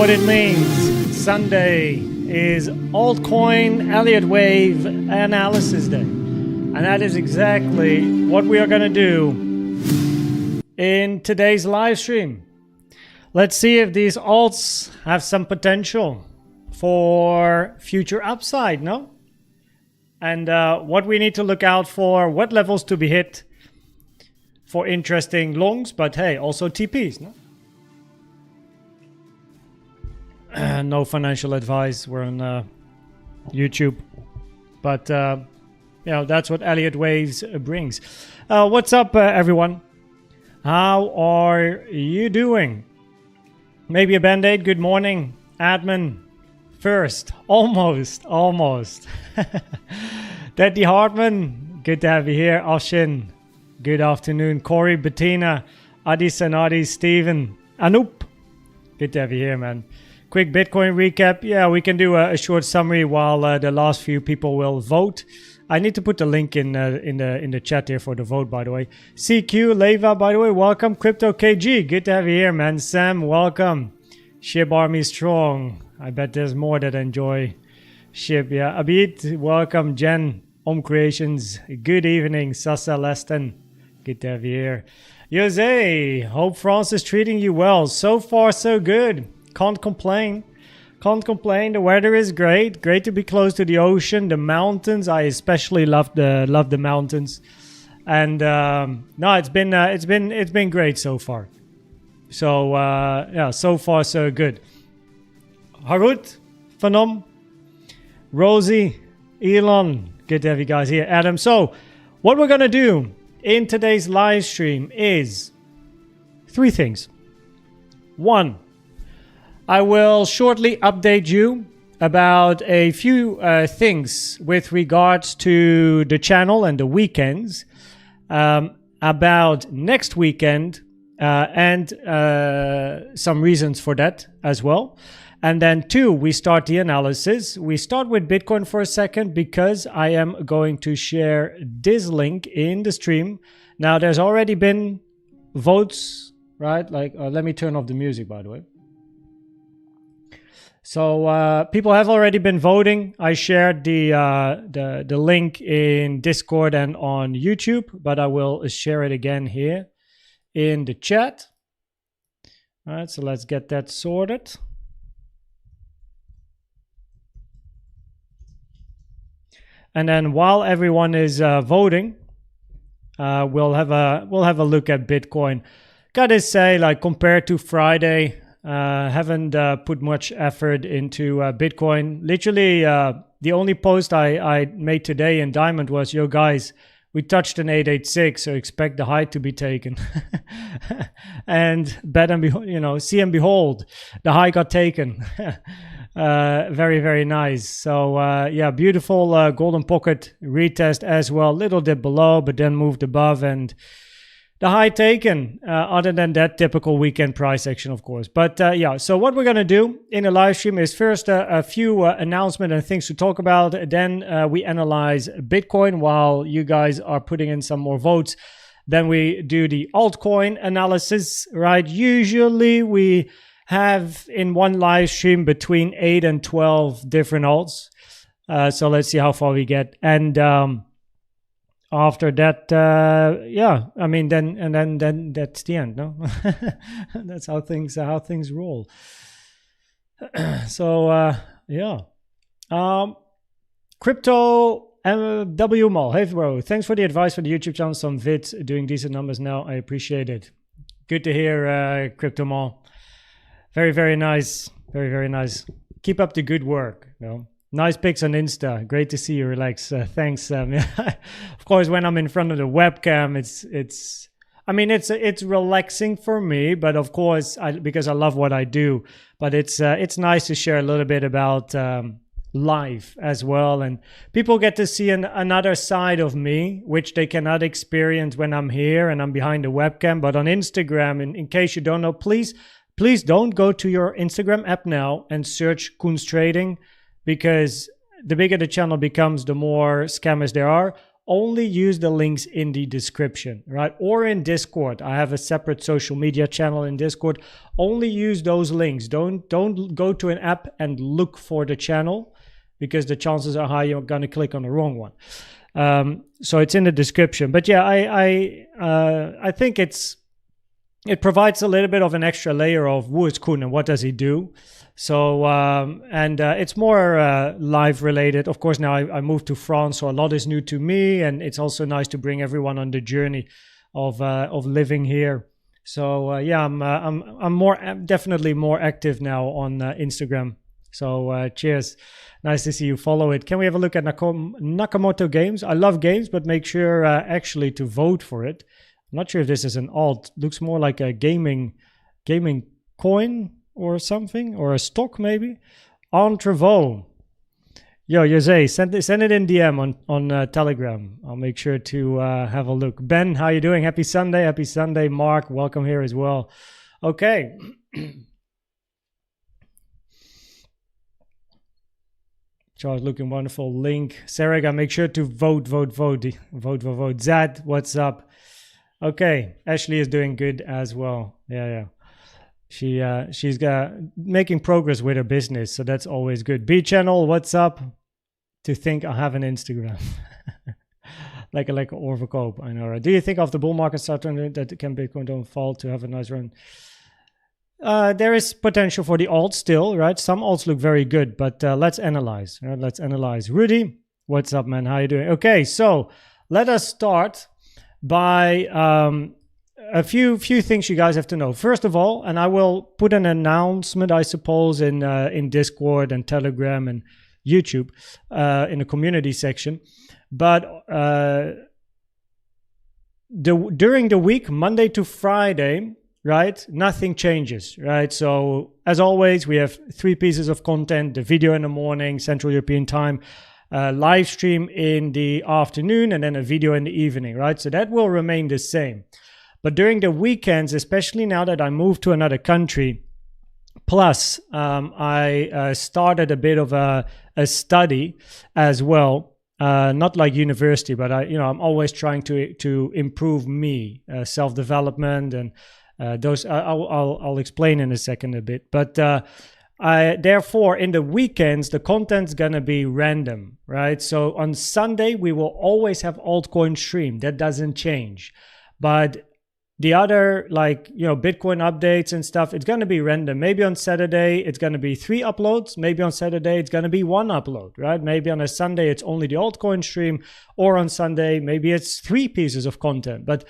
what it means. Sunday is Altcoin Elliott Wave Analysis Day. And that is exactly what we are going to do in today's live stream. Let's see if these alts have some potential for future upside, no? And what we need to look out for, what levels to be hit for interesting longs, but hey, also TPs, no? No financial advice. We're on YouTube, but you know, that's what Elliott Waves brings. What's up, everyone? How are you doing? Maybe a band-aid. Good morning, admin. First, almost. Daddy Hartman, good to have you here. Oshin, good afternoon. Corey, Bettina, Adi Sanadi, Steven, Anup, good to have you here, man. Quick Bitcoin recap. Yeah, we can do a short summary while the last few people will vote. I need to put the link in the chat here for the vote, by the way. CQ, Leva, by the way, welcome. Crypto KG, good to have you here, man. Sam, welcome. Shib Army Strong. I bet there's more that enjoy Shib. Yeah, Abid, welcome. Jen, Om Creations, good evening. Sasa Leston, good to have you here. Jose, hope France is treating you well. So far, so good. Can't complain. The weather is great. Great to be close to the ocean, the mountains. I especially love the mountains. And no, it's been great so far. So yeah, so far so good. Harut, Phanom, Rosie, Elon, good to have you guys here. Adam. So what we're gonna do in today's live stream is three things. One, I will shortly update you about a few things with regards to the channel and the weekends, about next weekend and some reasons for that as well. And then two, we start the analysis. We start with Bitcoin for a second because I am going to share this link in the stream. Now, there's already been votes, right? Like, let me turn off the music, by the way. So people have already been voting. I shared the link in Discord and on YouTube, but I will share it again here in the chat. All right, so let's get that sorted. And then while everyone is voting, we'll have a look at Bitcoin. Gotta say, like, compared to Friday, haven't put much effort into Bitcoin. Literally, the only post I made today in Diamond was, yo guys, we touched an 886, so expect the high to be taken. And bet and behold, you know, see and behold, the high got taken. Very, very nice. So yeah, beautiful golden pocket retest as well. Little dip below, but then moved above and the high taken. Other than that, typical weekend price action, of course. But yeah, so what we're going to do in the live stream is first a few announcements and things to talk about. Then we analyze Bitcoin while you guys are putting in some more votes. Then we do the altcoin analysis, right? Usually we have in one live stream between 8 and 12 different alts. So let's see how far we get. And after that, yeah, I mean, then that's the end, no? That's how things roll. So yeah, crypto W Mall. Hey bro, thanks for the advice for the YouTube channel. Some vids doing decent numbers now. I appreciate it. Good to hear, Crypto Mall. Very, very nice. Very, very nice. Keep up the good work. You know? Nice pics on Insta. Great to see you relax. Thanks. Of course, when I'm in front of the webcam, it's relaxing for me. But of course, because I love what I do. But it's nice to share a little bit about life as well, and people get to see another side of me, which they cannot experience when I'm here and I'm behind the webcam. But on Instagram, in case you don't know, please don't go to your Instagram app now and search koenztrading, because the bigger the channel becomes, the more scammers there are. only use the links in the description, right? Or in Discord. I have a separate social media channel in Discord. Only use those links. Don't go to an app and look for the channel, because the chances are high you're going to click on the wrong one. So it's in the description. But yeah, I think it provides a little bit of an extra layer of who is Koen and what does he do. So, it's more live related. Of course, now I moved to France, so a lot is new to me, and it's also nice to bring everyone on the journey of living here. So yeah, I'm definitely more active now on Instagram. So cheers, nice to see you. Follow it. Can we have a look at Nakamoto Games? I love games, but make sure actually to vote for it. I'm not sure if this is an alt. Looks more like a gaming coin or something, or a stock maybe. Entrevo. Yo, Jose, send it in DM on Telegram. I'll make sure to have a look. Ben, how you doing? Happy Sunday. Happy Sunday. Mark, welcome here as well. Okay. Charles looking wonderful. Link. Sarega, make sure to vote. Zad, what's up? Okay. Ashley is doing good as well. Yeah. She's making progress with her business, so that's always good. B channel, what's up? To think I have an Instagram. like a overcope, I know, right? Do you think of the bull market starting that can Bitcoin don't fall to have a nice run? There is potential for the alts still, right? Some alts look very good, but let's analyze. Right? Let's analyze. Rudy, what's up, man? How you doing? Okay, so let us start by a few things you guys have to know. First of all, and I will put an announcement, I suppose, in Discord and Telegram and YouTube in the community section. But during the week, Monday to Friday, right, nothing changes, right? So as always, we have 3 pieces of content: the video in the morning, Central European time, live stream in the afternoon, and then a video in the evening, right? So that will remain the same. But during the weekends, especially now that I moved to another country, plus I started a bit of a study as well, not like university, but I'm always trying to improve me, self-development, and those I'll explain in a second a bit. But therefore, in the weekends, the content's gonna be random, right? So on Sunday, we will always have altcoin stream. That doesn't change. But the other, Bitcoin updates and stuff, it's going to be random. Maybe on Saturday, it's going to be 3 uploads. Maybe on Saturday, it's going to be 1 upload, right? Maybe on a Sunday, it's only the altcoin stream. Or on Sunday, maybe it's 3 pieces of content. But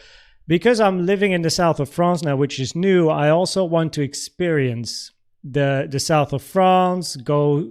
because I'm living in the south of France now, which is new, I also want to experience the south of France, go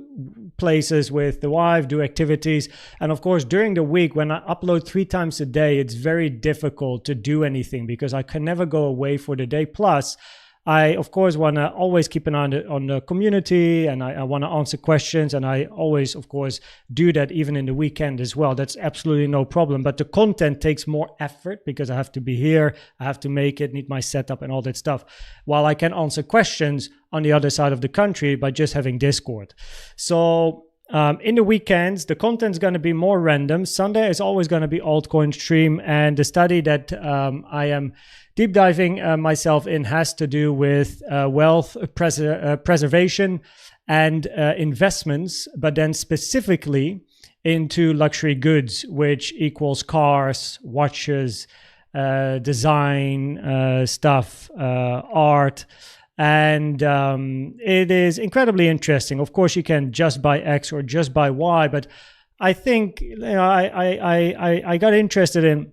places with the wife, do activities. And of course, during the week, when I upload 3 times a day, it's very difficult to do anything because I can never go away for the day. Plus, I, of course, want to always keep an eye on the community, and I want to answer questions, and I always, of course, do that even in the weekend as well. That's absolutely no problem. But the content takes more effort because I have to be here, I have to make it, need my setup and all that stuff, while I can answer questions on the other side of the country by just having Discord. So in the weekends, the content's going to be more random. Sunday is always going to be altcoin stream, and the study that I am deep diving myself in has to do with wealth preservation and investments, but then specifically into luxury goods, which equals cars, watches, design stuff, art. And it is incredibly interesting. Of course, you can just buy X or just buy Y, but I think I got interested in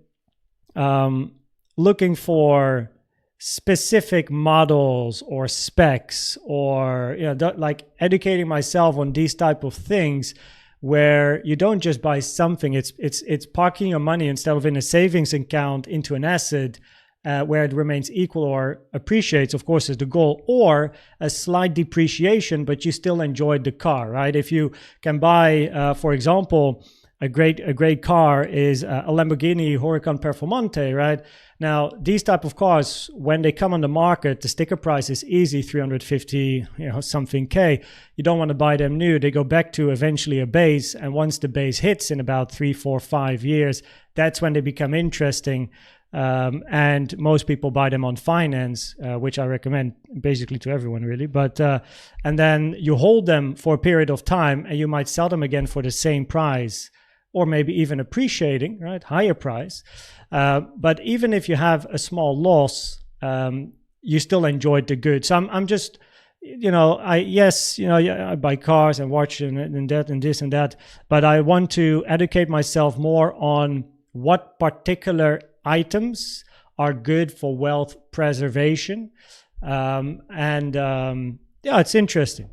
looking for specific models or specs, or like educating myself on these type of things, where you don't just buy something. It's parking your money instead of in a savings account into an asset. Where it remains equal or appreciates, of course, is the goal, or a slight depreciation, but you still enjoyed the car, right? If you can buy, for example, a great car is a Lamborghini Huracan Performante, right? Now, these type of cars, when they come on the market, the sticker price is easy, 350, something K. You don't want to buy them new. They go back to eventually a base. And once the base hits in about 3, 4, 5 years, that's when they become interesting. And most people buy them on finance, which I recommend basically to everyone really. But and then you hold them for a period of time and you might sell them again for the same price, or maybe even appreciating, right? Higher price. But even if you have a small loss, you still enjoyed the goods. So I'm just, I buy cars and watch and that and this and that, but I want to educate myself more on what particular items are good for wealth preservation. It's interesting.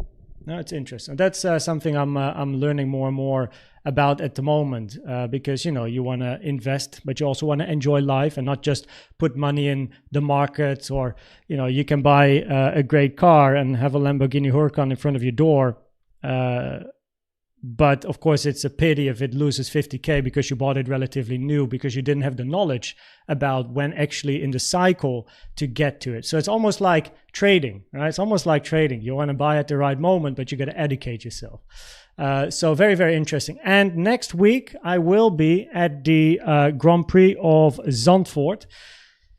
No, it's interesting. That's something I'm learning more and more about at the moment, because you want to invest, but you also want to enjoy life and not just put money in the markets. Or you can buy a great car and have a Lamborghini Huracan in front of your door, but of course it's a pity if it loses 50K because you bought it relatively new, because you didn't have the knowledge about when actually in the cycle to get to it. So it's almost like trading, right? It's almost like trading. You want to buy at the right moment, but you got to educate yourself. So very, very interesting. And next week I will be at the Grand Prix of Zandvoort.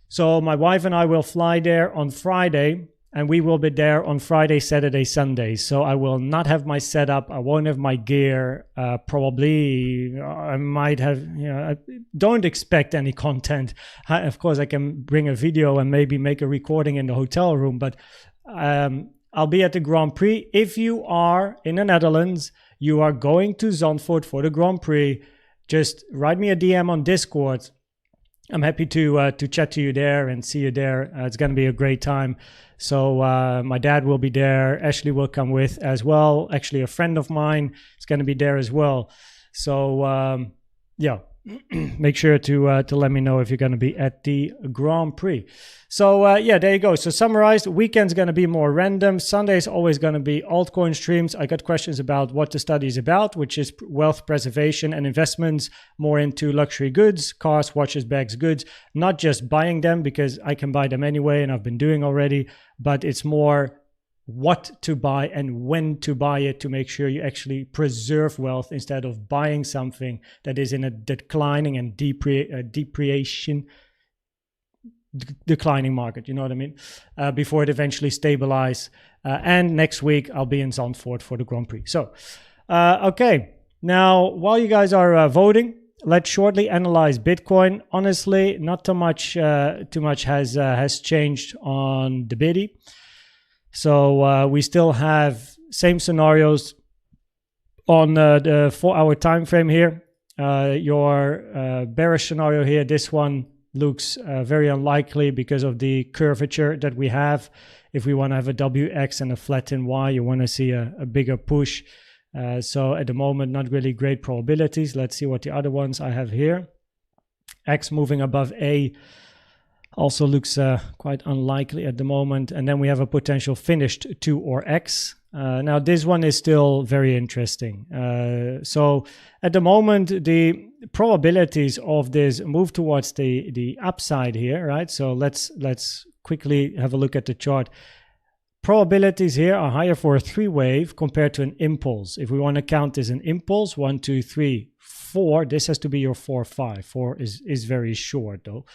So my wife and I will fly there on Friday, and we will be there on Friday, Saturday, Sunday. So I will not have my setup. I won't have my gear. Probably I might have, I don't expect any content. Of course, I can bring a video and maybe make a recording in the hotel room, but I'll be at the Grand Prix. If you are in the Netherlands, you are going to Zandvoort for the Grand Prix, just write me a DM on Discord. I'm happy to chat to you there and see you there. It's going to be a great time. So my dad will be there. Ashley will come with as well. Actually, a friend of mine is going to be there as well. So make sure to let me know if you're going to be at the Grand Prix. So there you go. So summarized, weekend's going to be more random. Sunday is always going to be altcoin streams. I got questions about what the study is about, which is wealth preservation and investments more into luxury goods, cars, watches, bags, goods, not just buying them because I can buy them anyway and I've been doing already, but it's more what to buy and when to buy it to make sure you actually preserve wealth instead of buying something that is in a declining and declining market, you know what I mean, before it eventually stabilize. And next week I'll be in Zandvoort for the Grand Prix. So okay, now while you guys are voting, let's shortly analyze Bitcoin. Honestly, not too much has changed on the biddy. So we still have same scenarios on the 4-hour time frame here. Your bearish scenario here, this one looks very unlikely because of the curvature that we have. If we want to have a WX and a flattened Y, you want to see a bigger push. So at the moment, not really great probabilities. Let's see what the other ones I have here. X moving above A also looks quite unlikely at the moment. And then we have a potential finished 2 or X. Now this one is still very interesting. So at the moment, the probabilities of this move towards the upside here, right? So let's quickly have a look at the chart. Probabilities here are higher for a 3-wave compared to an impulse. If we want to count this an impulse, 1, 2, 3, 4, this has to be your 4, 5. 4 is very short though.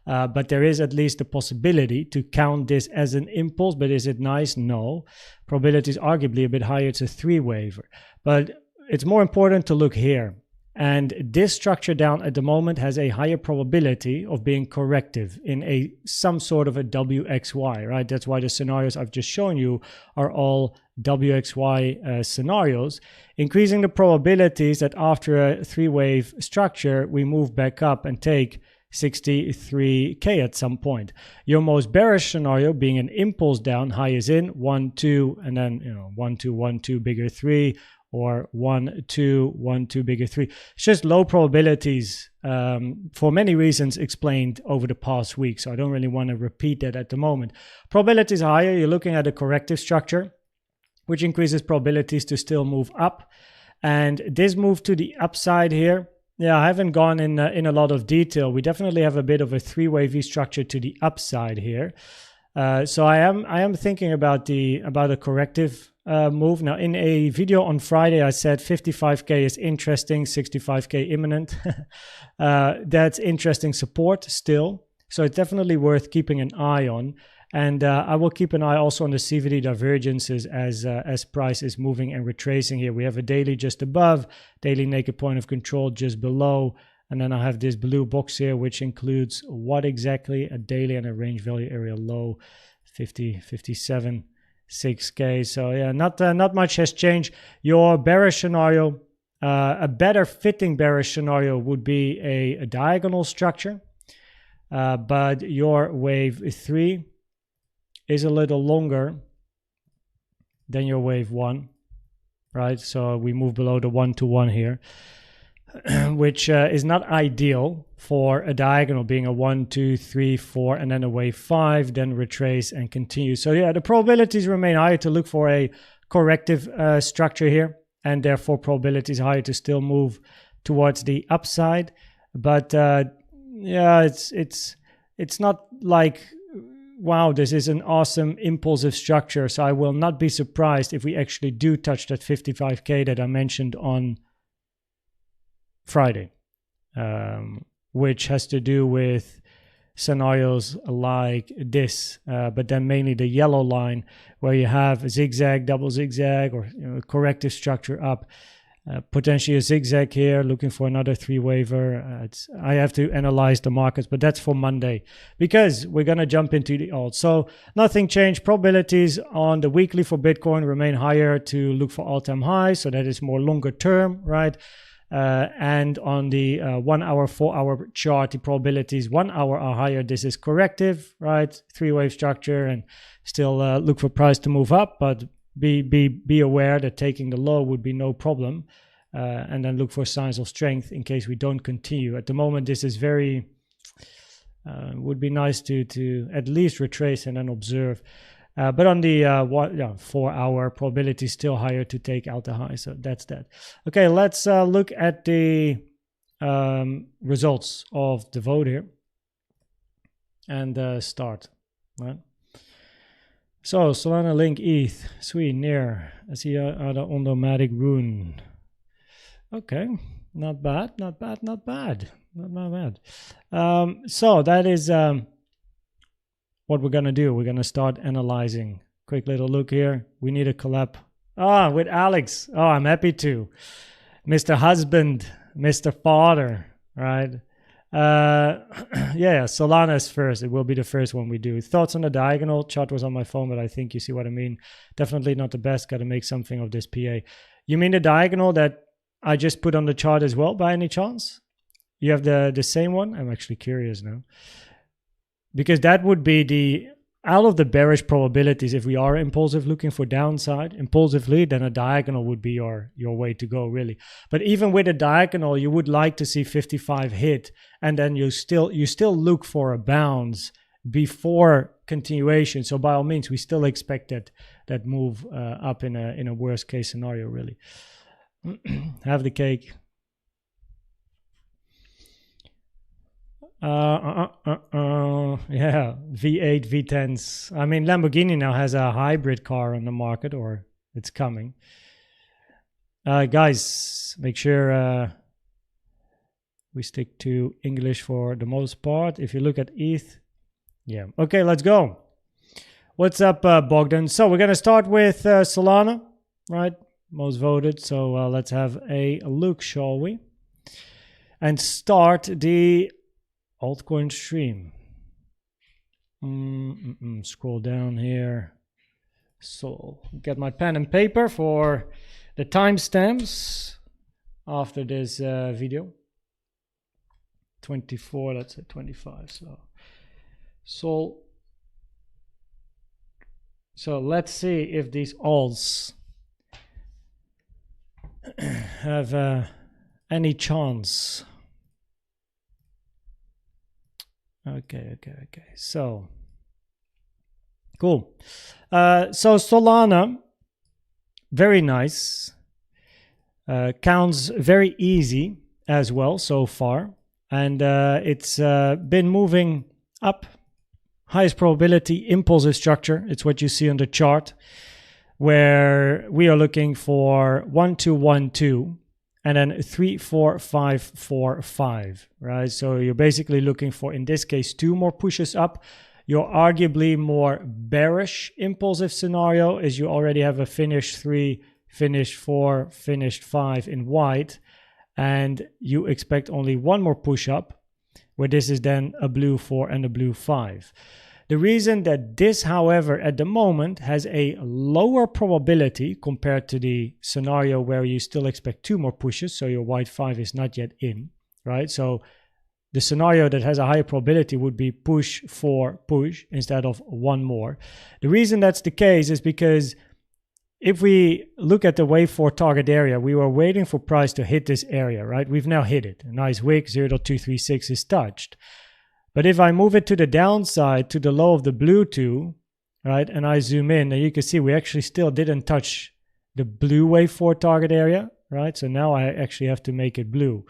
But there is at least the possibility to count this as an impulse. But is it nice? No. Probability is arguably a bit higher. It's a 3-waver. But it's more important to look here. And this structure down at the moment has a higher probability of being corrective in some sort of a WXY, right? That's why the scenarios I've just shown you are all WXY scenarios, increasing the probabilities that after a 3-wave structure, we move back up and take 63K at some point. Your most bearish scenario being an impulse down, high is in, 1, 2, and then 1, 2, 1, 2, bigger 3, or 1, 2, 1, 2, bigger 3. It's just low probabilities for many reasons explained over the past week. So I don't really want to repeat that at the moment. Probabilities are higher. You're looking at a corrective structure, which increases probabilities to still move up. And this move to the upside here Yeah, I haven't gone in a lot of detail. We definitely have a bit of a three-way V structure to the upside here. So I am thinking about a corrective move. Now, in a video on Friday, I said 55K is interesting, 65K imminent. That's interesting support still. So it's definitely worth keeping an eye on. And I will keep an eye also on the CVD divergences as price is moving and retracing here. We have a daily just above, daily naked point of control just below. And then I have this blue box here, which includes what exactly? A daily and a range value area low, 50, 57, 6K. So yeah, not much has changed. Your bearish scenario, a better fitting bearish scenario would be a diagonal structure. But your wave 3 is a little longer than your wave 1, right? So we move below the 1-to-1 here, which is not ideal for a diagonal, being a 1, 2, 3, 4, and then a wave 5, then retrace and continue. So yeah, the probabilities remain higher to look for a corrective structure here, and therefore probabilities higher to still move towards the upside. But yeah, it's not like, wow, this is an awesome impulsive structure. So I will not be surprised if we actually do touch that 55K that I mentioned on Friday, which has to do with scenarios like this, but then mainly the yellow line where you have a zigzag, double zigzag, or corrective structure up. Potentially a zigzag here, looking for another three waver. I have to analyze the markets, but that's for Monday because we're going to jump into the alt. So nothing changed. Probabilities on the weekly for Bitcoin remain higher to look for all-time highs. So that is more longer term, right? And on the 1 hour, 4 hour chart, the probabilities 1 hour are higher. This is corrective, right? Three-wave structure, and still look for price to move up, but be aware that taking the low would be no problem, and then look for signs of strength in case we don't continue. At the moment, this is very would be nice to at least retrace and then observe. But on the 4 hour, probability is still higher to take out the high. So that's that. Okay, let's look at the results of the vote here and start. Right. So Solana, Link, ETH, SUI, near. I see other ONDO Matic rune. Okay, not bad. So that is what we're gonna do. We're gonna start analyzing. Quick little look here. We need a collab. With Alex. I'm happy to. Mr. Husband, Mr. Father, right? Yeah, Solana is first. It will be the first one we do. Thoughts on the diagonal? Chart was on my phone, but I think you see what I mean. Definitely not the best. Got to make something of this PA. You mean the diagonal that I just put on the chart as well, by any chance? You have the same one? I'm actually curious now. Because that would be the, out of the bearish probabilities, if we are impulsive looking for downside impulsively, then a diagonal would be your way to go, really. But even with a diagonal, you would like to see 55 hit, and then you still look for a bounce before continuation. So by all means, we still expect that move up in a worst case scenario, really. Have the cake. Yeah, V8, V10s. I mean, Lamborghini now has a hybrid car on the market, or it's coming. Guys, make sure we stick to English for the most part. If you look at ETH, yeah. Okay, let's go. What's up, Bogdan? So we're going to start with Solana, right? Most voted. So let's have a look, shall we? And start the altcoin stream. Scroll down here. So get my pen and paper for the timestamps after this video. 24, let's say 25. So let's see if these alts have any chance. Okay. So cool. So Solana, very nice. Counts very easy as well so far. And it's been moving up. Highest probability impulsive structure. It's what you see on the chart, where we are looking for 1 2 1 2 and then 3 4 5 4 5, right? So you're basically looking for, in this case, 2 more pushes up. Your arguably more bearish impulsive scenario is you already have a finish 3, finish 4, finished 5 in white, and you expect only 1 more push up, where this is then a blue 4 and a blue 5. The reason that this, however, at the moment has a lower probability compared to the scenario where you still expect 2 more pushes, so your white 5 is not yet in, right? So the scenario that has a higher probability would be push 4 push instead of 1 more. The reason that's the case is because if we look at the wave 4 target area, we were waiting for price to hit this area, right? We've now hit it. A nice wick, 0.236 is touched. But if I move it to the downside, to the low of the blue 2, right, and I zoom in, and you can see we actually still didn't touch the blue wave 4 target area, right? So now I actually have to make it blue.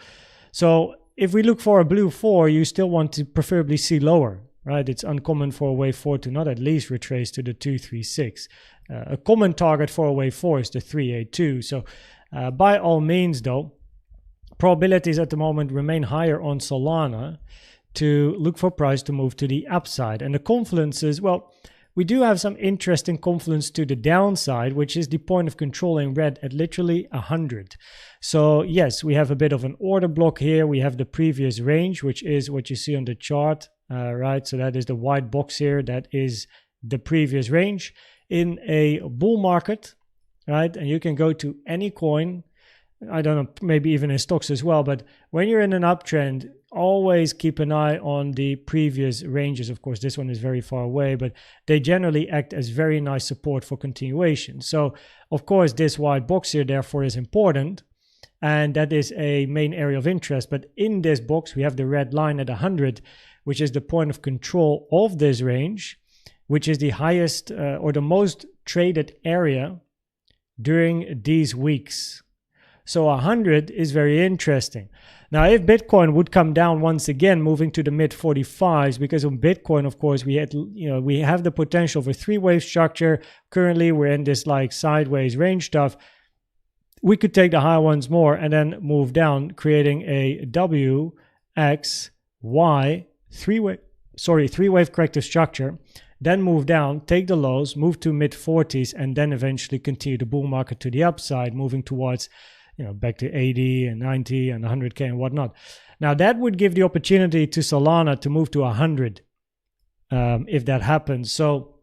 So if we look for a blue 4, you still want to preferably see lower, right? It's uncommon for a wave 4 to not at least retrace to the 236. A common target for a wave 4 is the 382. So by all means, though, probabilities at the moment remain higher on Solana to look for price to move to the upside. And the confluences, well, we do have some interesting confluence to the downside, which is the point of control in red at literally 100. So yes, we have a bit of an order block here. We have the previous range, which is what you see on the chart, right? So that is the white box here. That is the previous range in a bull market, right? And you can go to any coin, I don't know, maybe even in stocks as well. But when you're in an uptrend, always keep an eye on the previous ranges. Of course, this one is very far away, but they generally act as very nice support for continuation. So, of course, this white box here, therefore, is important. And that is a main area of interest. But in this box, we have the red line at 100, which is the point of control of this range, which is the highest or the most traded area during these weeks. So 100 is very interesting. Now, if Bitcoin would come down once again, moving to the mid 45s, because on Bitcoin, of course, we have the potential for 3-wave structure. Currently, we're in this like sideways range stuff. We could take the high ones more and then move down, creating a W, X, Y, 3-wave corrective structure. Then move down, take the lows, move to mid 40s, and then eventually continue the bull market to the upside, moving towards back to 80 and 90 and 100K and whatnot. Now, that would give the opportunity to Solana to move to 100 if that happens. So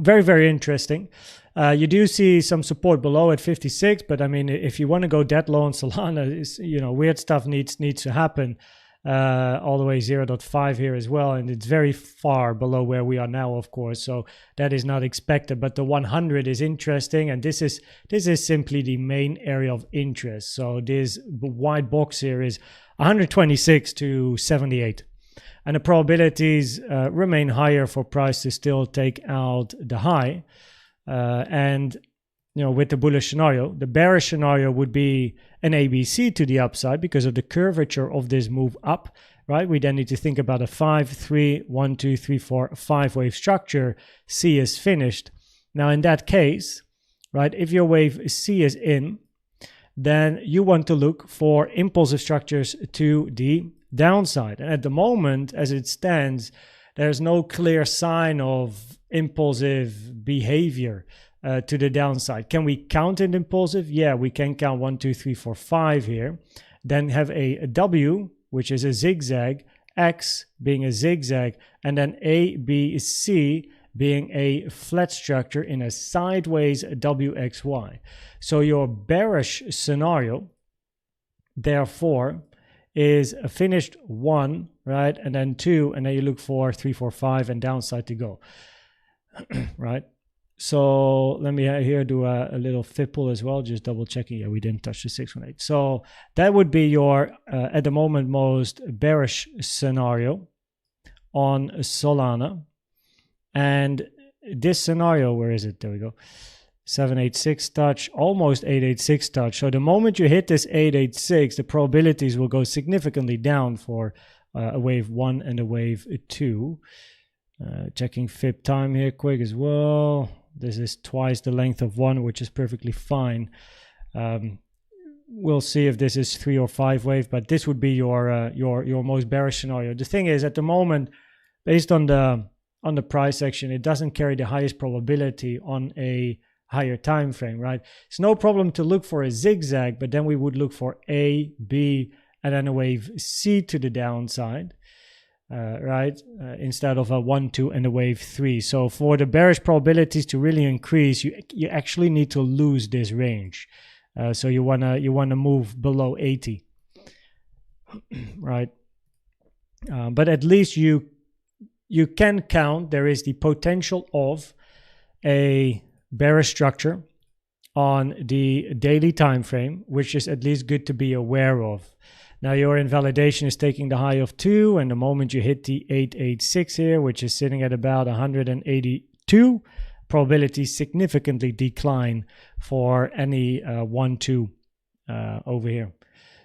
very, very interesting. You do see some support below at 56, but I mean, if you want to go that low on Solana, weird stuff needs to happen. All the way 0.5 here as well, and it's very far below where we are now, of course, so that is not expected. But the 100 is interesting, and this is simply the main area of interest. So this white box here is 126 to 78, and the probabilities remain higher for price to still take out the high. And with the bullish scenario, the bearish scenario would be an ABC to the upside because of the curvature of this move up, right? We then need to think about a 5, 3, 1, 2, 3, 4, 5-wave structure. C is finished. Now, in that case, right, if your wave C is in, then you want to look for impulsive structures to the downside. And at the moment, as it stands, there's no clear sign of impulsive behavior to the downside. Can we count it impulsive? Yeah, we can count 1, 2, 3, 4, 5 here. Then have a W, which is a zigzag, X being a zigzag, and then A, B, C being a flat structure in a sideways WXY. So your bearish scenario, therefore, is a finished 1, right? And then 2, and then you look for 3, 4, 5, and downside to go, right? So let me here do a little Fipple as well, just double checking. Yeah, we didn't touch the 618. So that would be your, at the moment, most bearish scenario on Solana. And this scenario, where is it? There we go. 786 touch, almost 886 touch. So the moment you hit this 886, the probabilities will go significantly down for a wave 1 and a wave 2. Checking fib time here quick as well. This is twice the length of 1, which is perfectly fine. We'll see if this is 3 or 5 wave, but this would be your most bearish scenario. The thing is, at the moment, based on the price action, it doesn't carry the highest probability on a higher time frame, right? It's no problem to look for a zigzag, but then we would look for A, B, and then a wave C to the downside, right? Instead of a 1, 2, and a wave 3. So for the bearish probabilities to really increase, you actually need to lose this range. So you wanna move below 80, right? But at least you can count there is the potential of a bearish structure on the daily time frame, which is at least good to be aware of. Now your invalidation is taking the high of 2, and the moment you hit the 886 here, which is sitting at about 182, probabilities significantly decline for any 1, 2 over here.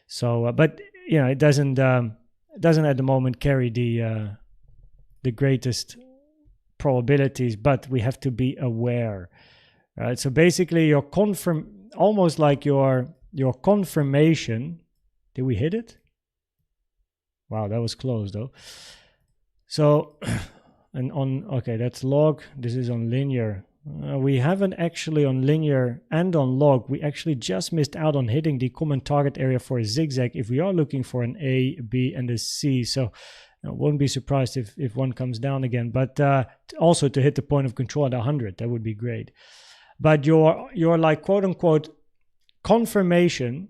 So, but you know, it doesn't at the moment carry the greatest probabilities, but we have to be aware. Right, so basically your almost like your confirmation. Did we hit it? Wow, that was close though. So, and okay, that's log. This is on linear. We haven't actually on linear and on log. We actually just missed out on hitting the common target area for a zigzag if we are looking for an A, B, and a C. So I won't be surprised if one comes down again. But also to hit the point of control at 100, that would be great. But your like quote unquote confirmation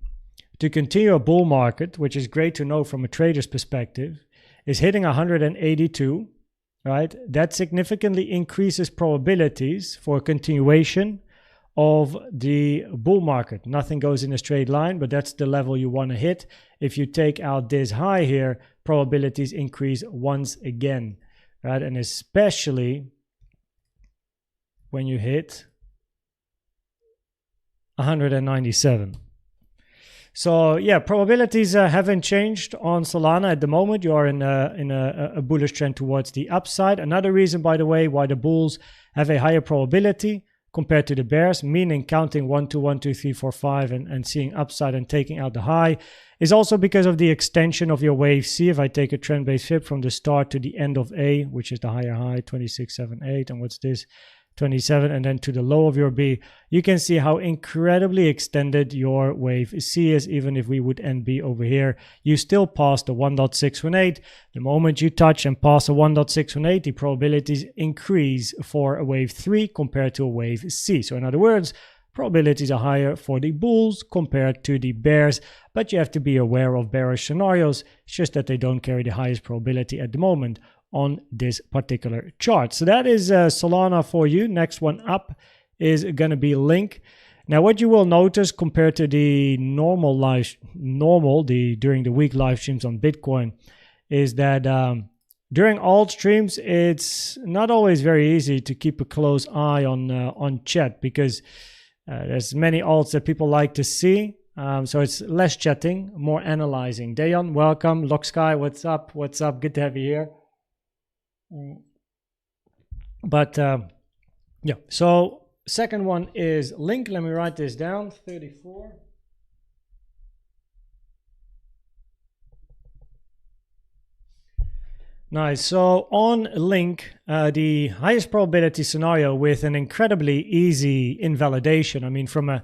to continue a bull market, which is great to know from a trader's perspective, is hitting 182, right? That significantly increases probabilities for continuation of the bull market. Nothing goes in a straight line, but that's the level you want to hit. If you take out this high here, probabilities increase once again, right? And especially when you hit 197. So yeah, probabilities haven't changed on Solana at the moment. You are in a bullish trend towards the upside. Another reason, by the way, why the bulls have a higher probability compared to the bears, meaning counting 1, 2, 1, 2, 3, 4, 5 and seeing upside and taking out the high, is also because of the extension of your wave C. If I take a trend-based fib from the start to the end of A, which is the higher high, 2678, and what's this? 27, and then to the low of your B, you can see how incredibly extended your wave C is. Even if we would end B over here, you still pass the 1.618. The moment you touch and pass a 1.618, the probabilities increase for a wave 3 compared to a wave C. So in other words, probabilities are higher for the bulls compared to the bears, but you have to be aware of bearish scenarios. It's just that they don't carry the highest probability at the moment on this particular chart. So that is Solana for you. Next one up is going to be Link. Now what you will notice compared to the during the week live streams on Bitcoin is that during alt streams it's not always very easy to keep a close eye on chat, because there's many alts that people like to see. So it's less chatting, more analyzing. Dayon, welcome. Locksky, what's up? What's up? Good to have you here. But yeah, so second one is Link. Let me write this down. 34. Nice. So on Link, the highest probability scenario with an incredibly easy invalidation. I mean, from a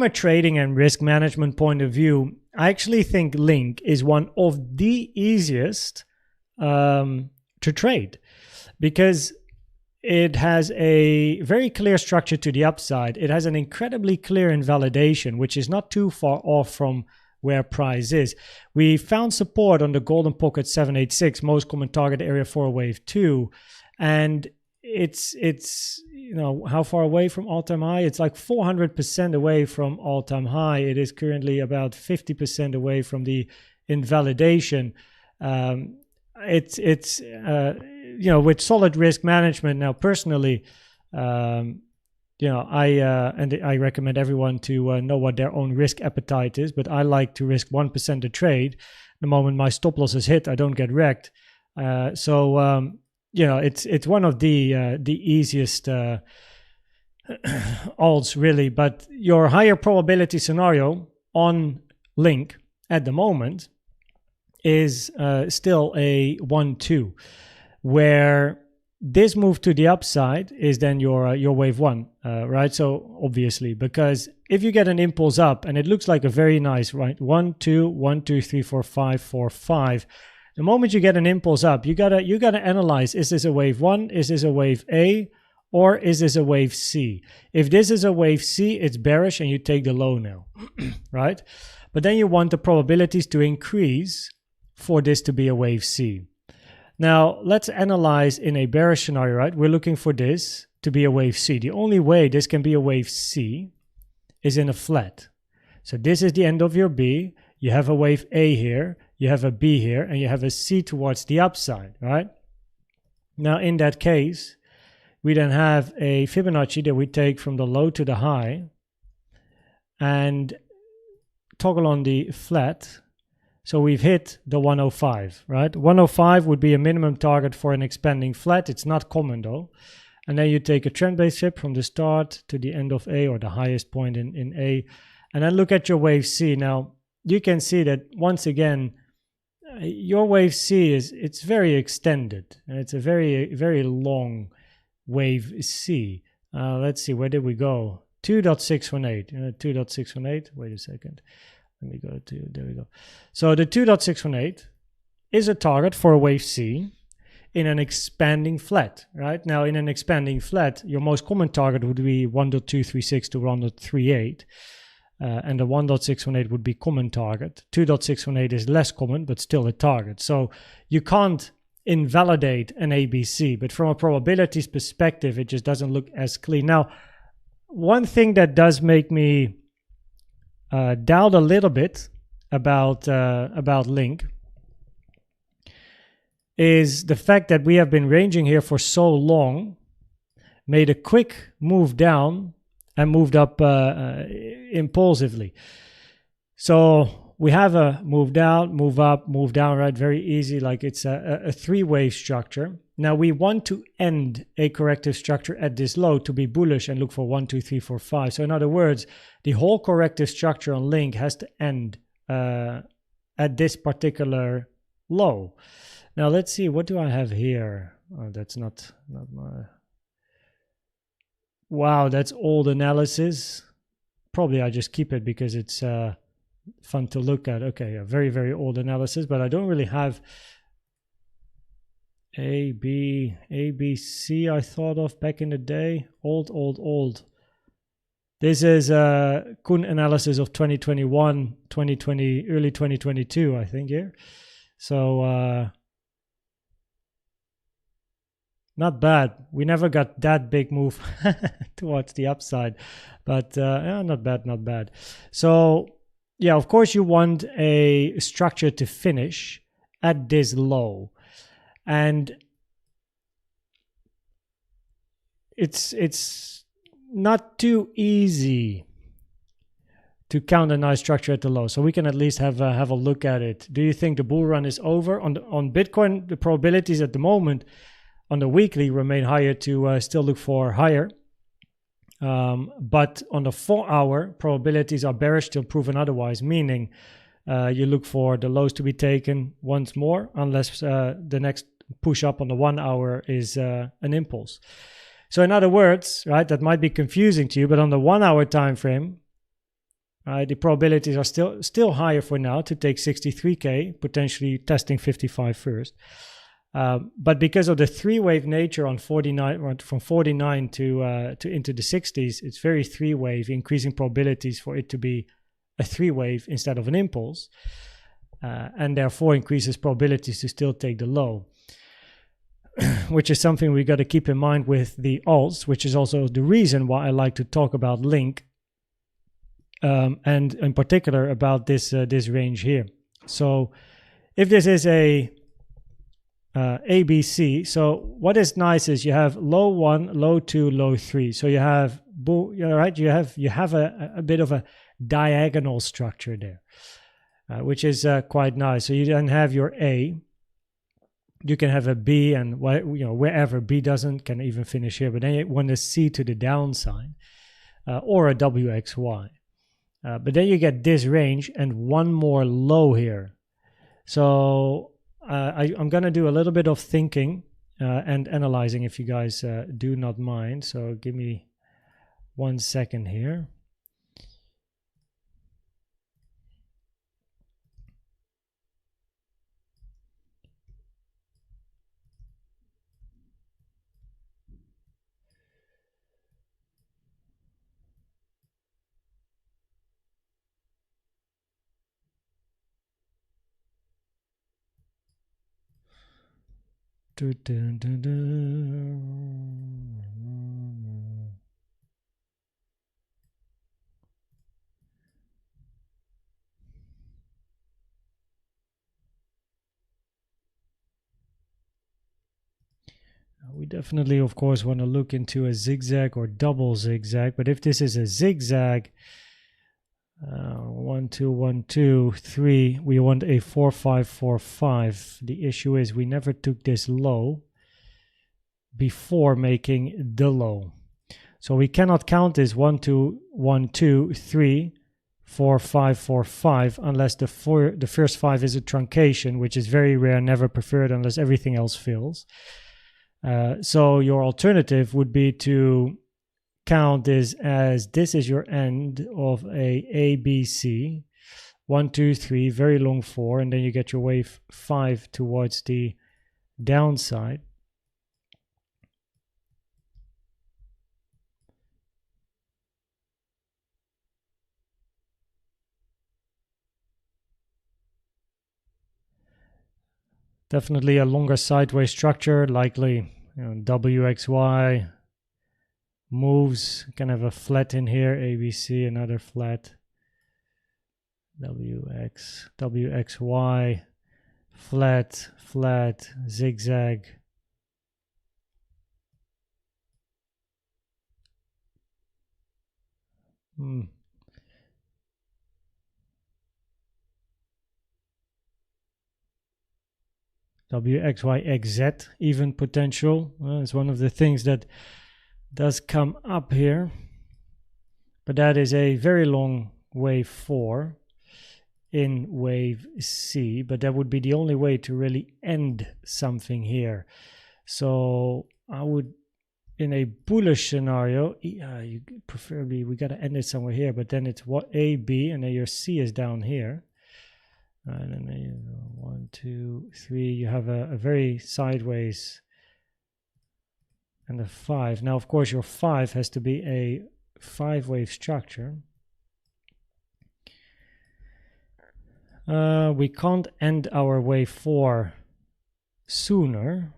trading and risk management point of view, I actually think Link is one of the easiest to trade, because it has a very clear structure to the upside. It has an incredibly clear invalidation, which is not too far off from where price is. We found support on the golden pocket 786, most common target area for wave 2, and it's you know, how far away from all-time high? It's like 400% away from all-time high. It is currently about 50% away from the invalidation. You know, with solid risk management. Now personally, I recommend everyone to know what their own risk appetite is, but I like to risk 1% a trade. The moment my stop loss is hit, I don't get wrecked. It's one of the easiest alts really, but your higher probability scenario on Link at the moment is still a 1-2, where this move to the upside is then your wave one, right? So obviously, because if you get an impulse up and it looks like a very nice, right? 1, 2, 1, 2, 3, 4, 5, 4, 5. The moment you get an impulse up, you gotta analyze: is this a wave one? Is this a wave A? Or is this a wave C? If this is a wave C, it's bearish and you take the low now, right? But then you want the probabilities to increase for this to be a wave C. Now, let's analyze in a bearish scenario, right? We're looking for this to be a wave C. The only way this can be a wave C is in a flat. So this is the end of your B. You have a wave A here, you have a B here, and you have a C towards the upside, right? Now, in that case, we then have a Fibonacci that we take from the low to the high and toggle on the flat. So we've hit the 105, right? 105 would be a minimum target for an expanding flat. It's not common though. And then you take a trend-based strip from the start to the end of A, or the highest point in A, and then look at your wave C. Now, you can see that once again, your wave C it's very extended. It's a very, very long wave C. Let's see, where did we go? 2.618. 2.618. Wait a second. Let me go to, there we go. So the 2.618 is a target for a wave C in an expanding flat, right? Now, in an expanding flat, your most common target would be 1.236 to 1.38. And the 1.618 would be common target. 2.618 is less common, but still a target. So you can't invalidate an ABC, but from a probabilities perspective, it just doesn't look as clean. Now, one thing that does make me doubt a little bit about Link is the fact that we have been ranging here for so long, made a quick move down and moved up impulsively. So we have a move down, move up, move down, right? Very easy, like it's a three-wave structure. Now we want to end a corrective structure at this low to be bullish and look for 1, 2, 3, 4, 5. So in other words, the whole corrective structure on Link has to end at this particular low. Now let's see, what do I have here? Oh, that's not my... Wow, that's old analysis. Probably I just keep it because it's fun to look at. Okay, a very, very old analysis, but I don't really have A, B, C I thought of back in the day. Old. This is Koen analysis of 2021, 2020, early 2022, I think here. So not bad. We never got that big move towards the upside, but yeah, not bad. So yeah, of course you want a structure to finish at this low, and it's not too easy to count a nice structure at the low. So we can at least have a look at it. Do you think the bull run is over? On Bitcoin, the probabilities at the moment on the weekly remain higher to still look for higher. But on the 4-hour, probabilities are bearish till proven otherwise, meaning you look for the lows to be taken once more, unless the next push up on the 1-hour is an impulse. So in other words, right, that might be confusing to you, but on the 1-hour time frame, the probabilities are still higher for now to take 63K, potentially testing 55 first. But because of the three-wave nature on 49, from 49 to into the 60s, it's very three-wave, increasing probabilities for it to be a three-wave instead of an impulse, and therefore increases probabilities to still take the low, which is something we got to keep in mind with the alts, which is also the reason why I like to talk about Link, and in particular about this range here. So if this is a ABC. So what is nice is you have low 1, low 2, low 3. So you have right. You have a bit of a diagonal structure there, which is quite nice. So you then have your A. You can have a B, and wherever B doesn't, can even finish here. But then you want a C to the downside, or a WXY. But then you get this range and one more low here. So I'm going to do a little bit of thinking and analyzing, if you guys do not mind. So give me 1 second here. We definitely, of course, want to look into a zigzag or double zigzag. But if this is a zigzag, 1 2 1 2 3, we want a 4 5 4 5. The issue is we never took this low before making the low, so we cannot count this 1 2 1 2 3 4 5 4 5 unless the first 5 is a truncation, which is very rare, never preferred unless everything else fills. So your alternative would be to count this as this is your end of a ABC, 1 2 3, very long 4, and then you get your wave 5 towards the downside. Definitely a longer sideways structure, likely WXY moves. Can have a flat in here, ABC, another flat, WXY, flat, zigzag. WXYXZ even potential. It's one of the things that does come up here. But that is a very long wave 4 in wave C. But that would be the only way to really end something here. So I would, in a bullish scenario, preferably we got to end it somewhere here. But then it's what A, B, and then your C is down here. And then 1 2 3, you have a very sideways and a 5. Now of course your 5 has to be a 5-wave structure. We can't end our wave 4 sooner.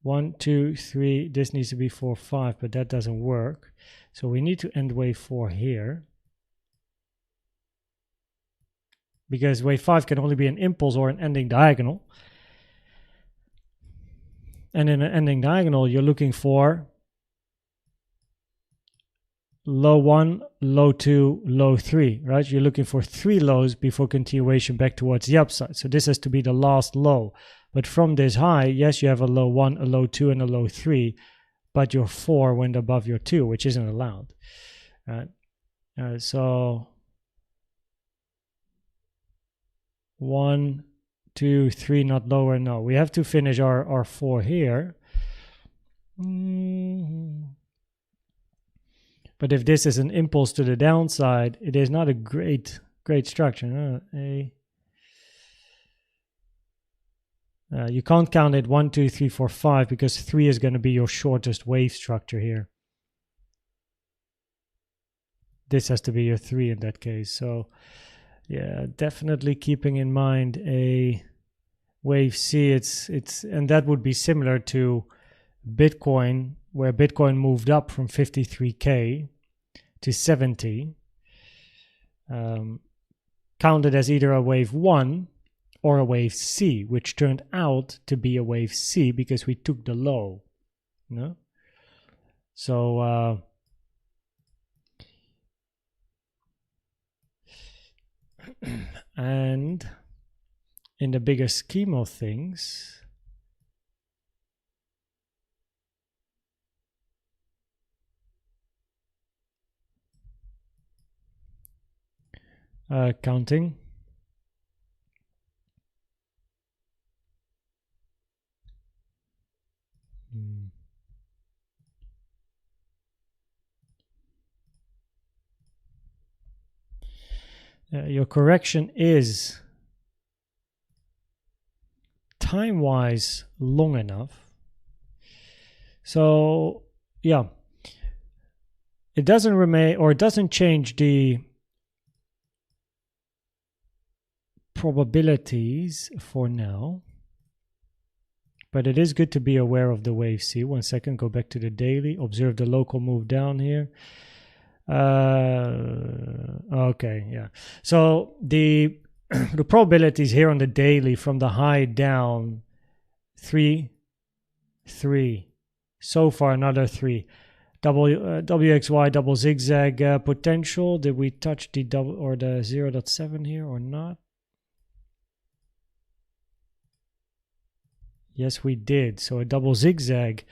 1 2 3, this needs to be 4 5, but that doesn't work, so we need to end wave 4 here. Because wave 5 can only be an impulse or an ending diagonal. And in an ending diagonal, you're looking for low 1, low 2, low 3, right? You're looking for 3 lows before continuation back towards the upside. So this has to be the last low. But from this high, yes, you have a low 1, a low 2, and a low 3, but your 4 went above your 2, which isn't allowed. So 1 2 3, not lower. No, we have to finish our 4 here. But if this is an impulse to the downside, it is not a great structure. You can't count it 1 2 3 4 5 because 3 is going to be your shortest wave structure here. This has to be your 3 in that case. So yeah, definitely keeping in mind a wave C. And that would be similar to Bitcoin, where Bitcoin moved up from 53K to 70. Counted as either a wave 1 or a wave C, which turned out to be a wave C because we took the low. No? So and in the bigger scheme of things, counting. Your correction is time-wise long enough. So yeah, it doesn't remain, or it doesn't change the probabilities for now, but it is good to be aware of the wave C. 1 second, go back to the daily, observe the local move down here. Okay, yeah. So the the probabilities here on the daily from the high down 3, 3. So far another 3. WXY double zigzag potential. Did we touch the double or the 0.7 here or not? Yes, we did. So a double zigzag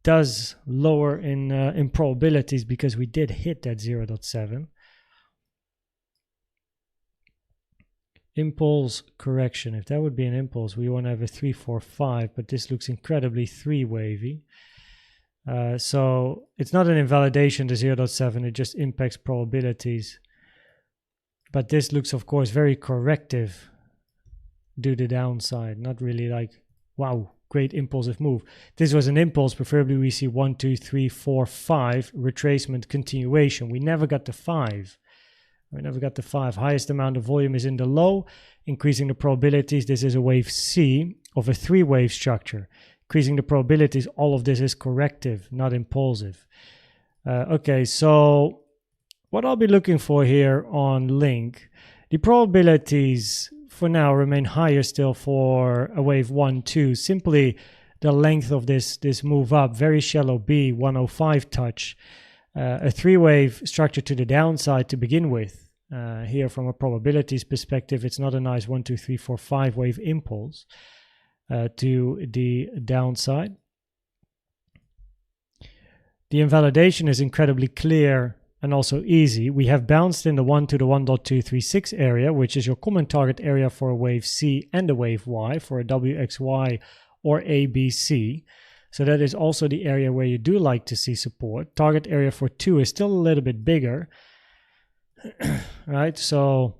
does lower in probabilities because we did hit that 0.7. Impulse correction. If that would be an impulse, we want to have a 3, 4, 5, but this looks incredibly 3 wavy. So it's not an invalidation, the 0.7, it just impacts probabilities. But this looks, of course, very corrective due to the downside. Not really like, wow, great impulsive move. This was an impulse. Preferably we see 1, 2, 3, 4, 5 retracement continuation. We never got the 5. We never got the 5. Highest amount of volume is in the low, increasing the probabilities. This is a wave C of a 3-wave structure. Increasing the probabilities, all of this is corrective, not impulsive. Okay, so what I'll be looking for here on Link, the probabilities for now remain higher still for a wave 1, 2. Simply the length of this move up, very shallow B, 105 touch. A 3-wave structure to the downside to begin with. Here from a probabilities perspective, it's not a nice 1, 2, 3, 4, 5 wave impulse to the downside. The invalidation is incredibly clear and also easy. We have bounced in the 1 to the 1.236 area, which is your common target area for a wave C and a wave Y, for a WXY or ABC. So that is also the area where you do like to see support. Target area for 2 is still a little bit bigger, right? So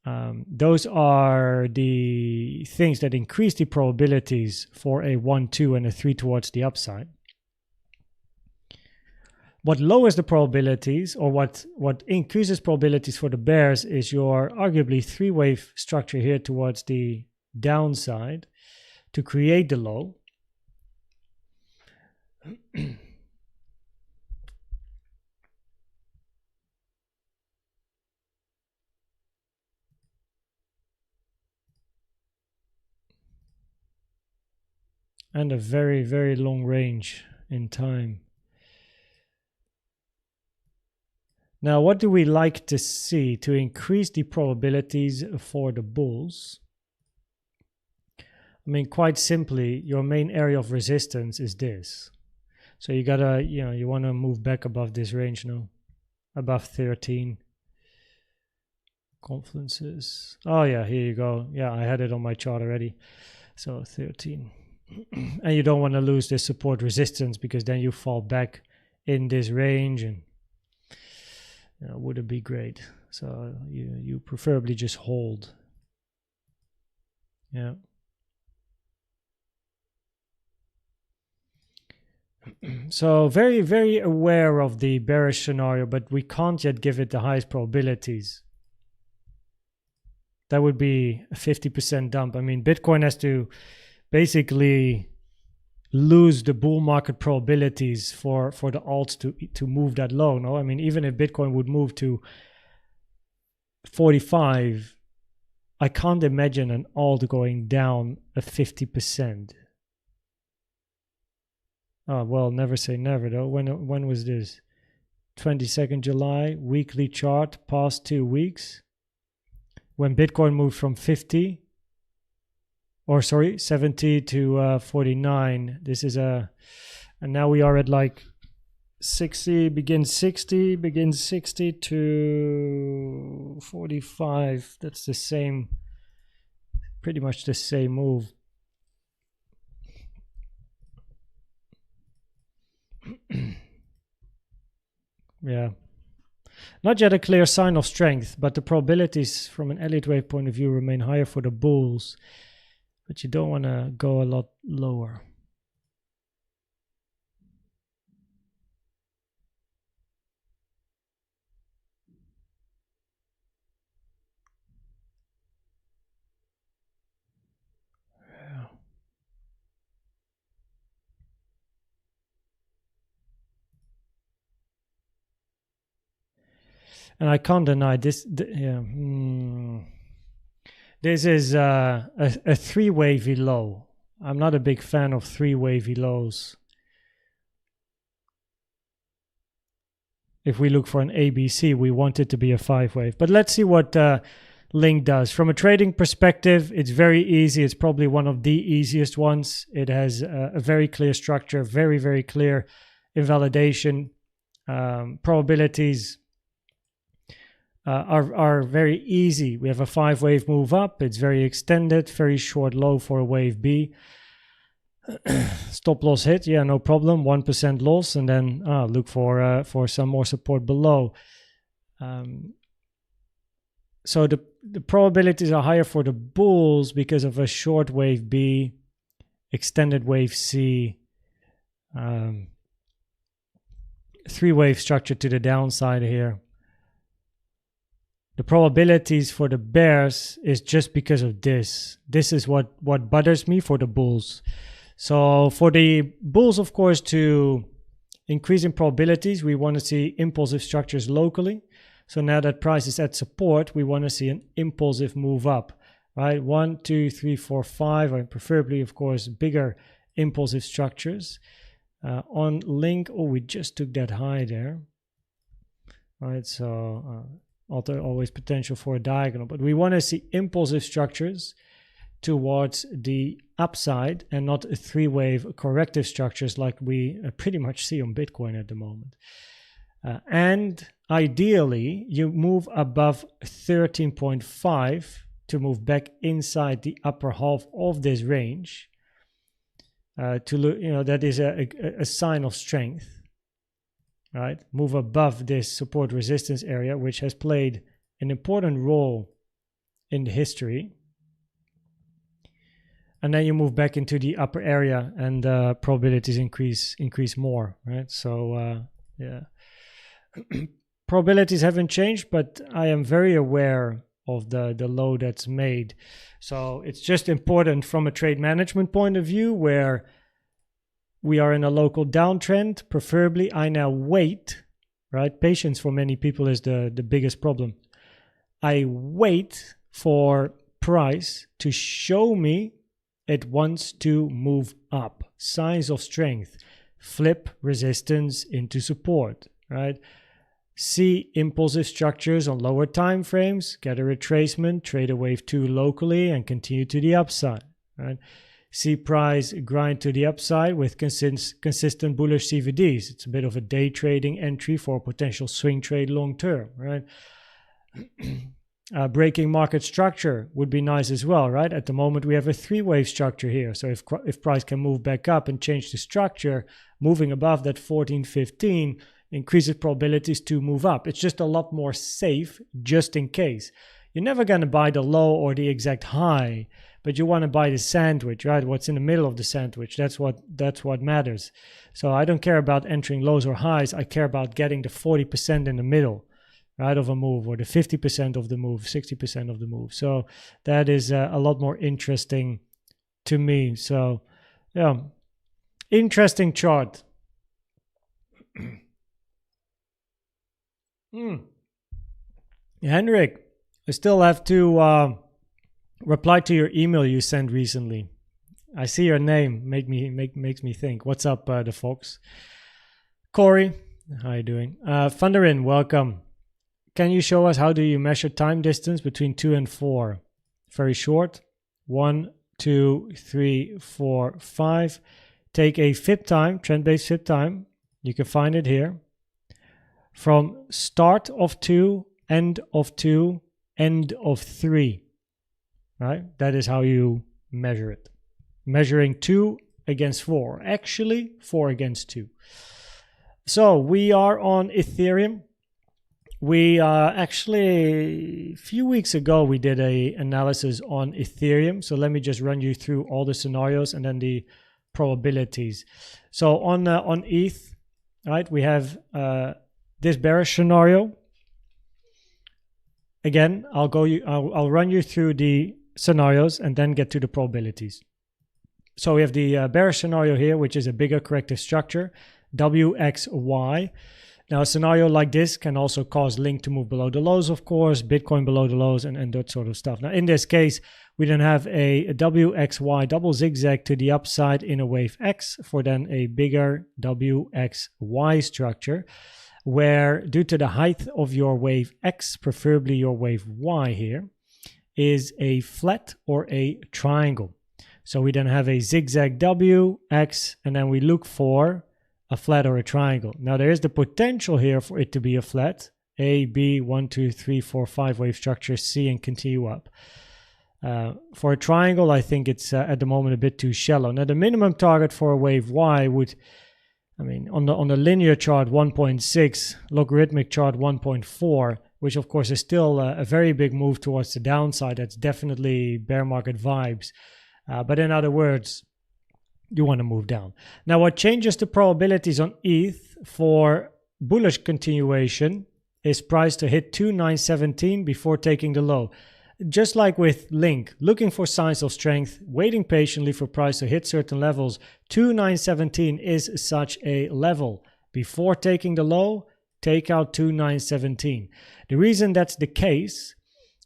those are the things that increase the probabilities for a 1, 2 and a 3 towards the upside. What lowers the probabilities, or what increases probabilities for the bears, is your arguably 3-wave structure here towards the downside to create the low. And a very, very long range in time. Now, what do we like to see to increase the probabilities for the bulls? I mean, quite simply, your main area of resistance is this. So you gotta, you want to move back above this range now, above 13. Confluences. Oh yeah, here you go. Yeah, I had it on my chart already. So 13. And you don't want to lose this support resistance, because then you fall back in this range, and wouldn't be great. So you preferably just hold. Yeah. So very, very aware of the bearish scenario, but we can't yet give it the highest probabilities. That would be a 50% dump. I mean, Bitcoin has to basically lose the bull market probabilities for the alts to move that low. No, I mean, even if Bitcoin would move to 45, I can't imagine an alt going down a 50%. Oh, well, never say never though. When was this? 22nd July, weekly chart, past 2 weeks. When Bitcoin moved from 70 to 49. This is and now we are at like 60 begins 60 to 45. That's the same, pretty much the same move. Yeah, not yet a clear sign of strength, but the probabilities from an Elliott wave point of view remain higher for the bulls, but you don't want to go a lot lower. And I can't deny this. This is a three wavy low. I'm not a big fan of three wavy lows. If we look for an ABC, we want it to be a 5 wave. But let's see what Link does. From a trading perspective, it's very easy. It's probably one of the easiest ones. It has a very clear structure, very, very clear invalidation. Probabilities are very easy. We have a 5 wave move up. It's very extended, very short low for a wave B. Stop loss hit, yeah, no problem. 1% loss, and then look for some more support below. So the probabilities are higher for the bulls because of a short wave B, extended wave C, 3 wave structure to the downside here. The probabilities for the bears is just because of this. This is what bothers me for the bulls. So for the bulls, of course, to increase in probabilities, we want to see impulsive structures locally. So now that price is at support, we want to see an impulsive move up, right? 1, 2, 3, 4, 5, and preferably, of course, bigger impulsive structures. On Link, we just took that high there, right? So always potential for a diagonal, but we want to see impulsive structures towards the upside and not a 3-wave corrective structures like we pretty much see on Bitcoin at the moment. And ideally, you move above 13.5 to move back inside the upper half of this range. To look, that is a sign of strength. Right, move above this support resistance area, which has played an important role in the history, and then you move back into the upper area, and probabilities increase more. Right, so yeah, probabilities haven't changed, but I am very aware of the low that's made. So it's just important from a trade management point of view where we are in a local downtrend. Preferably, I now wait, right? Patience for many people is the biggest problem. I wait for price to show me it wants to move up. Signs of strength. Flip resistance into support, right? See impulsive structures on lower time frames, get a retracement, trade a wave 2 locally, and continue to the upside, right? See price grind to the upside with consistent bullish CVDs. It's a bit of a day trading entry for a potential swing trade long term, right? Breaking market structure would be nice as well, right? At the moment, we have a 3-wave structure here. So if price can move back up and change the structure, moving above that 14.15 increases probabilities to move up. It's just a lot more safe just in case. You're never going to buy the low or the exact high, but you want to buy the sandwich, right? What's in the middle of the sandwich. That's what matters. So I don't care about entering lows or highs. I care about getting the 40% in the middle, right, of a move, or the 50% of the move, 60% of the move. So that is a lot more interesting to me. So yeah, interesting chart. Henrik, I still have to replied to your email you sent recently. I see your name, makes me think. What's up, the folks? Corey, how you doing? Thunderin, welcome. Can you show us how do you measure time distance between 2 and 4? Very short. 1, 2, 3, 4, 5. Take a FIB time, trend-based FIB time. You can find it here. From start of 2, end of 2, end of 3. Right? That is how you measure it. Measuring 2 against 4. Actually, 4 against 2. So we are on Ethereum. We actually, a few weeks ago, we did an analysis on Ethereum. So let me just run you through all the scenarios and then the probabilities. So on ETH, right, we have this bearish scenario. Again, I'll run you through the scenarios and then get to the probabilities. So we have the bearish scenario here, which is a bigger corrective structure, WXY. Now, a scenario like this can also cause Link to move below the lows, of course, Bitcoin below the lows, and that sort of stuff. Now, in this case, we then have a WXY double zigzag to the upside in a wave X for then a bigger WXY structure, where due to the height of your wave X, preferably your wave Y here, is a flat or a triangle. So we then have a zigzag W, X, and then we look for a flat or a triangle. Now there is the potential here for it to be a flat, A, B, 1, 2, 3, 4, 5 wave structure, C, and continue up. For a triangle, I think it's at the moment a bit too shallow. Now the minimum target for a wave Y would, I mean, on the linear chart 1.6, logarithmic chart 1.4, which of course is still a very big move towards the downside. That's definitely bear market vibes. But in other words, you want to move down. Now, what changes the probabilities on ETH for bullish continuation is price to hit 2,917 before taking the low. Just like with Link, looking for signs of strength, waiting patiently for price to hit certain levels. 2,917 is such a level. Before taking the low, take out 2,917. The reason that's the case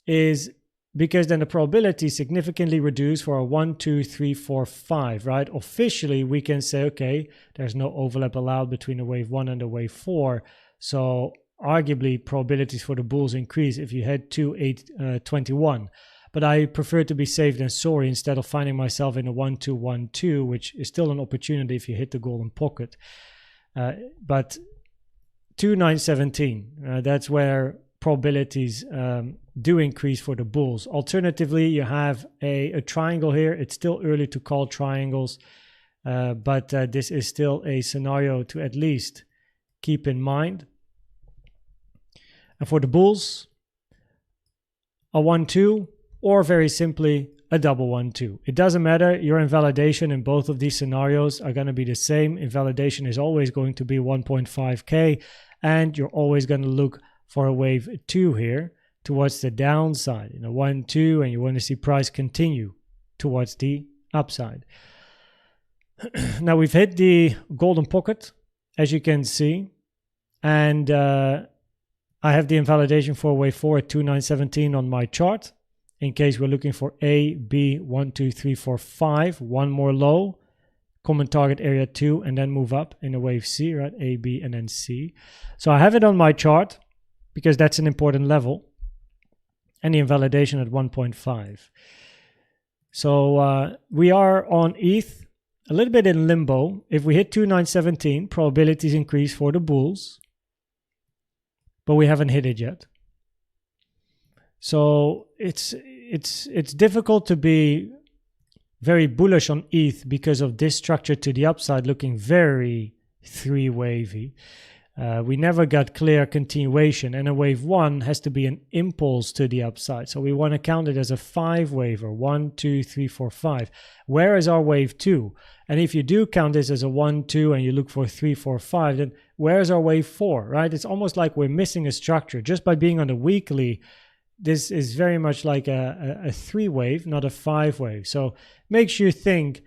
is because then the probability significantly reduced for a 1, 2, 3, 4, 5, right? Officially, we can say, okay, there's no overlap allowed between the wave 1 and the wave 4. So arguably, probabilities for the bulls increase if you head to 821. But I prefer to be safe than sorry instead of finding myself in a 1, 2, 1, 2, which is still an opportunity if you hit the golden pocket. But 2,917, that's where probabilities do increase for the bulls. Alternatively, you have a triangle here. It's still early to call triangles, but this is still a scenario to at least keep in mind. And for the bulls, a 1-2 or very simply a double 1-2. It doesn't matter. Your invalidation in both of these scenarios are going to be the same. Invalidation is always going to be 1.5K, and you're always going to look for a wave 2 here towards the downside in a 1-2, and you want to see price continue towards the upside. Now we've hit the golden pocket, as you can see, and I have the invalidation for wave 4 at 2,917 on my chart in case we're looking for A, B, 1, 2, 3, 4, 5, one more low, common target area 2, and then move up in a wave C, right? A, B, and then C. So I have it on my chart because that's an important level, and the invalidation at 1.5. So we are on ETH a little bit in limbo. If we hit 2,917, probabilities increase for the bulls, but we haven't hit it yet. So it's difficult to be very bullish on ETH because of this structure to the upside looking very three-wavy. We never got clear continuation, and a wave 1 has to be an impulse to the upside. So we want to count it as a 5-waver, 1, 2, 3, 4, 5. Where is our wave 2? And if you do count this as a 1, 2, and you look for 3, 4, 5, then where is our wave 4, right? It's almost like we're missing a structure. Just by being on the weekly, this is very much like a 3-wave, not a 5-wave. So makes you think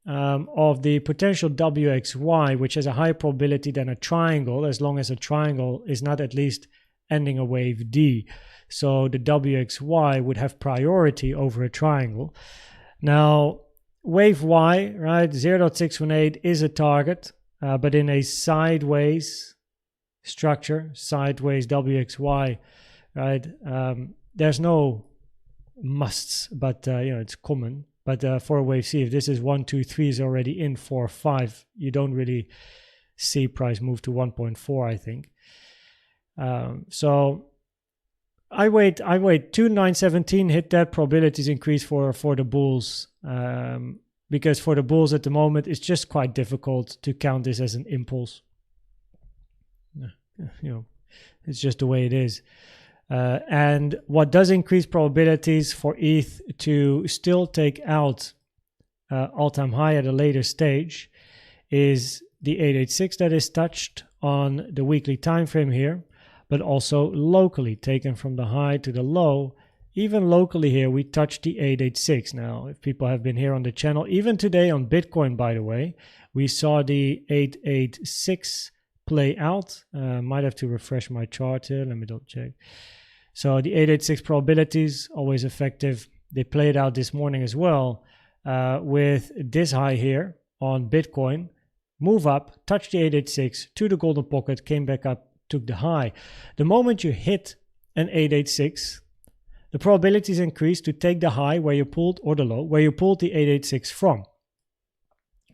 of the potential WXY, which has a higher probability than a triangle, as long as a triangle is not at least ending a wave D. So the WXY would have priority over a triangle. Now, wave Y, right, 0.618 is a target, but in a sideways structure, sideways WXY, right, there's no musts, but it's common. But for a wave C, if this is 1, 2, 3 is already in 4, 5, you don't really see price move to 1.4, I think. So I wait 2917, hit that, probabilities increase for the bulls, because for the bulls at the moment it's just quite difficult to count this as an impulse. It's just the way it is. And what does increase probabilities for ETH to still take out all-time high at a later stage is the 886 that is touched on the weekly time frame here, but also locally taken from the high to the low. Even locally here, we touched the 886. Now, if people have been here on the channel, even today on Bitcoin, by the way, we saw the 886 play out. Might have to refresh my chart here. Let me double check. So the 886 probabilities, always effective. They played out this morning as well with this high here on Bitcoin. Move up, touch the 886 to the golden pocket, came back up, took the high. The moment you hit an 886, the probabilities increase to take the high where you pulled, or the low, where you pulled the 886 from.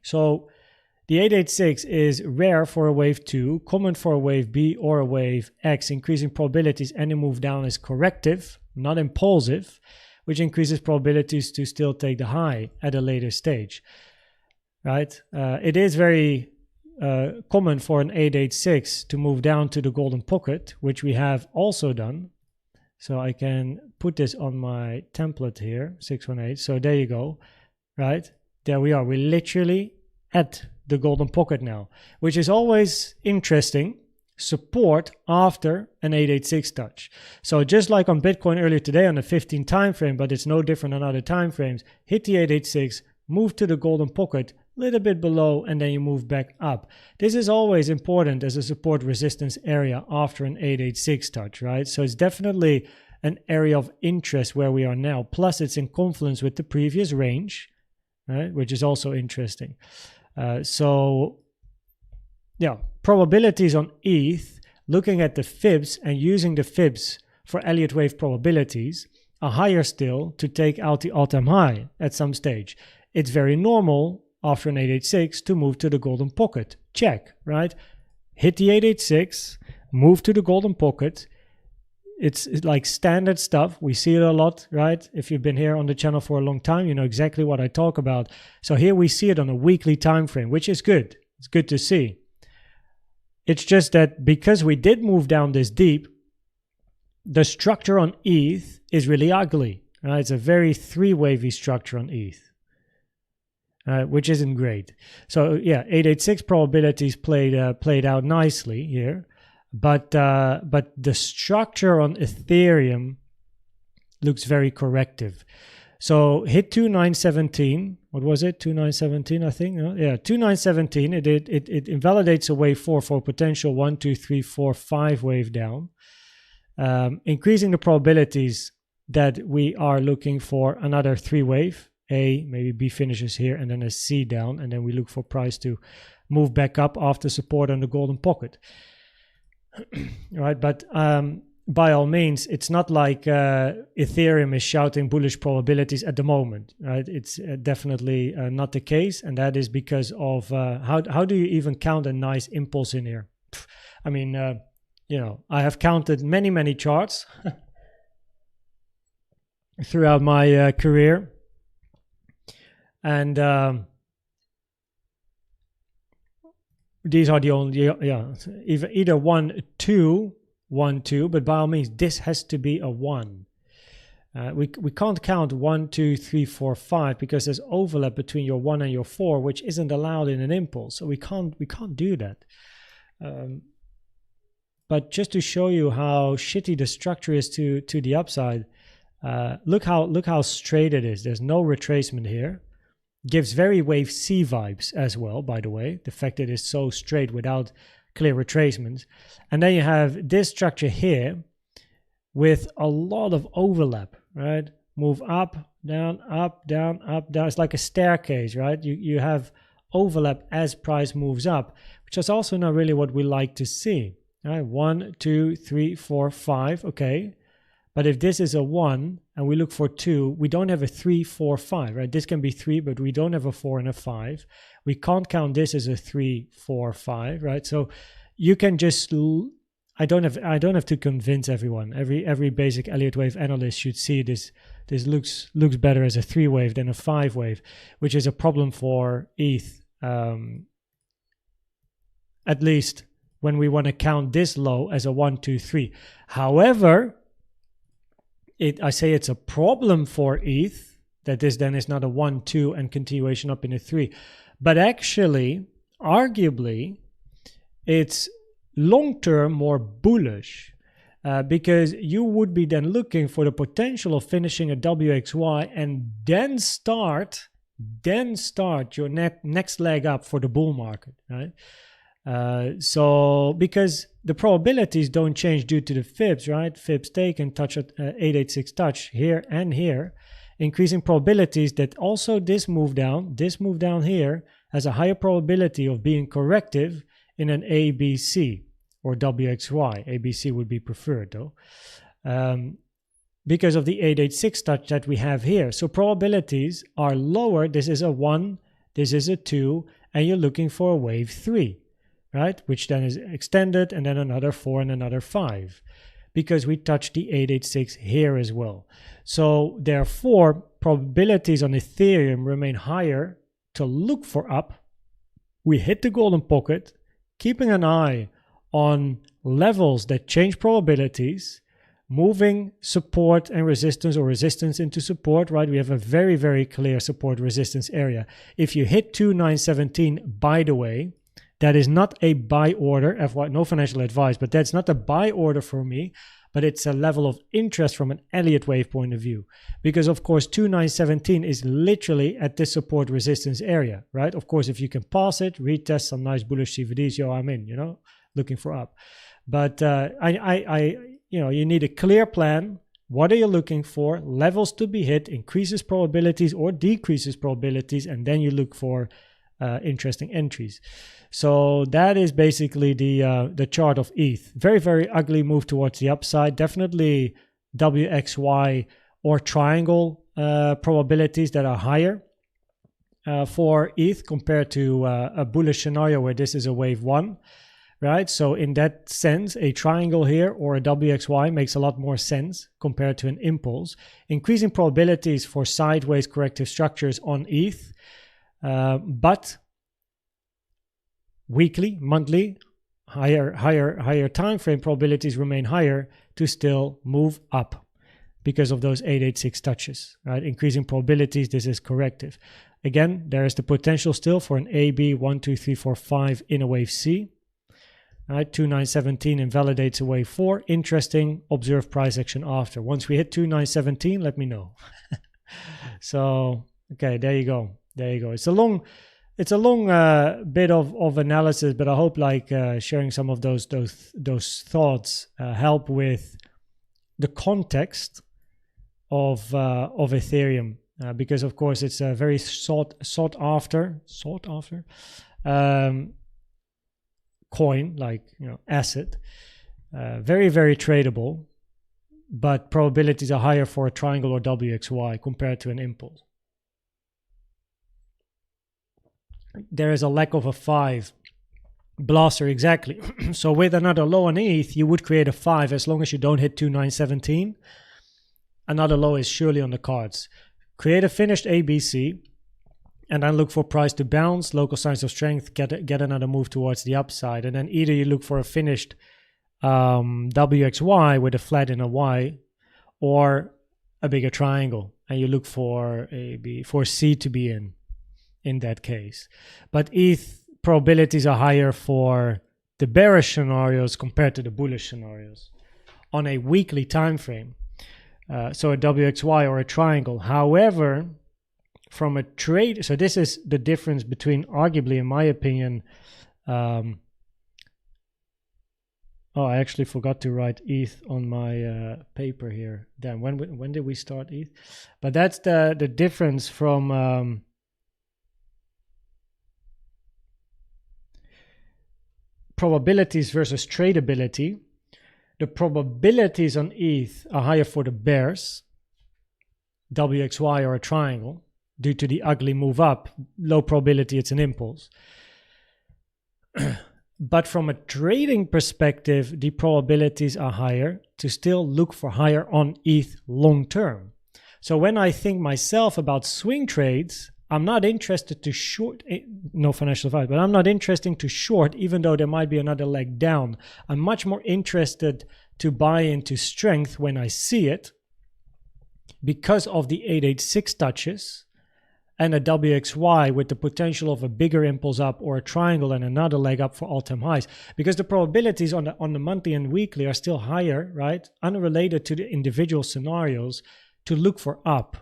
So the 886 is rare for a wave 2, common for a wave B or a wave X. Increasing probabilities, any move down is corrective, not impulsive, which increases probabilities to still take the high at a later stage. Right? It is very common for an 886 to move down to the golden pocket, which we have also done. So I can put this on my template here, 618. So there you go, right? There we are. We're literally at the golden pocket now, which is always interesting. Support after an 886 touch. So just like on Bitcoin earlier today on the 15 time frame, but it's no different on other time frames, hit the 886, move to the golden pocket, little bit below, and then you move back up. This is always important as a support resistance area after an 886 touch, right? So it's definitely an area of interest where we are now. Plus it's in confluence with the previous range, right? Which is also interesting. So yeah, probabilities on ETH, looking at the fibs and using the fibs for Elliott wave probabilities are higher still to take out the all-time high at some stage. It's very normal after an 886 to move to the golden pocket. Check, right? Hit the 886, move to the golden pocket. It's like standard stuff. We see it a lot, right? If you've been here on the channel for a long time, you know exactly what I talk about. So here we see it on a weekly time frame, which is good. It's good to see. It's just that because we did move down this deep, the structure on ETH is really ugly. Right? It's a very three-wavy structure on ETH. Which isn't great. So yeah, 886 probabilities played out nicely here, but the structure on Ethereum looks very corrective. So hit 2917. What was it? 2917, I think. Yeah, 2917. It invalidates a wave 4 for potential 1, 2, 3, 4, 5 wave down, increasing the probabilities that we are looking for another 3 wave. A, maybe B finishes here, and then a C down, and then we look for price to move back up after support on the golden pocket. Right, but by all means, it's not like Ethereum is shouting bullish probabilities at the moment. Right, it's definitely not the case, and that is because of how do you even count a nice impulse in here? I mean, I have counted many charts throughout my career. And these are the only, either 1, 2, 1, 2, but by all means, this has to be a 1. We can't count 1, 2, 3, 4, 5 because there's overlap between your 1 and your 4, which isn't allowed in an impulse. So we can't do that. But just to show you how shitty the structure is to the upside, look how straight it is. There's no retracement here. Gives very wave C vibes as well, by the way, the fact that it is so straight without clear retracements. And then you have this structure here with a lot of overlap, right? Move up, down, up, down, up, down. It's like a staircase, right? You have overlap as price moves up, which is also not really what we like to see. All right, 1, 2, 3, 4, 5. Okay. But if this is a 1 and we look for 2, we don't have a 3, 4, 5, right? This can be 3, but we don't have a 4 and a 5. We can't count this as a 3, 4, 5, right? So you can just, I don't have to convince everyone. Every basic Elliott wave analyst should see this. This looks better as a 3 wave than a 5 wave, which is a problem for ETH. At least when we want to count this low as a 1, 2, 3. However, I say it's a problem for ETH that this then is not a 1, 2 and continuation up in a 3. But actually, arguably, it's long-term more bullish because you would be then looking for the potential of finishing a WXY and then start your next leg up for the bull market, right? So because the probabilities don't change due to the fibs, right? Fibs take and touch at 886 touch here and here, increasing probabilities that also this move down here has a higher probability of being corrective in an ABC or WXY. ABC would be preferred though, because of the 886 touch that we have here. So probabilities are lower. This is a 1, this is a 2, and you're looking for a wave 3. Right, which then is extended, and then another 4 and another 5, because we touched the 886 here as well. So therefore, probabilities on Ethereum remain higher to look for up. We hit the golden pocket, keeping an eye on levels that change probabilities, moving support and resistance or resistance into support, right? We have a very, very clear support resistance area. If you hit 2917, by the way, that is not a buy order, no financial advice, but that's not a buy order for me, but it's a level of interest from an Elliott wave point of view. Because of course, 2917 is literally at this support resistance area, right? Of course, if you can pass it, retest some nice bullish CVDs, I'm in, looking for up. But you need a clear plan. What are you looking for? Levels to be hit, increases probabilities or decreases probabilities, and then you look for interesting entries. So that is basically the chart of ETH. Very, very ugly move towards the upside. Definitely WXY or triangle probabilities that are higher for ETH compared to a bullish scenario where this is a wave 1, right? So in that sense, a triangle here or a WXY makes a lot more sense compared to an impulse. Increasing probabilities for sideways corrective structures on ETH, but weekly, monthly, higher time frame probabilities remain higher to still move up because of those 886 touches, right? Increasing probabilities, this is corrective. Again, there is the potential still for an AB 1, 2, 3, 4, 5 in a wave C. Right, 2917 invalidates a wave 4. Interesting, observe price action after. Once we hit 2917, let me know. So, okay, there you go. It's a long bit of analysis, but I hope sharing some of those thoughts help with the context of Ethereum, because of course it's a very sought after coin, asset, very, very tradable, but probabilities are higher for a triangle or WXY compared to an impulse. There is a lack of a 5 blaster, exactly. So with another low on ETH, you would create a 5 as long as you don't hit 2917. Another low is surely on the cards. Create a finished ABC, and then look for price to bounce, local signs of strength, get another move towards the upside. And then either you look for a finished WXY with a flat in a Y, or a bigger triangle, and you look for for C to be in that case. But ETH probabilities are higher for the bearish scenarios compared to the bullish scenarios on a weekly time frame. So a WXY or a triangle. However, from a trade, so this is the difference between, arguably in my opinion, Oh, I actually forgot to write ETH on my paper here. Damn, when did we start ETH? But that's the difference from probabilities versus tradability. The probabilities on ETH are higher for the bears, WXY or a triangle, due to the ugly move up. Low probability, it's an impulse. But from a trading perspective, the probabilities are higher to still look for higher on ETH long term. So when I think myself about swing trades, I'm not interested to short, no financial advice, but I'm not interested to short, even though there might be another leg down. I'm much more interested to buy into strength when I see it because of the 886 touches and a WXY with the potential of a bigger impulse up or a triangle and another leg up for all-time highs. Because the probabilities on the monthly and weekly are still higher, right? Unrelated to the individual scenarios to look for up.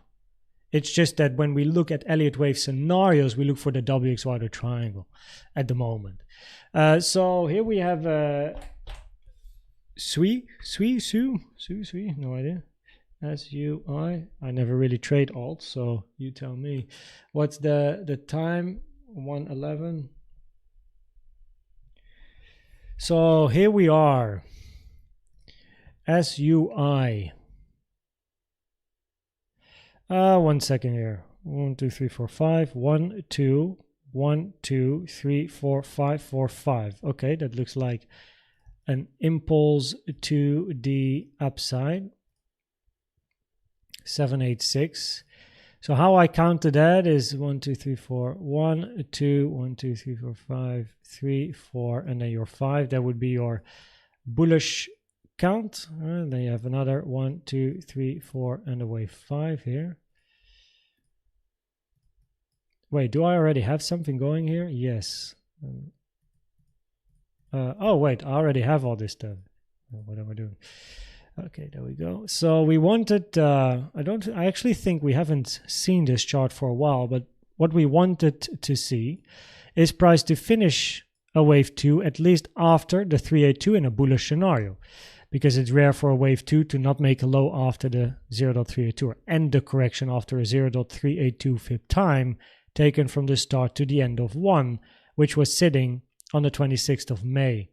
It's just that when we look at Elliott wave scenarios, we look for the WXY or triangle at the moment. So here we have SUI, no idea. SUI. I never really trade alt, so you tell me. What's the time? 111. So here we are. SUI. 1 second here. 1, 2, 3, 4, 5. 1, 2, 1, 2, 3, 4, 5, 4, 5. Okay, that looks like an impulse to the upside. 786. So how I counted that is 1, 2, 3, 4, 1, 2, 1, 2, 3, 4, 5, 3, 4, and then your 5. That would be your bullish count. And then you have another 1, 2, 3, 4, and a wave 5 here. Wait, do I already have something going here? Yes. Oh wait, I already have all this stuff. What am I doing? Okay, there we go. So we wanted, I actually think we haven't seen this chart for a while, but what we wanted to see is price to finish a wave 2 at least after the 382 in a bullish scenario, because it's rare for a wave 2 to not make a low after the 0.382 or end the correction after a 0.382 fib time taken from the start to the end of 1, which was sitting on the 26th of May.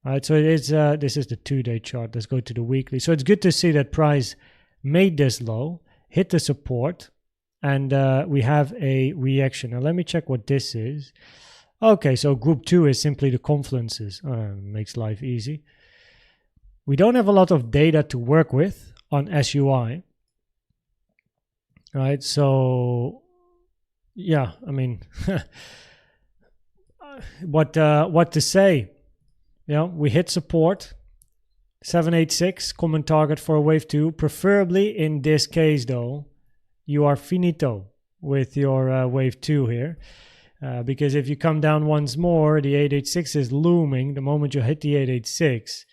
All right, so it is, this is the 2-day chart. Let's go to the weekly. So it's good to see that price made this low, hit the support, and we have a reaction. Now let me check what this is. Okay, so group 2 is simply the confluences. Makes life easy. We don't have a lot of data to work with on SUI. Right, so yeah, I mean, what to say? You know, we hit support, 786, common target for a wave 2. Preferably in this case, though, you are finito with your wave 2 here. Because if you come down once more, the 886 is looming. The moment you hit the 886,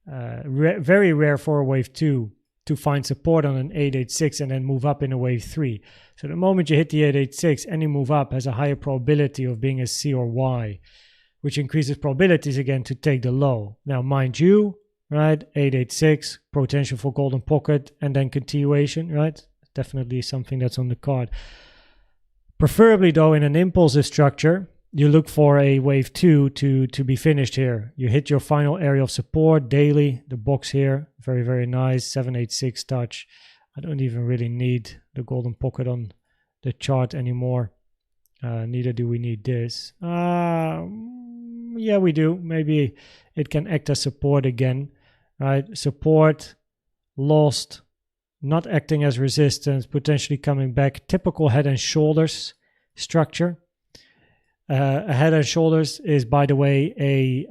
very rare for a wave 2 to find support on an 886 and then move up in a wave 3. So the moment you hit the 886, any move up has a higher probability of being a C or Y, which increases probabilities again to take the low. Now, mind you, right, 886, potential for golden pocket, and then continuation, right? Definitely something that's on the card. Preferably, though, in an impulsive structure, you look for a wave 2 to be finished here. You hit your final area of support daily, the box here, very, very nice, 786 touch. I don't even really need the golden pocket on the chart anymore. Neither do we need this. Yeah, we do. Maybe it can act as support again, right? Support, lost, not acting as resistance, potentially coming back. Typical head and shoulders structure. A head and shoulders is, by the way, a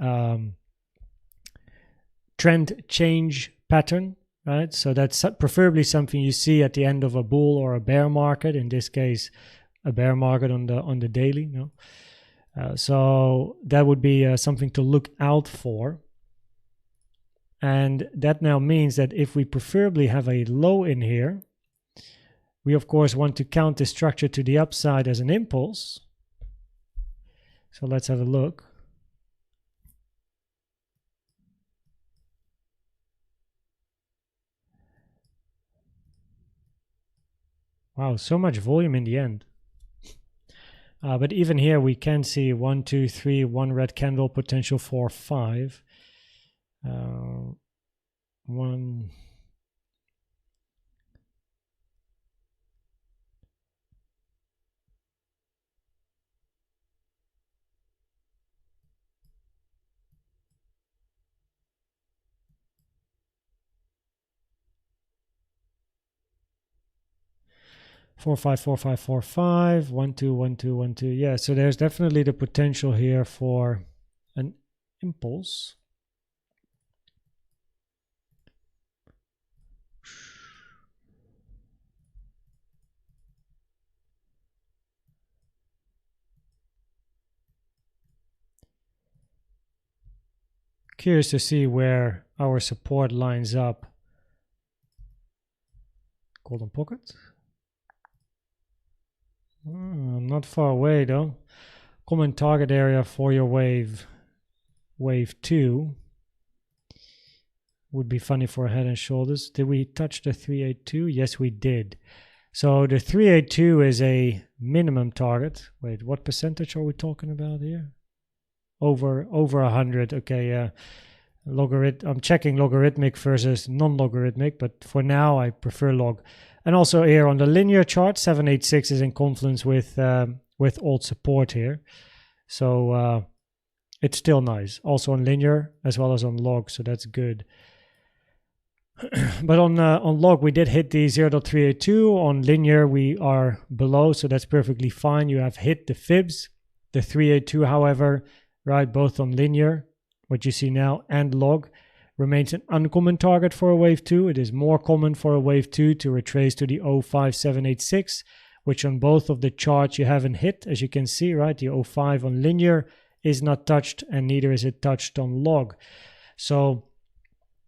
trend change pattern, right? So that's preferably something you see at the end of a bull or a bear market. In this case, a bear market on the daily, no? So that would be something to look out for. And that now means that if we preferably have a low in here, we of course want to count this structure to the upside as an impulse. So let's have a look. Wow, so much volume in the end. But even here we can see 1, 2, 3, 1 red candle, potential 4, 5. 1. Four, 5, 4, 5, 4, 5, 1, 2, 1, 2, 1, 2. Yeah, so there's definitely the potential here for an impulse. Curious to see where our support lines up. Golden pocket. Not far away though. Common target area for your wave 2 would be funny for head and shoulders. Did we touch the 382? Yes, we did. So the 382 is a minimum target. Wait, what percentage are we talking about here? Over 100. Okay, yeah. I'm checking logarithmic versus non-logarithmic, but for now I prefer log. And also here on the linear chart, 786 is in confluence with alt support here. So it's still nice. Also on linear as well as on log, so that's good. But on log we did hit the 0.382. On linear we are below, so that's perfectly fine. You have hit the fibs. The 382, however, right, both on linear, what you see now, and log, remains an uncommon target for a wave 2. It is more common for a wave 2 to retrace to the 05786, which on both of the charts you haven't hit, as you can see, right? The 05 on linear is not touched, and neither is it touched on log. So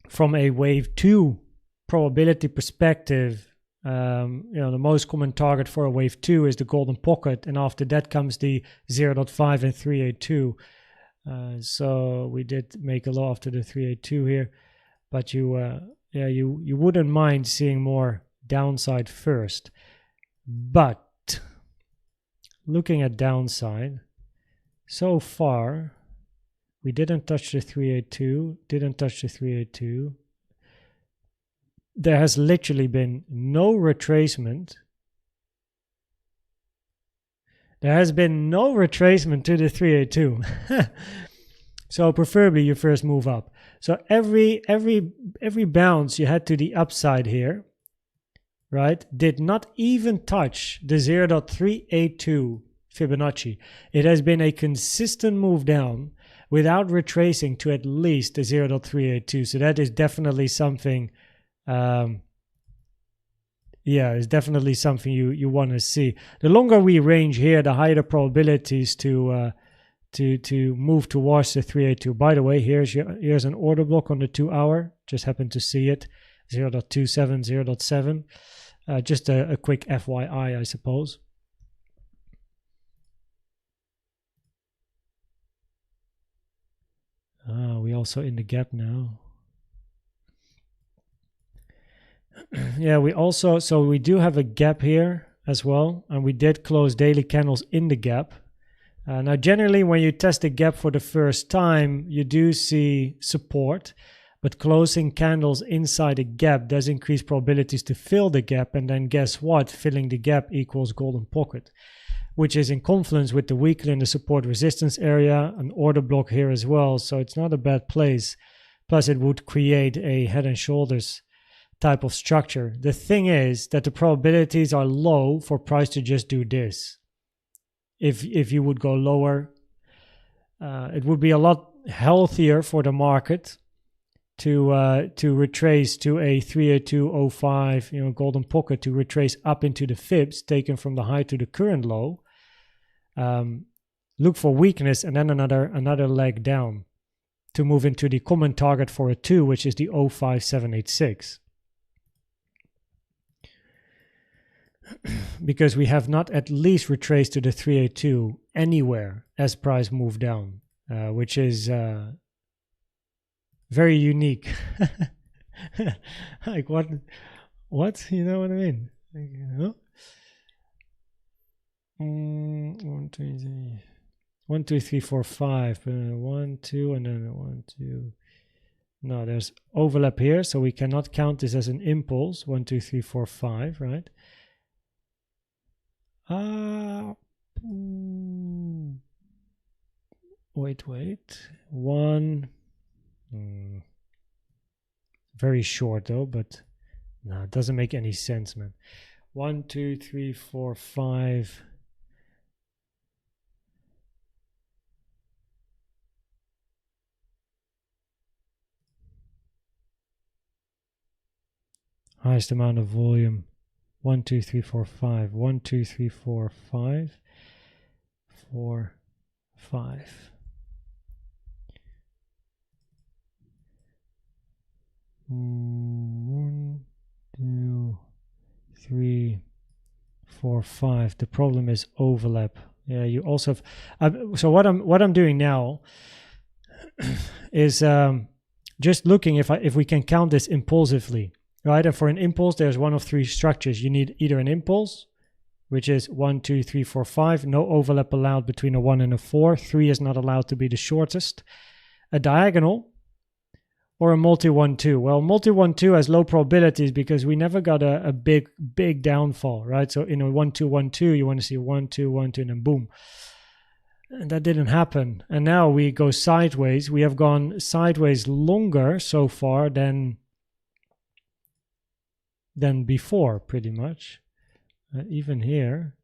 from a wave 2 probability perspective, the most common target for a wave 2 is the golden pocket, and after that comes the 0.5 and 382. So we did make a lot after the 382 here, but you wouldn't mind seeing more downside first. But looking at downside, so far we didn't touch the 382, didn't touch the 382. There has literally been no retracement. There has been no retracement to the 382. So preferably you first move up. So every bounce you had to the upside here, right, did not even touch the 0.382 Fibonacci. It has been a consistent move down without retracing to at least the 0.382. So that is definitely something it's definitely something you want to see. The longer we range here, the higher the probabilities to move towards the 382. By the way, here's an order block on the 2 hour. Just happened to see it, 0.27, 0.7. Just a quick FYI, I suppose. We also in the gap now. Yeah, we do have a gap here as well, and we did close daily candles in the gap. Now generally when you test the gap for the first time, you do see support, but closing candles inside a gap does increase probabilities to fill the gap, and then guess what? Filling the gap equals golden pocket, which is in confluence with the weekly and the support resistance area, an order block here as well, so it's not a bad place. Plus it would create a head and shoulders type of structure. The thing is that the probabilities are low for price to just do this. If you would go lower, it would be a lot healthier for the market to retrace to a 382.05 golden pocket, to retrace up into the fibs taken from the high to the current low. Look for weakness and then another leg down to move into the common target for a 2, which is the 05786. Because we have not at least retraced to the 382 anywhere as price moved down, which is very unique. Like what? You know what I mean? 3, 1, 2, 3, 4, 5. 1, 2, and then 1, 2. No, there's overlap here, so we cannot count this as an impulse. 1, 2, 3, 4, 5, right? Wait. 1. Very short though, but no, it doesn't make any sense, man. 1, 2, 3, 4, 5. Highest amount of volume. 1, 2, 3, 4, 5. 1, 2, 3, 4, 5. 4, 5. 1, 2, 3, 4, 5. The problem is overlap. Yeah, you also have. So what I'm doing now is just looking if we can count this impulsively, right? And for an impulse, there's one of 3 structures. You need either an impulse, which is 1, 2, 3, 4, 5. No overlap allowed between a 1 and a 4. 3 is not allowed to be the shortest. A diagonal, or a multi 1-2. Well, multi 1-2 has low probabilities because we never got a big downfall, right? So in a 1-2-1-2, you want to see 1-2, 1-2, and then boom. And that didn't happen. And now we go sideways. We have gone sideways longer so far than before, pretty much. Even here.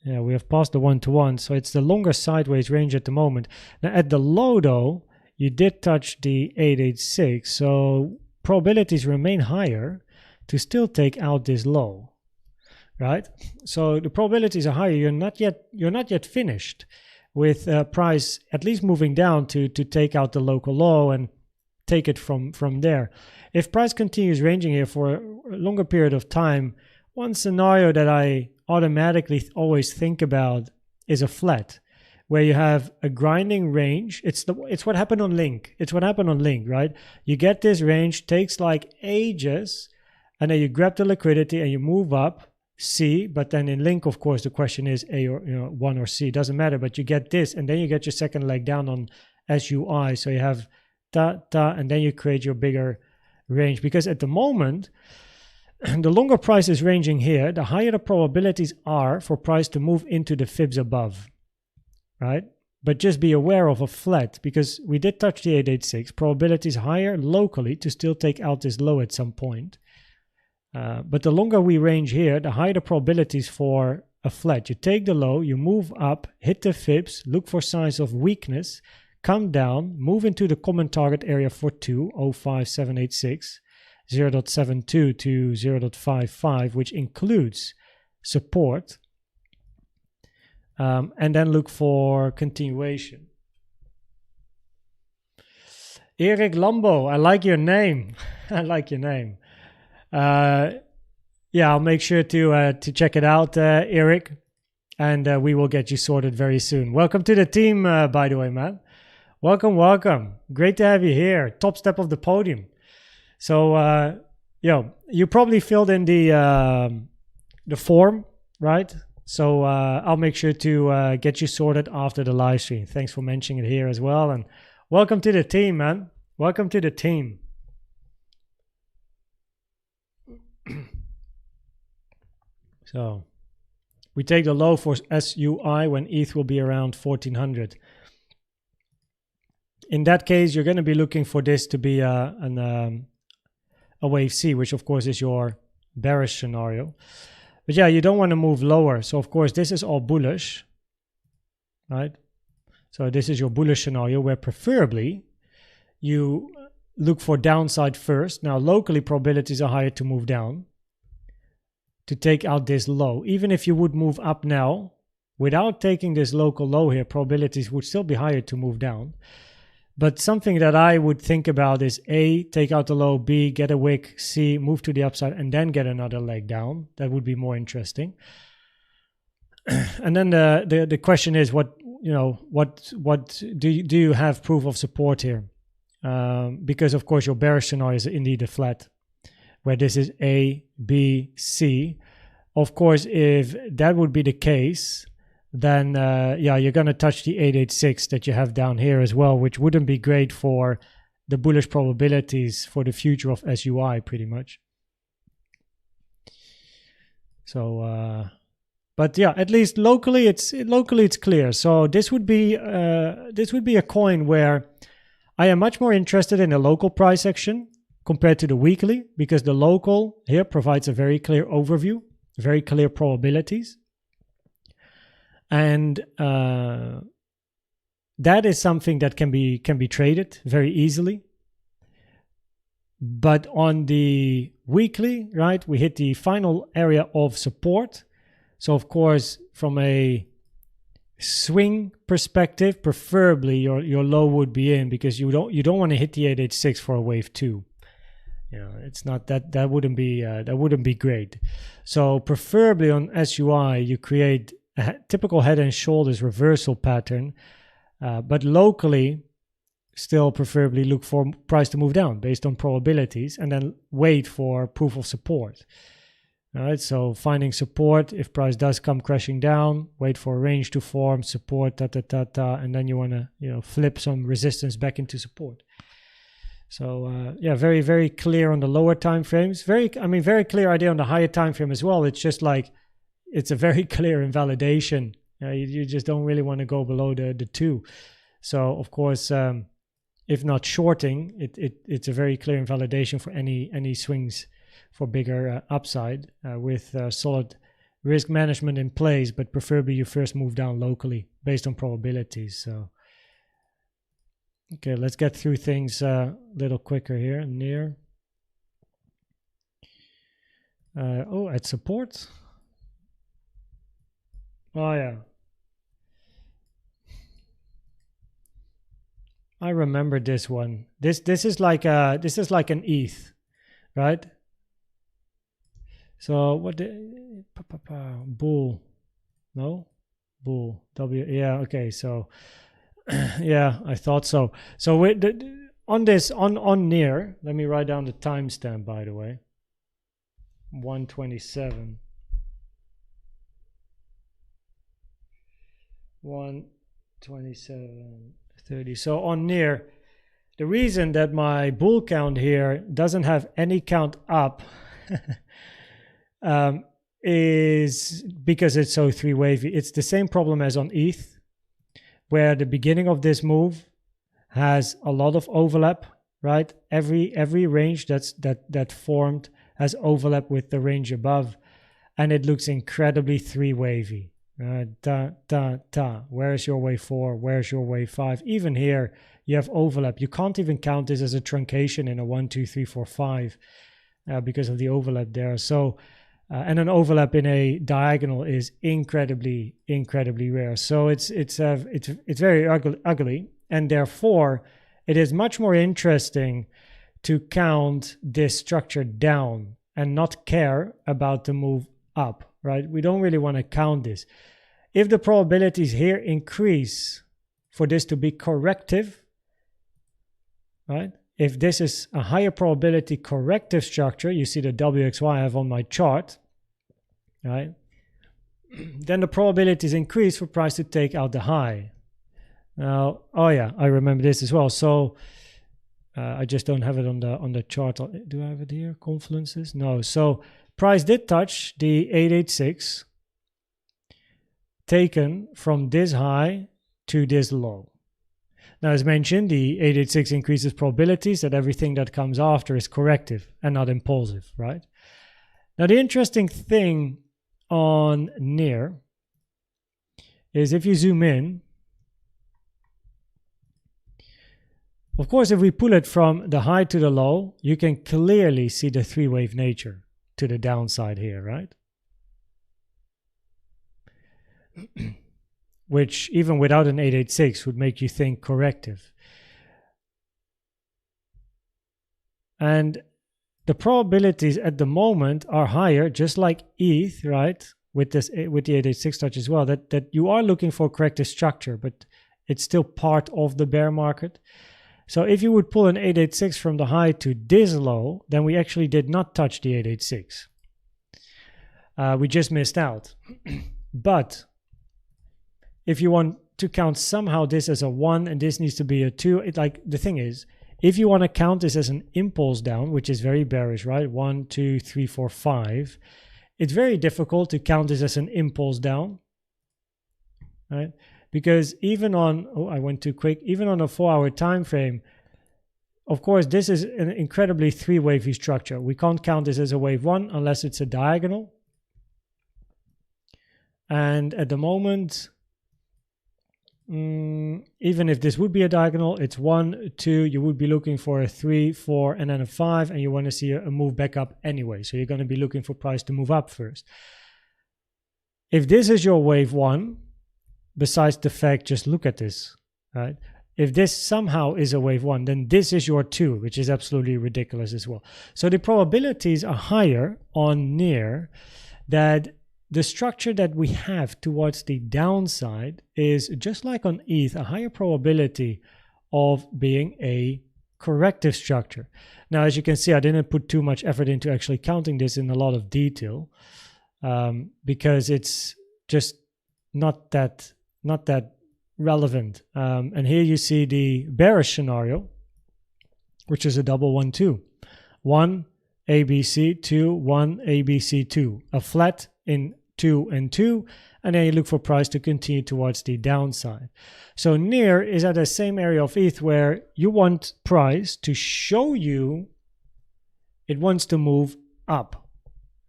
Yeah, we have passed the 1-to-1. So it's the longer sideways range at the moment. Now at the low, though, you did touch the 886, so probabilities remain higher to still take out this low, right? So the probabilities are higher. You're not yet finished with price at least moving down to take out the local low and take it from there. If price continues ranging here for a longer period of time, one scenario that I automatically always think about is a flat, where you have a grinding range. It's what happened on Link. It's what happened on Link, right? You get this range, takes like ages, and then you grab the liquidity and you move up C. But then in Link, of course, the question is A or 1 or C. It doesn't matter. But you get this, and then you get your second leg down on SUI. So you have and then you create your bigger range. Because at the moment, the longer price is ranging here, the higher the probabilities are for price to move into the fibs above. Right? But just be aware of a flat, because we did touch the 886. Probability is higher locally to still take out this low at some point. But the longer we range here, the higher the probabilities for a flat. You take the low, you move up, hit the fibs, look for signs of weakness, come down, move into the common target area for 2, 05786, 0.72 to 0.55, which includes support. And then look for continuation. Eric Lambo, I like your name. I like your name. Yeah, I'll make sure to check it out, Eric, and we will get you sorted very soon. Welcome to the team, by the way, man. Welcome. Great to have you here. Top step of the podium. So, you probably filled in the form, right? So I'll make sure to get you sorted after the live stream. Thanks for mentioning it here as well. And welcome to the team, man. Welcome to the team. So we take the low for SUI when ETH will be around 1400. In that case, you're going to be looking for this to be a wave C, which of course is your bearish scenario. But yeah, you don't want to move lower. So of course, this is all bullish, right? So this is your bullish scenario where preferably you look for downside first. Now, locally, probabilities are higher to move down to take out this low. Even if you would move up now, without taking this local low here, probabilities would still be higher to move down. But something that I would think about is A, take out the low, B, get a wick, C, move to the upside, and then get another leg down. That would be more interesting. And then the question is, what do you have proof of support here? Because of course your bearish scenario is indeed a flat, where this is A, B, C. Of course, if that would be the case, then yeah, you're going to touch the 886 that you have down here as well, which wouldn't be great for the bullish probabilities for the future of SUI, pretty much. So, but yeah, at least locally it's clear. So this would be a coin where I am much more interested in the local price action compared to the weekly, because the local here provides a very clear overview, very clear probabilities. And that is something that can be traded very easily. But on the weekly, right, we hit the final area of support. So of course, from a swing perspective, preferably your low would be in, because you don't want to hit the 886 for a wave 2. You know, it's not that wouldn't be great. So preferably on SUI, you create a typical head and shoulders reversal pattern, but locally, still preferably look for price to move down based on probabilities, and then wait for proof of support. All right, so finding support, if price does come crashing down, wait for a range to form, support, and then you want to flip some resistance back into support. So yeah, very, very clear on the lower time frames. Very clear idea on the higher time frame as well. It's just like, it's a very clear invalidation. You just don't really want to go below the 2. So of course, if not shorting, it's a very clear invalidation for any swings for bigger upside with solid risk management in place, but preferably you first move down locally based on probabilities. So okay, let's get through things a little quicker here. Near. At support. Oh yeah. I remember this one. This is like an ETH, right? So what the bull? No, bull. Yeah. Okay. So yeah, I thought so. So on near. Let me write down the timestamp. By the way, 127. 127.30. So on near, the reason that my bull count here doesn't have any count up is because it's so three wavy. It's the same problem as on ETH, where the beginning of this move has a lot of overlap, right? Every range that formed has overlap with the range above, and it looks incredibly three wavy. Where's your wave 4? Where's your wave 5? Even here, you have overlap. You can't even count this as a truncation in a 1, 2, 3, 4, 5 because of the overlap there. So, and an overlap in a diagonal is incredibly rare. So it's very ugly, and therefore it is much more interesting to count this structure down and not care about the move up. Right? We don't really want to count this. If the probabilities here increase for this to be corrective, right? If this is a higher probability corrective structure, you see the WXY I have on my chart, right? Then the probabilities increase for price to take out the high. Now, oh yeah, I remember this as well. So I just don't have it on the chart. Do I have it here? Confluences? No. So price did touch the 886, taken from this high to this low. Now, as mentioned, the 886 increases probabilities that everything that comes after is corrective and not impulsive, right? Now, the interesting thing on near is if you zoom in, of course, if we pull it from the high to the low, you can clearly see the three-wave nature to the downside here, right? Which even without an 886 would make you think corrective. And the probabilities at the moment are higher, just like ETH, right? With the 886 touch as well, that you are looking for corrective structure, but it's still part of the bear market. So if you would pull an 886 from the high to this low, then we actually did not touch the 886. We just missed out. But if you want to count somehow this as a 1 and this needs to be a 2, it, like, the thing is, if you want to count this as an impulse down, which is very bearish, right? 1, 2, 3, 4, 5. It's very difficult to count this as an impulse down, right? Because even on, oh, I went too quick, even on a 4-hour time frame, of course, this is an incredibly three-wavy structure. We can't count this as a wave 1 unless it's a diagonal. And at the moment, even if this would be a diagonal, it's 1, 2, you would be looking for a 3, 4, and then a 5, and you want to see a move back up anyway. So you're going to be looking for price to move up first. If this is your wave 1, besides the fact, just look at this, right? If this somehow is a wave 1, then this is your 2, which is absolutely ridiculous as well. So the probabilities are higher on near that the structure that we have towards the downside is, just like on ETH, a higher probability of being a corrective structure. Now, as you can see, I didn't put too much effort into actually counting this in a lot of detail because it's just not that relevant. And here you see the bearish scenario, which is a double 1, 2. 1 ABC, 2, 1 ABC, 2. A flat in 2 and 2, and then you look for price to continue towards the downside. So near is at the same area of ETH where you want price to show you it wants to move up,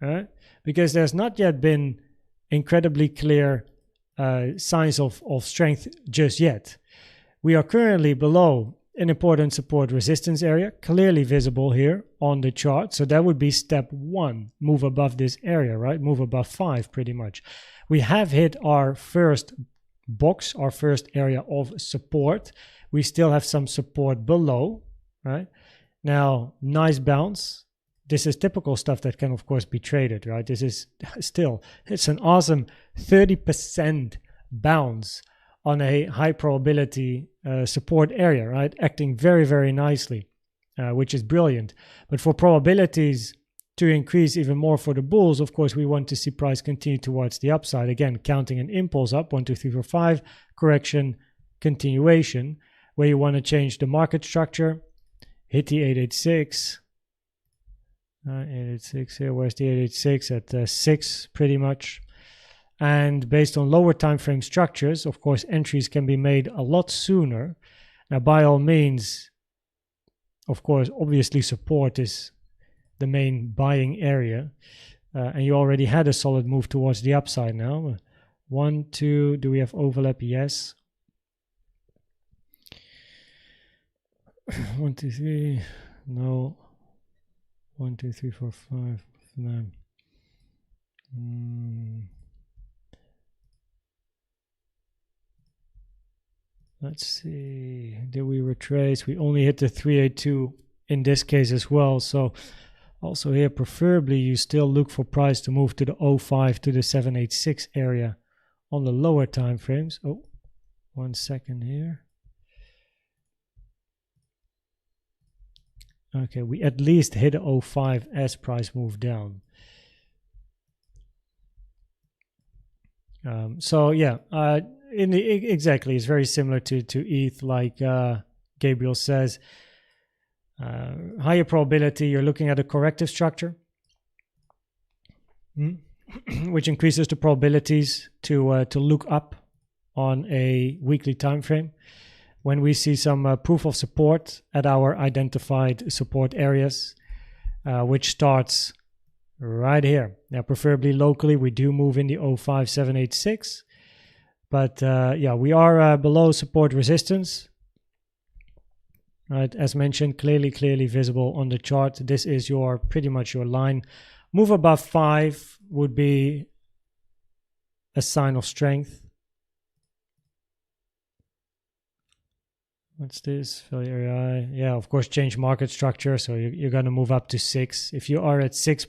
right? Because there's not yet been incredibly clear signs of strength just yet. We are currently below an important support resistance area, clearly visible here on the chart. So that would be step 1, move above this area, right? Move above 5 pretty much. We have hit our first box, our first area of support. We still have some support below, right? Now, nice bounce. This is typical stuff that can, of course, be traded, right? This is still, it's an awesome 30% bounce on a high probability support area, right? Acting very, very nicely, which is brilliant. But for probabilities to increase even more for the bulls, of course, we want to see price continue towards the upside. Again, counting an impulse up, 1, 2, 3, 4, 5, correction, continuation, where you want to change the market structure, hit the 886. 886 here, where's the 886? At 6 pretty much. And based on lower time frame structures, of course, entries can be made a lot sooner. Now, by all means, of course, obviously support is the main buying area. And you already had a solid move towards the upside now. 1, 2, do we have overlap? Yes. 1, 2, 3, no. 1, 2, 3, 4, 5, 9. Let's see. Did we retrace? We only hit the 382 in this case as well. So also here, preferably you still look for price to move to the 05 to the 786 area on the lower time frames. Oh, 1 second here. Okay, we at least hit a 05 as price moved down. So yeah, exactly, it's very similar to ETH, like Gabriel says. Higher probability, you're looking at a corrective structure, which increases the probabilities to look up on a weekly time frame. When we see some proof of support at our identified support areas, which starts right here. Now, preferably locally, we do move in the 05786. But yeah, we are below support resistance. Right, as mentioned, clearly visible on the chart. This is your pretty much your line. Move above 5 would be a sign of strength. What's this? Failure area. Yeah, of course, change market structure. So you're going to move up to 6. If you are at 6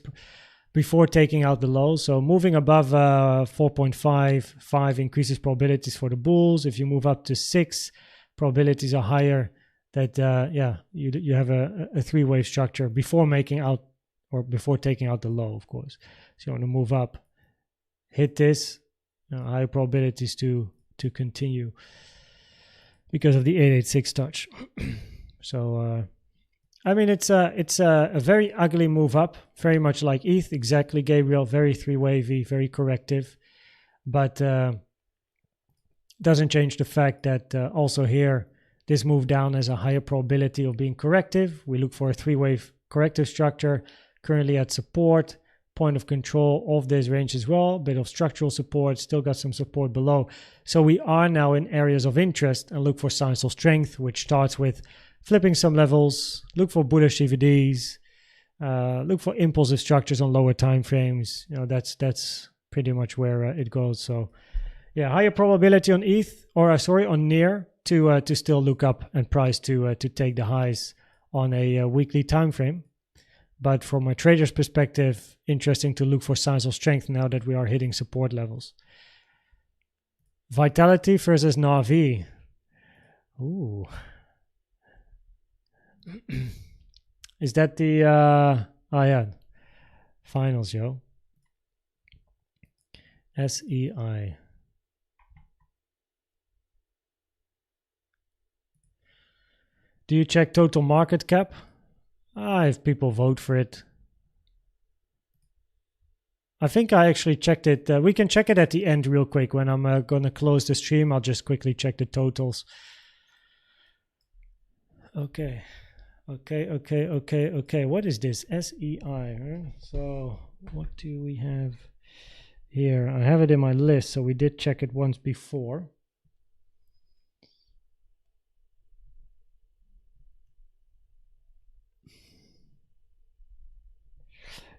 before taking out the low, so moving above 4.5 increases probabilities for the bulls. If you move up to 6, probabilities are higher that yeah, you have a three-wave structure before making out or before taking out the low, of course. So you want to move up, hit this, higher probabilities to to continue because of the 886 touch. So I mean, it's a very ugly move up, very much like ETH. Exactly, Gabriel. Very three-wavy, very corrective, but doesn't change the fact that also here this move down has a higher probability of being corrective. We look for a three-wave corrective structure, currently at support, point of control of this range as well, bit of structural support, still got some support below. So we are now in areas of interest and look for signs of strength, which starts with flipping some levels, look for bullish CVDs, look for impulsive structures on lower time frames. You know, that's pretty much where it goes. So yeah, higher probability on ETH, or on NEAR, to still look up and price to take the highs on a weekly time frame. But from a trader's perspective, interesting to look for signs of strength now that we are hitting support levels. Vitality versus Navi. Ooh. Is that the yeah, finals, yo? SEI. Do you check total market cap? If people vote for it. I think I actually checked it. We can check it at the end real quick. When I'm going to close the stream, I'll just quickly check the totals. Okay. What is this? SEI. Right? So what do we have here? I have it in my list, so we did check it once before.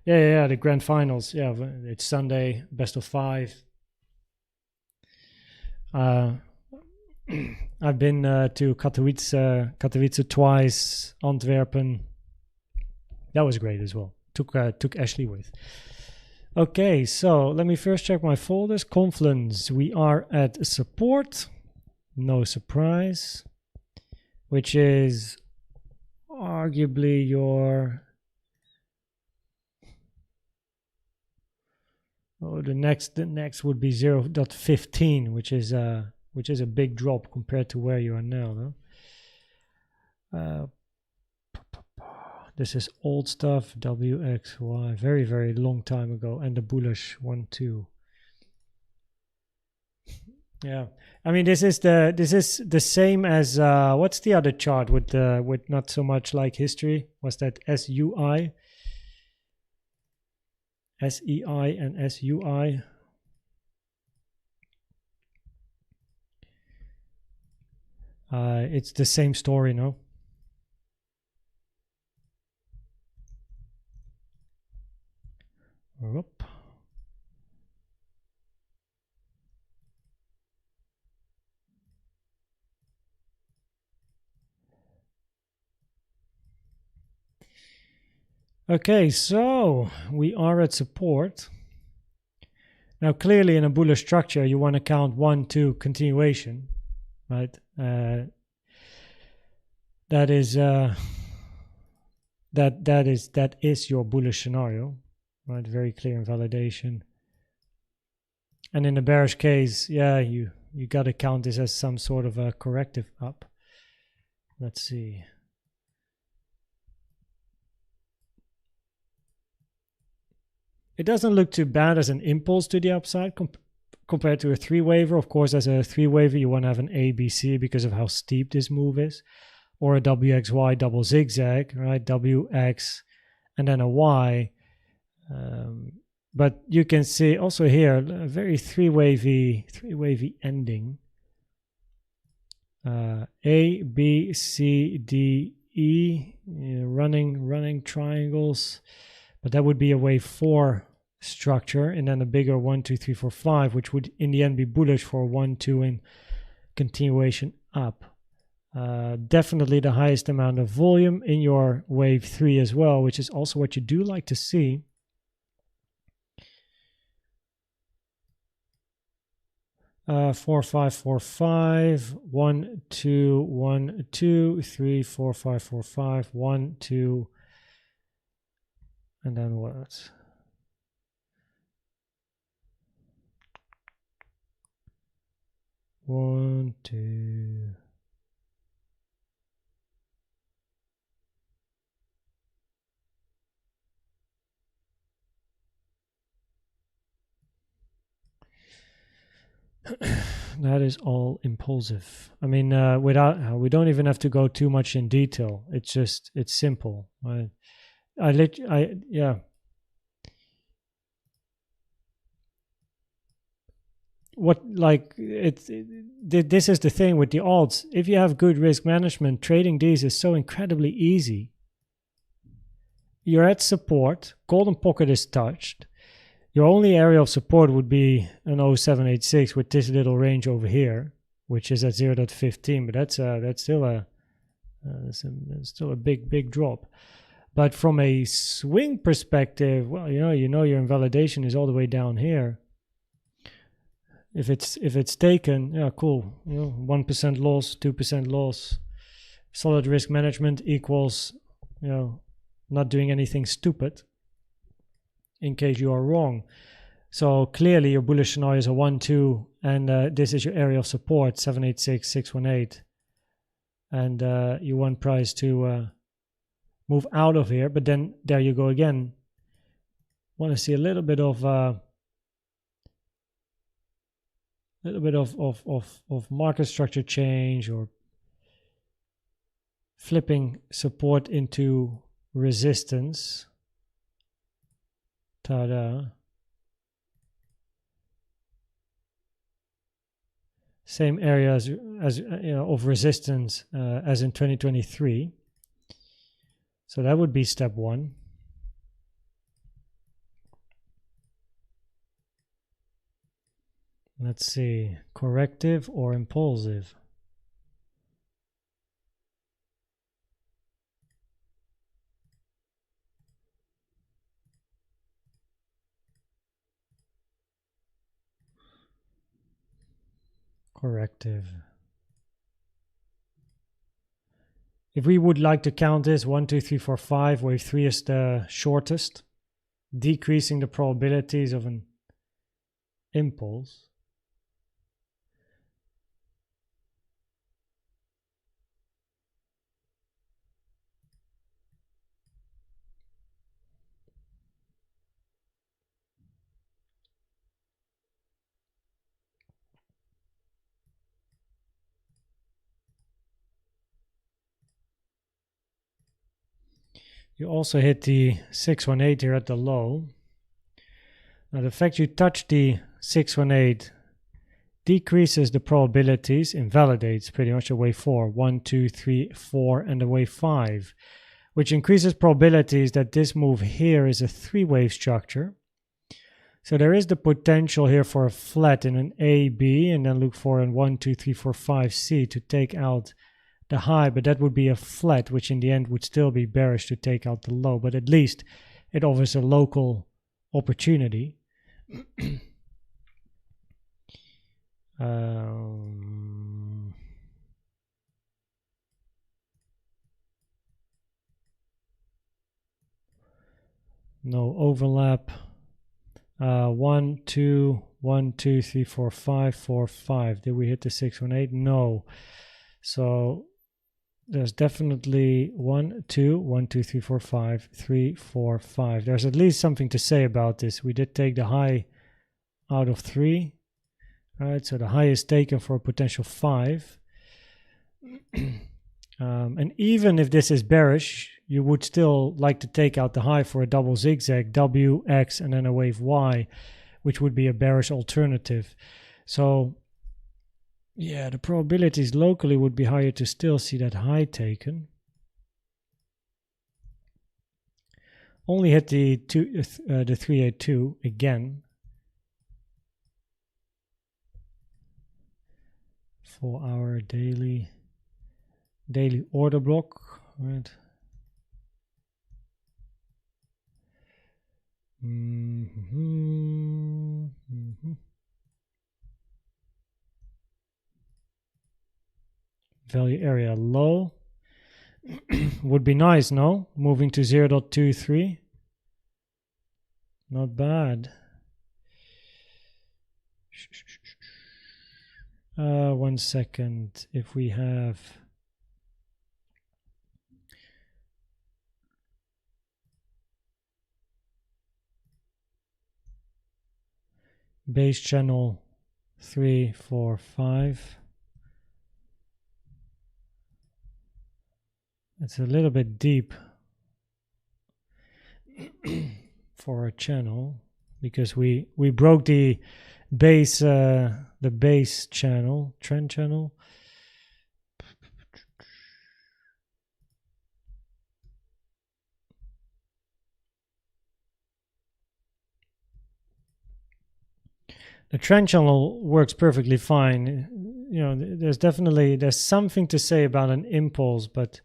Yeah, the grand finals. Yeah, it's Sunday, best of 5. I've been to Katowice twice, Antwerpen. That was great as well. Took Ashley with. Okay, so let me first check my folders. Confluence, we are at support. No surprise. Which is arguably your... Oh, the next would be 0.15, which is a big drop compared to where you are now, though. This is old stuff, WXY, very, very long time ago, and the bullish 1-2. Yeah, I mean this is the same as what's the other chart with not so much like history? Was that SUI? SEI and SUI. It's the same story, no? Whoop. Okay, so we are at support. Now, clearly in a bullish structure, you want to count 1, 2 continuation, right? That is your bullish scenario, right? Very clear in validation. And in the bearish case, yeah, you got to count this as some sort of a corrective up. Let's see. It doesn't look too bad as an impulse to the upside compared to a three-waver. Of course, as a three-waver, you want to have an ABC because of how steep this move is. Or a WXY double zigzag, right? WX and then a Y. But you can see also here a very three-wavy ending. A, B, C, D, E, running triangles. But that would be a wave 4 structure, and then a bigger 1, 2, 3, 4, 5, which would in the end be bullish for 1, 2 and continuation up. Definitely the highest amount of volume in your wave 3 as well, which is also what you do like to see. Four, 5, 4, 5, 1, 2, 1, 2, 3, 4, 5, 4, 5, 1, 2. And then what? 1, 2. That is all impulsive. I mean, without we don't even have to go too much in detail. It's simple. Yeah. This is the thing with the alts. If you have good risk management, trading these is so incredibly easy. You're at support. Golden pocket is touched. Your only area of support would be an 0786 with this little range over here, which is at 0.15, but that's still a big drop. But from a swing perspective, well, you know your invalidation is all the way down here. If it's taken, yeah, cool. 1% loss, 2% loss. Solid risk management equals, not doing anything stupid. In case you are wrong. So clearly your bullish scenario is a 1, 2, and this is your area of support, 786, 618. And you want price to move out of here, but then there you go again. Want to see a little bit of market structure change, or flipping support into resistance. Ta-da. Same area as of resistance as in 2023. So that would be step 1. Let's see, corrective or impulsive? Corrective. If we would like to count this, 1, 2, 3, 4, 5, wave 3 is the shortest, decreasing the probabilities of an impulse. You also hit the 618 here at the low. Now the fact you touch the 618 decreases the probabilities, invalidates pretty much the wave 4, 1, 2, 3, 4, and the wave 5, which increases probabilities that this move here is a 3-wave structure. So there is the potential here for a flat in an A, B, and then look for an 1, 2, 3, 4, 5, C to take out the high, but that would be a flat, which in the end would still be bearish to take out the low, but at least it offers a local opportunity. No overlap. 1, 2, 1, 2, 3, 4, 5, 4, 5. Did we hit the 618? No. So there's definitely 1, 2, 1, 2, 3, 4, 5, 3, 4, 5. There's at least something to say about this. We did take the high out of 3. All right, so the high is taken for a potential 5. And even if this is bearish, you would still like to take out the high for a double zigzag, W, X, and then a wave Y, which would be a bearish alternative. So yeah, the probabilities locally would be higher to still see that high taken. Only hit the 382 again. 4-hour daily order block, right? Value area low would be nice, no? Moving to 0.23. Not bad. 1 second. If we have base channel 3, 4, 5. It's a little bit deep for a channel because we broke the base channel, trend channel. The trend channel works perfectly fine. You know, there's something to say about an impulse, but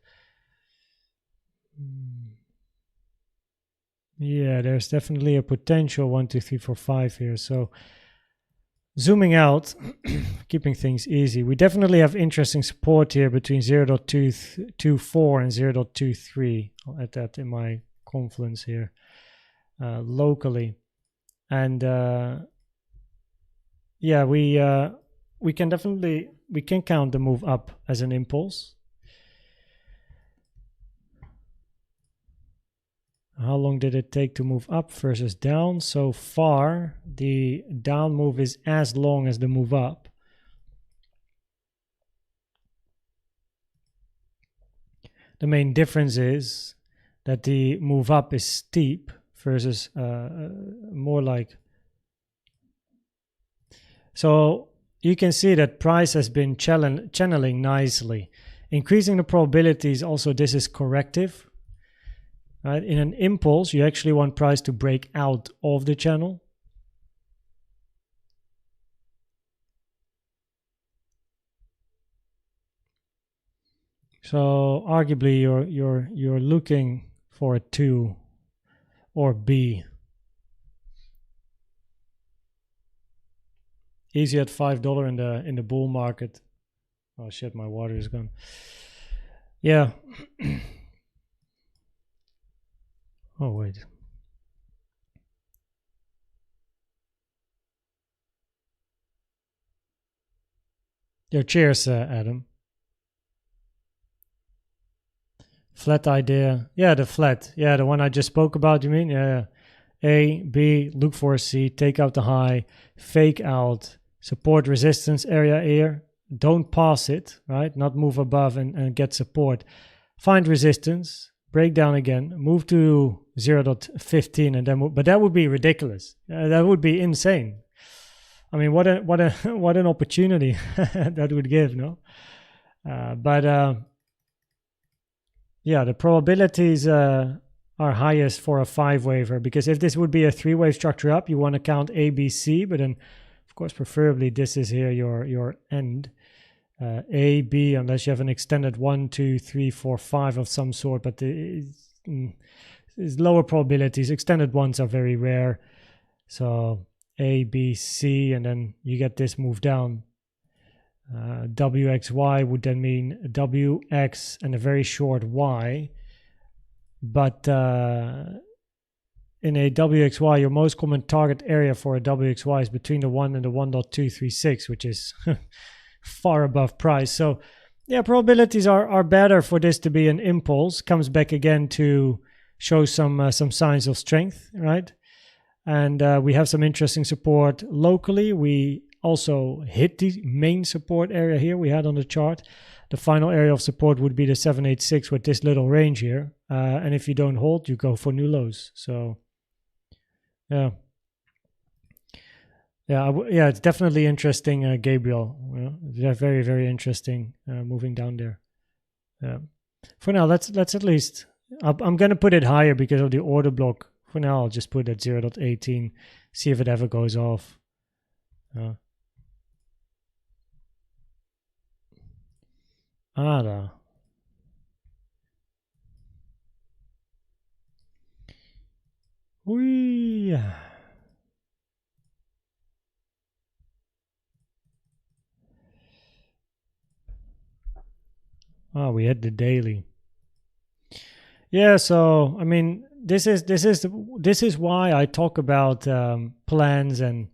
yeah, there's definitely a potential 1, 2, 3, 4, 5 here. So zooming out, keeping things easy, we definitely have interesting support here between 0.224 and 0.23. I'll add that in my confluence here locally. And yeah, we can count the move up as an impulse. How long did it take to move up versus down? So far, the down move is as long as the move up. The main difference is that the move up is steep versus more like... So you can see that price has been channeling nicely. Increasing the probabilities, also this is corrective. Right? In an impulse, you actually want price to break out of the channel. So arguably you're looking for a 2 or B. Easy at $5 in the bull market. Oh shit, my water is gone. Yeah. Oh wait. Yo, cheers, Adam. Flat idea. Yeah, the flat. Yeah, the one I just spoke about, you mean? Yeah. A, B, look for a C, take out the high, fake out, support resistance area here. Don't pass it, right? Not move above and get support. Find resistance, break down again, move to 0.15 and then but that would be ridiculous. That would be insane. I mean, what an opportunity that would give, no? Yeah, the probabilities are highest for a 5-waver, because if this would be a 3-wave structure up, you want to count A, B, C, but then of course preferably this is here your end. A, B, unless you have an extended 1, 2, 3, 4, 5 of some sort, but it's lower probabilities. Extended ones are very rare. So A, B, C, and then you get this move down. WXY would then mean WX and a very short Y. But in a WXY, your most common target area for a WXY is between the 1 and the 1.236, which is far above price. So yeah, probabilities are better for this to be an impulse. Comes back again to show some signs of strength, right? And we have some interesting support locally. We also hit the main support area here we had on the chart. The final area of support would be the 786 with this little range here. And if you don't hold, you go for new lows. So yeah. Yeah, it's definitely interesting, Gabriel. Yeah, very, very interesting moving down there. Yeah. For now, let's at least... I'm going to put it higher because of the order block. For now, I'll just put it at 0.18. See if it ever goes off. ADA. Whee! Oh, we hit the daily. Yeah, so I mean, this is why I talk about plans and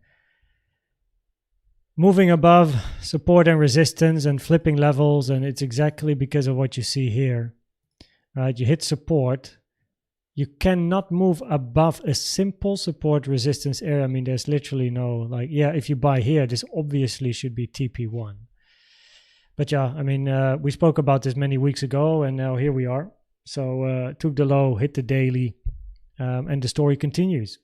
moving above support and resistance and flipping levels, and it's exactly because of what you see here. Right, you hit support. You cannot move above a simple support resistance area. I mean, there's literally no, like, yeah, if you buy here, this obviously should be TP1. But yeah, I mean, we spoke about this many weeks ago, and now here we are. So took the low, hit the daily, and the story continues.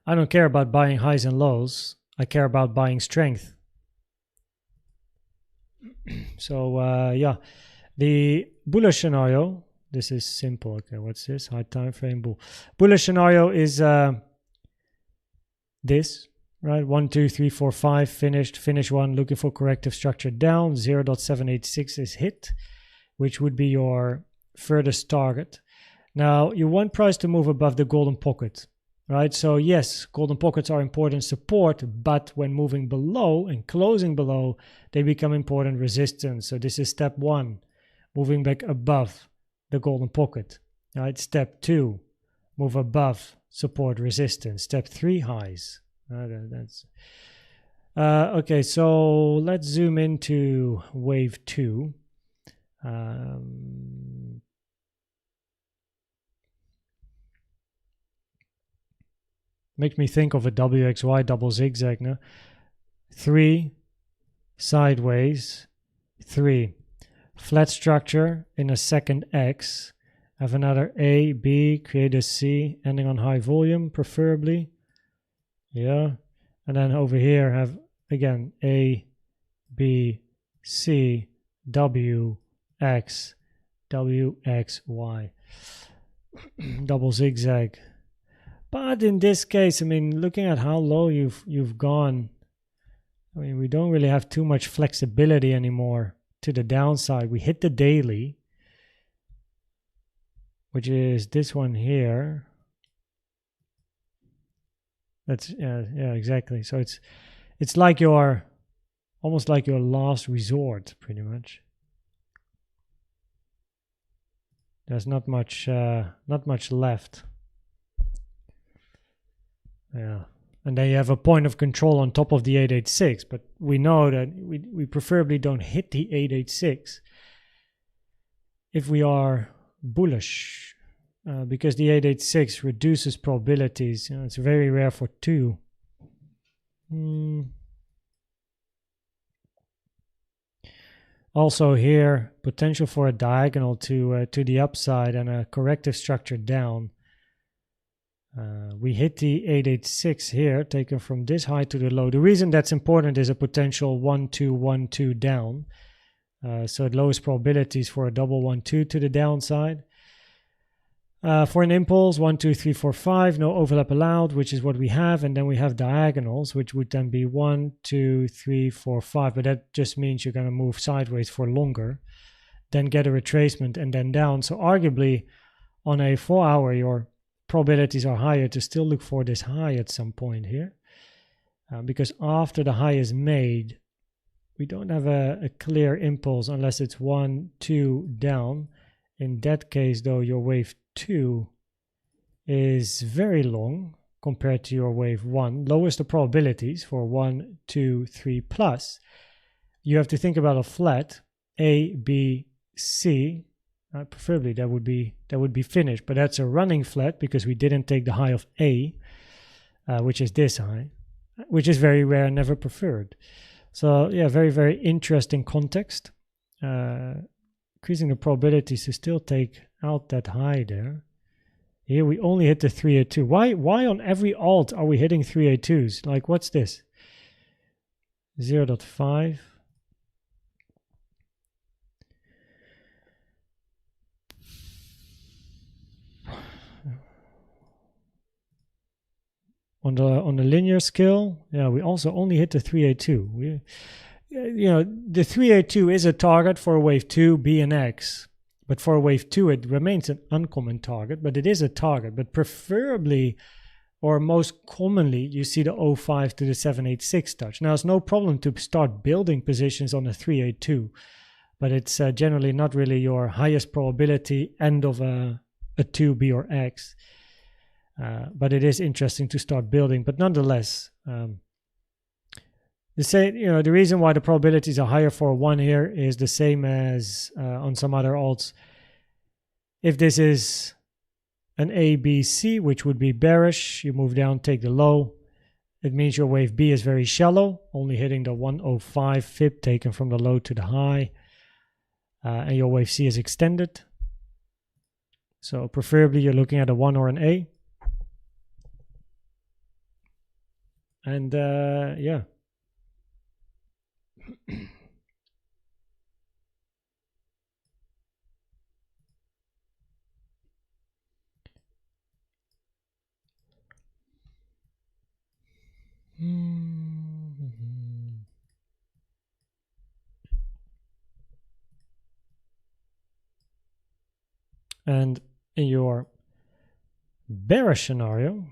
I don't care about buying highs and lows. I care about buying strength. So yeah, the bullish scenario, this is simple. Okay, what's this? High time frame bull. Bullish scenario is this, right? 1, 2, 3, 4, 5 finished. Finish one, looking for corrective structure down. 0.786 is hit, which would be your furthest target. Now you want price to move above the golden pocket, right? So yes, golden pockets are important support, but when moving below and closing below, they become important resistance. So this is step 1, moving back above the golden pocket, right? Step 2, move above support resistance. Step 3, highs. Okay, so let's zoom into wave 2. Makes me think of a WXY double zigzag now. 3, sideways, 3. Flat structure in a second X. Have another A, B, create a C, ending on high volume, preferably. Yeah. And then over here have, again, A, B, C, W, X, W, X, Y. Double zigzag. But in this case, I mean, looking at how low you've gone, I mean, we don't really have too much flexibility anymore to the downside. We hit the daily, which is this one here. That's yeah, exactly. So it's like your, almost like your last resort, pretty much. There's not much left. Yeah, and then you have a point of control on top of the 886, but we know that we preferably don't hit the 886 if we are bullish, because the 886 reduces probabilities. You know, it's very rare for 2. Also here, potential for a diagonal to the upside and a corrective structure down. We hit the 886 here, taken from this high to the low. The reason that's important is a potential 1-2-1-2 down. So it lowers probabilities for a double 1-2 to the downside. For an impulse, 1, 2, 3, 4, 5, no overlap allowed, which is what we have. And then we have diagonals, which would then be 1, 2, 3, 4, 5. But that just means you're going to move sideways for longer, then get a retracement and then down. So arguably on a 4-hour, your probabilities are higher to still look for this high at some point here, because after the high is made, we don't have a clear impulse unless it's 1, 2 down. In that case, though, your wave 2 is very long compared to your wave 1, lowers the probabilities for 1, 2, 3 plus. You have to think about a flat A, B, C. Preferably that would be finished, but that's a running flat because we didn't take the high of A, which is this high, which is very rare and never preferred. So yeah, very, very interesting context. Increasing the probabilities to still take out that high there. Here we only hit the 382. Why on every alt are we hitting 382s? Like, what's this? 0.5. On the linear scale, yeah, we also only hit the 382. The 382 is a target for wave 2, B and X. But for wave 2, it remains an uncommon target, but it is a target. But preferably, or most commonly, you see the 05 to the 786 touch. Now, it's no problem to start building positions on a 382, but it's generally not really your highest probability end of a 2, B or X. But it is interesting to start building. But nonetheless, the reason why the probabilities are higher for 1 here is the same as on some other alts. If this is an ABC, which would be bearish, you move down, take the low. It means your wave B is very shallow, only hitting the 105 fib taken from the low to the high. And your wave C is extended. So preferably you're looking at a 1 or an A. And yeah. And in your bearish scenario,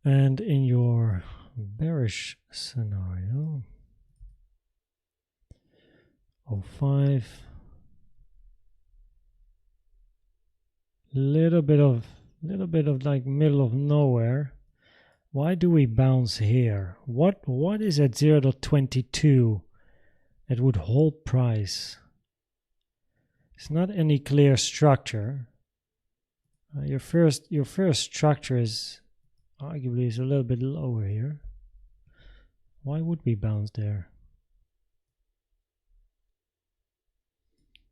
and in your bearish scenario, 05, little bit of like middle of nowhere. Why do we bounce here? What is at 0.22 that would hold price? It's not any clear structure. Your first structure is arguably is a little bit lower here. Why would we bounce there?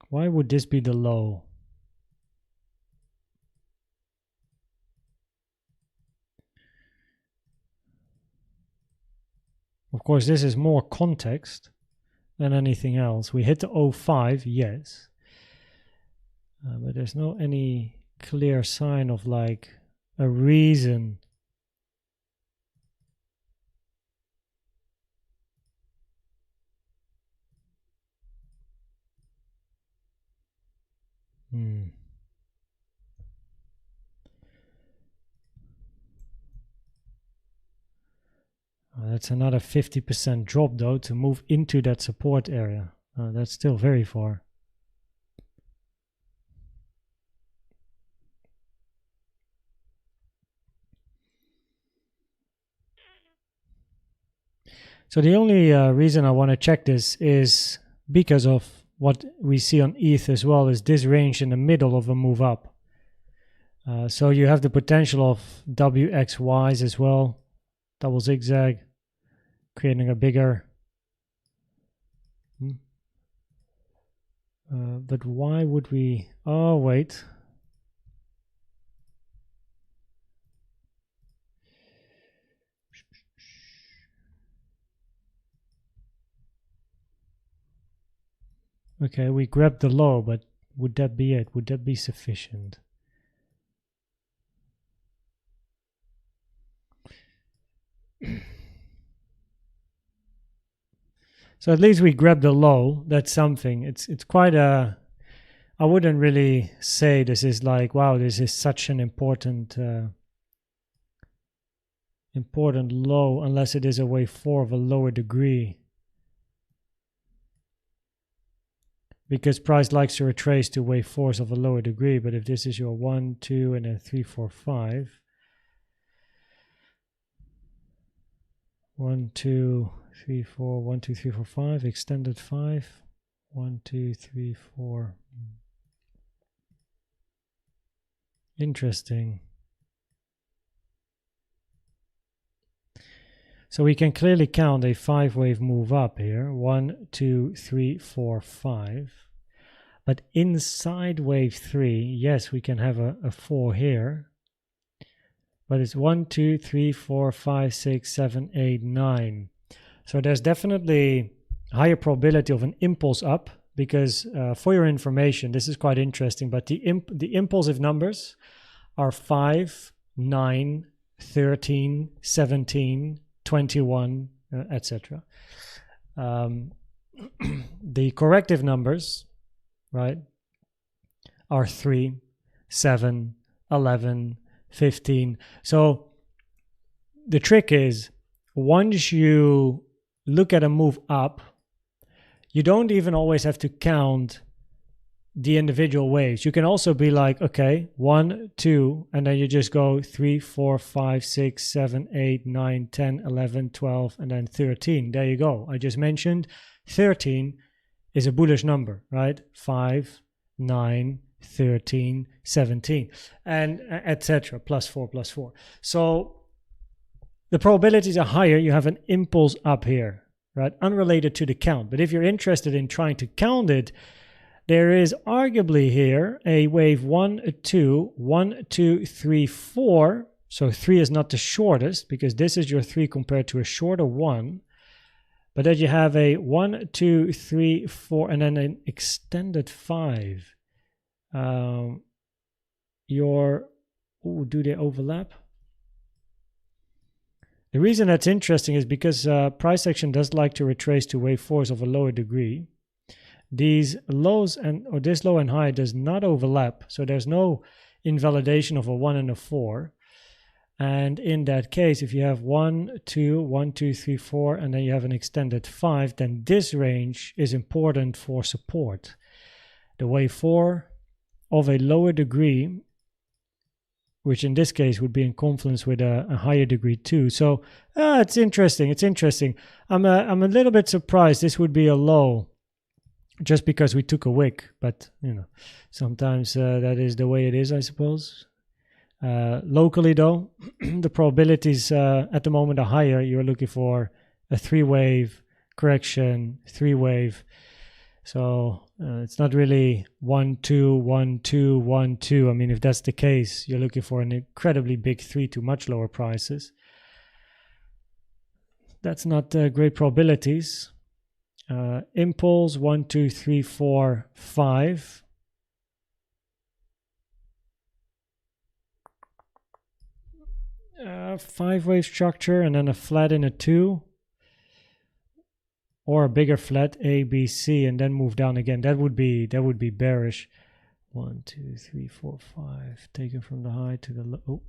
Why would this be the low? Of course, this is more context than anything else. We hit the 05, yes. But there's no any clear sign of like a reason. That's another 50% drop though to move into that support area. That's still very far. So the only reason I want to check this is because of what we see on ETH as well, is this range in the middle of a move up. So you have the potential of WXYs as well, double zigzag, creating a bigger. But why would we? Oh, wait. Okay, we grabbed the low, but would that be it? Would that be sufficient? So at least we grabbed the low. That's something. It's quite a. I wouldn't really say this is like, wow, this is such an important low, unless it is a wave 4 of a lower degree. Because price likes to retrace to wave 4s of a lower degree, but if this is your 1, 2, and then 3, 4, 5. 1, 2, 3, 4, 1, 2, 3, 4, 5, extended 5, 1, 2, 3, 4. Interesting. So we can clearly count a 5-wave move up here. 1, 2, 3, 4, 5. But inside wave 3, yes, we can have a 4 here. But it's 1, 2, 3, 4, 5, 6, 7, 8, 9. So there's definitely higher probability of an impulse up, because for your information, this is quite interesting, but the impulsive numbers are 5, 9, 13, 17, 21, etc. The corrective numbers, right, are 3, 7, 11, 15. So the trick is, once you look at a move up, you don't even always have to count the individual waves. You can also be like, okay, 1, 2, and then you just go 3, 4, 5, 6, 7, 8, 9, 10, 11, 12, and then 13. There you go. I just mentioned 13 is a bullish number, right? 5, 9, 13, 17, and etc. plus 4, plus 4. So the probabilities are higher. You have an impulse up here, right? Unrelated to the count. But if you're interested in trying to count it, there is arguably here a wave 1, 2, 1, 2, 3, 4. So 3 is not the shortest because this is your 3 compared to a shorter 1. But then you have a 1, 2, 3, 4, and then an extended 5. Do they overlap? The reason that's interesting is because price action does like to retrace to wave 4s of a lower degree. These lows or this low and high does not overlap, so there's no invalidation of a 1 and a 4. And in that case, if you have 1, 2, 1, 2, 3, 4, and then you have an extended 5, then this range is important for support. The wave 4 of a lower degree, which in this case would be in confluence with a higher degree too. So it's interesting. It's interesting. I'm a little bit surprised this would be a low, just because we took a wick. But you know, sometimes that is the way it is, I suppose. Locally though, the probabilities at the moment are higher. You're looking for a 3-wave correction, 3-wave. So it's not really 1, 2, 1, 2, 1, 2. I mean, if that's the case, you're looking for an incredibly big 3 to much lower prices. That's not great probabilities. Impulse 1, 2, 3, 4, 5. Five-wave structure and then a flat in a 2. Or a bigger flat A, B, C, and then move down again. That would be bearish. 1, 2, 3, 4, 5. Taken from the high to the low. Oh.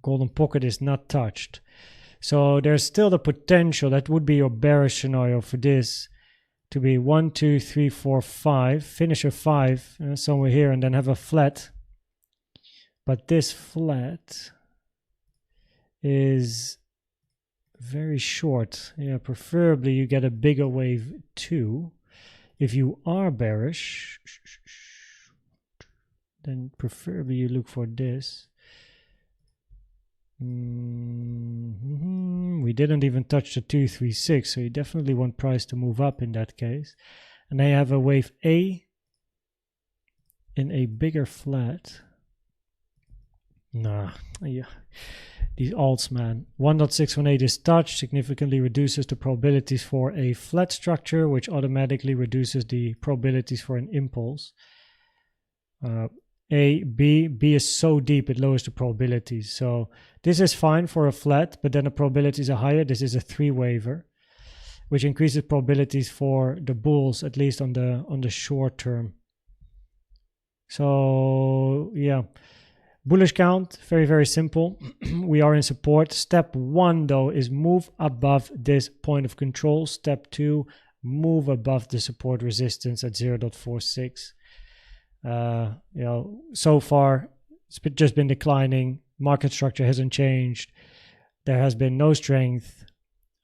Golden pocket is not touched. So there's still the potential. That would be your bearish scenario for this to be 1, 2, 3, 4, 5. Finish a 5 somewhere here and then have a flat. But this flat is very short. Yeah, preferably you get a bigger wave too. If you are bearish, then preferably you look for this. We didn't even touch the 236, so you definitely want price to move up in that case. And then you have a wave A in a bigger flat. Nah, yeah, these alts, man. 1.618 is touched, significantly reduces the probabilities for a flat structure, which automatically reduces the probabilities for an impulse. B is so deep it lowers the probabilities. So this is fine for a flat, but then the probabilities are higher. This is a 3-waver, which increases probabilities for the bulls, at least on the short term. So yeah. Bullish count, very, very simple. We are in support. Step 1, though, is move above this point of control. Step 2, move above the support resistance at 0.46. So far, it's just been declining. Market structure hasn't changed. There has been no strength.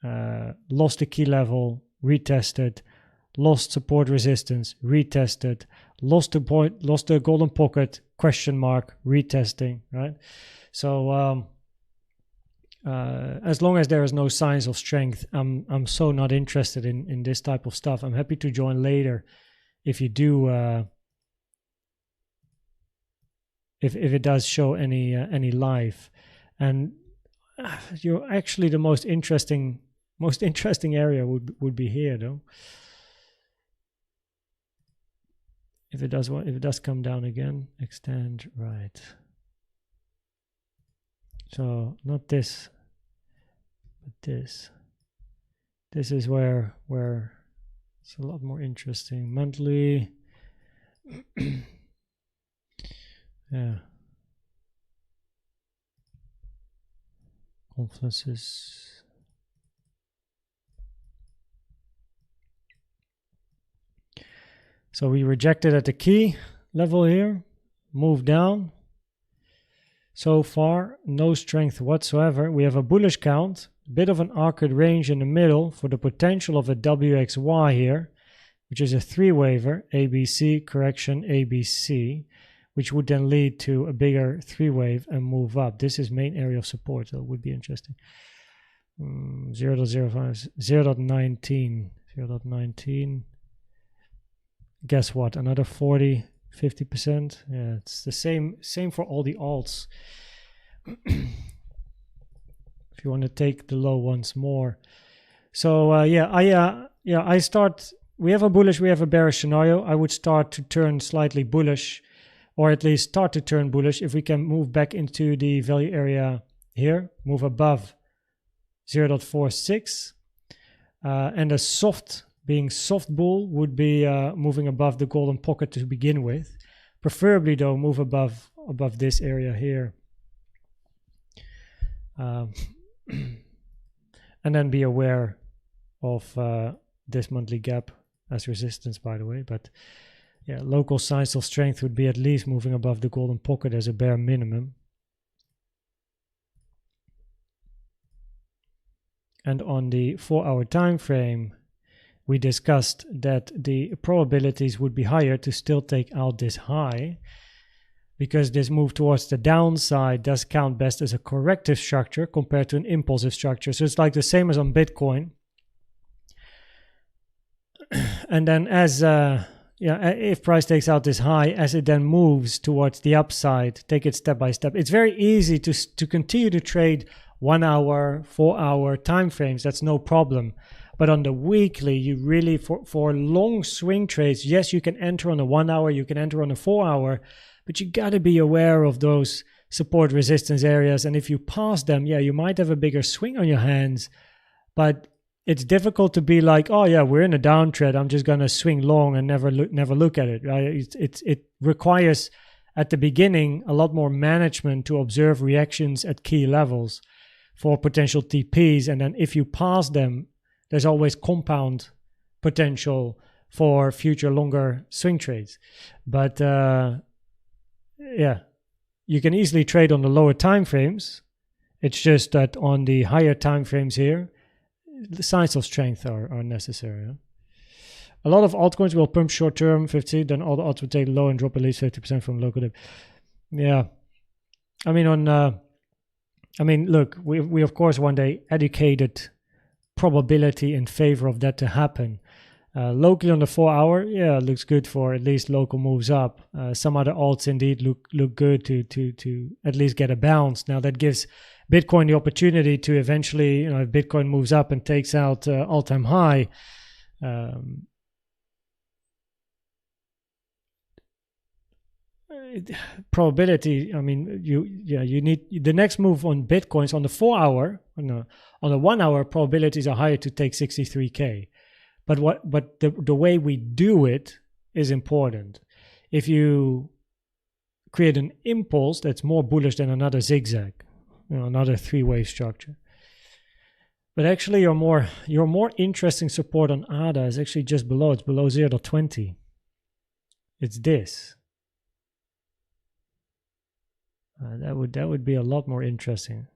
Lost the key level, retested. Lost support resistance, retested. Lost the golden pocket, question mark, retesting, right? So as long as there is no signs of strength, I'm so not interested in this type of stuff. I'm happy to join later if you do if it does show any life. And you're actually the most interesting area would be here though. If it does come down again, extend, right. So not this, but this. This is where it's a lot more interesting. Monthly. Yeah. Conferences. So we rejected at the key level here, move down. So far, no strength whatsoever. We have a bullish count, a bit of an arcade range in the middle for the potential of a WXY here, which is a three-waver, ABC, correction, ABC, which would then lead to a bigger three-wave and move up. This is main area of support, so it would be interesting. 0.05, 0.19, 0.19. Guess what? Another 40, 50%. Yeah, it's the same for all the alts. If you want to take the low once more. So I start. We have a bullish, we have a bearish scenario. I would start to turn slightly bullish, or at least start to turn bullish if we can move back into the value area here, move above 0.46, and a soft. Being soft bull would be moving above the golden pocket to begin with. Preferably though, move above this area here. And then be aware of this monthly gap as resistance, by the way. But yeah, local signs of strength would be at least moving above the golden pocket as a bare minimum. And on the 4-hour time frame, we discussed that the probabilities would be higher to still take out this high, because this move towards the downside does count best as a corrective structure compared to an impulsive structure. So it's like the same as on Bitcoin. And then as if price takes out this high, as it then moves towards the upside, take it step by step. It's very easy to continue to trade 1 hour, 4 hour time frames. That's no problem. But on the weekly, you really, for long swing trades, yes, you can enter on a 1 hour, you can enter on a 4 hour, but you got to be aware of those support resistance areas. And if you pass them, yeah, you might have a bigger swing on your hands, but it's difficult to be like, oh yeah, we're in a downtrend, I'm just going to swing long and never look at it. Right? It requires at the beginning a lot more management to observe reactions at key levels for potential TPs. And then if you pass them, there's always compound potential for future longer swing trades. But yeah, you can easily trade on the lower time frames. It's just that on the higher time frames here, the signs of strength are necessary. Huh? A lot of altcoins will pump short term 50, then all the alts will take low and drop at least 50% from local dip. Yeah, I mean, look, we of course one day educated probability in favor of that to happen. Locally on the 4 hour, yeah, looks good for at least local moves up. Some other alts indeed look good to at least get a bounce. Now that gives Bitcoin the opportunity to eventually, if Bitcoin moves up and takes out all-time high, probability. I mean, you need the next move on Bitcoins on the 4 hour. On the 1 hour, probabilities are higher to take 63K. But the way we do it is important. If you create an impulse that's more bullish than another zigzag, another three-wave structure. But actually, your more interesting support on ADA is actually just below. It's below 0.20. It's this. That would be a lot more interesting.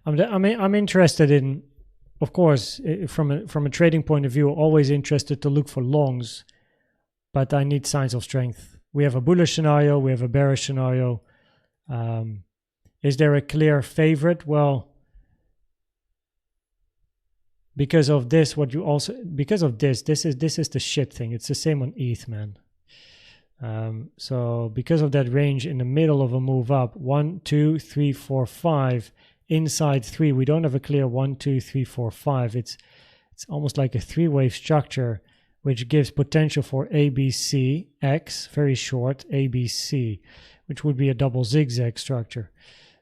I'm interested in, of course, from a trading point of view, always interested to look for longs, but I need signs of strength. We have a bullish scenario, we have a bearish scenario. Is there a clear favorite? Well, because of this, this is the shit thing. It's the same on ETH, man. So because of that range in the middle of a move up, 1, 2, 3, 4, 5. Inside 3, we don't have a clear 1, 2, 3, 4, 5. It's It's almost like a three-wave structure, which gives potential for ABCX, very short, ABC, which would be a double zigzag structure.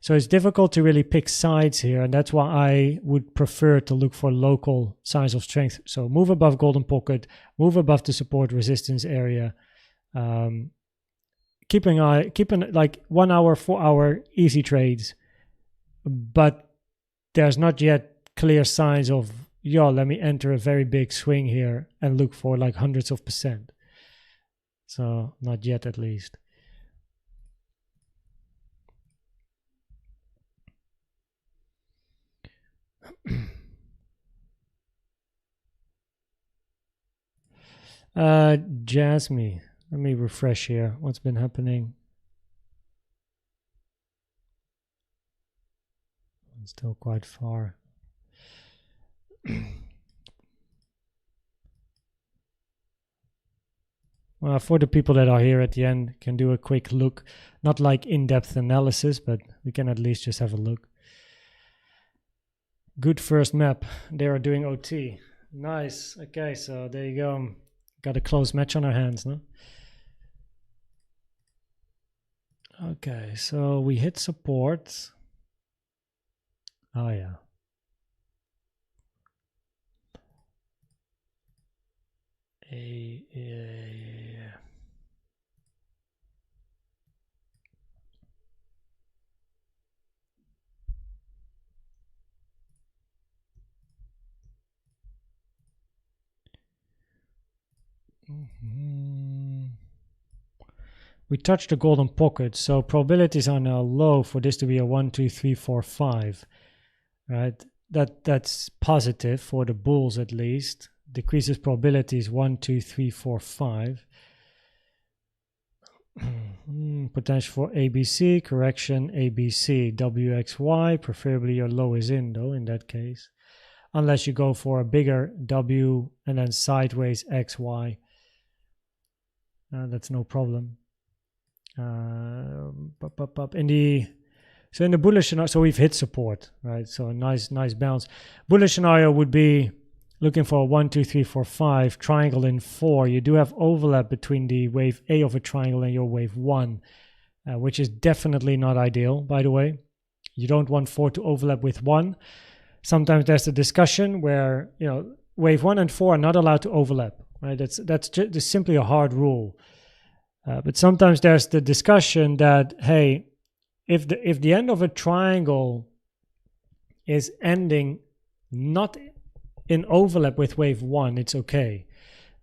So it's difficult to really pick sides here, and that's why I would prefer to look for local signs of strength. So move above golden pocket, move above the support resistance area. Keeping like 1 hour, 4 hour easy trades, but there's not yet clear signs of, yo, let me enter a very big swing here and look for like hundreds of %. So not yet, at least. JASMY, let me refresh here. What's been happening? It's still quite far. Well, for the people that are here at the end, can do a quick look. Not like in-depth analysis, but we can at least just have a look. Good first map. They are doing OT. Nice. Okay, so there you go. Got a close match on our hands, no? Okay, so we hit support. Oh, yeah. We touched the golden pocket, so probabilities are now low for this to be a 1, 2, 3, 4, 5. Right? That's positive for the bulls at least. Decreases probabilities 1, 2, 3, 4, 5. Potential for ABC, correction ABC, WXY, preferably your low is in though in that case. Unless you go for a bigger W and then sideways XY. That's no problem. In the bullish scenario, so we've hit support, right? So a nice bounce. Bullish scenario would be looking for a 1, 2, 3, 4, 5 triangle in 4. You do have overlap between the wave A of a triangle and your wave 1, which is definitely not ideal, by the way. You don't want 4 to overlap with 1. Sometimes there's a discussion where, you know, wave 1 and 4 are not allowed to overlap, right? That's just simply a hard rule. But sometimes there's the discussion that, hey, if the end of a triangle is ending not in overlap with wave 1, it's okay.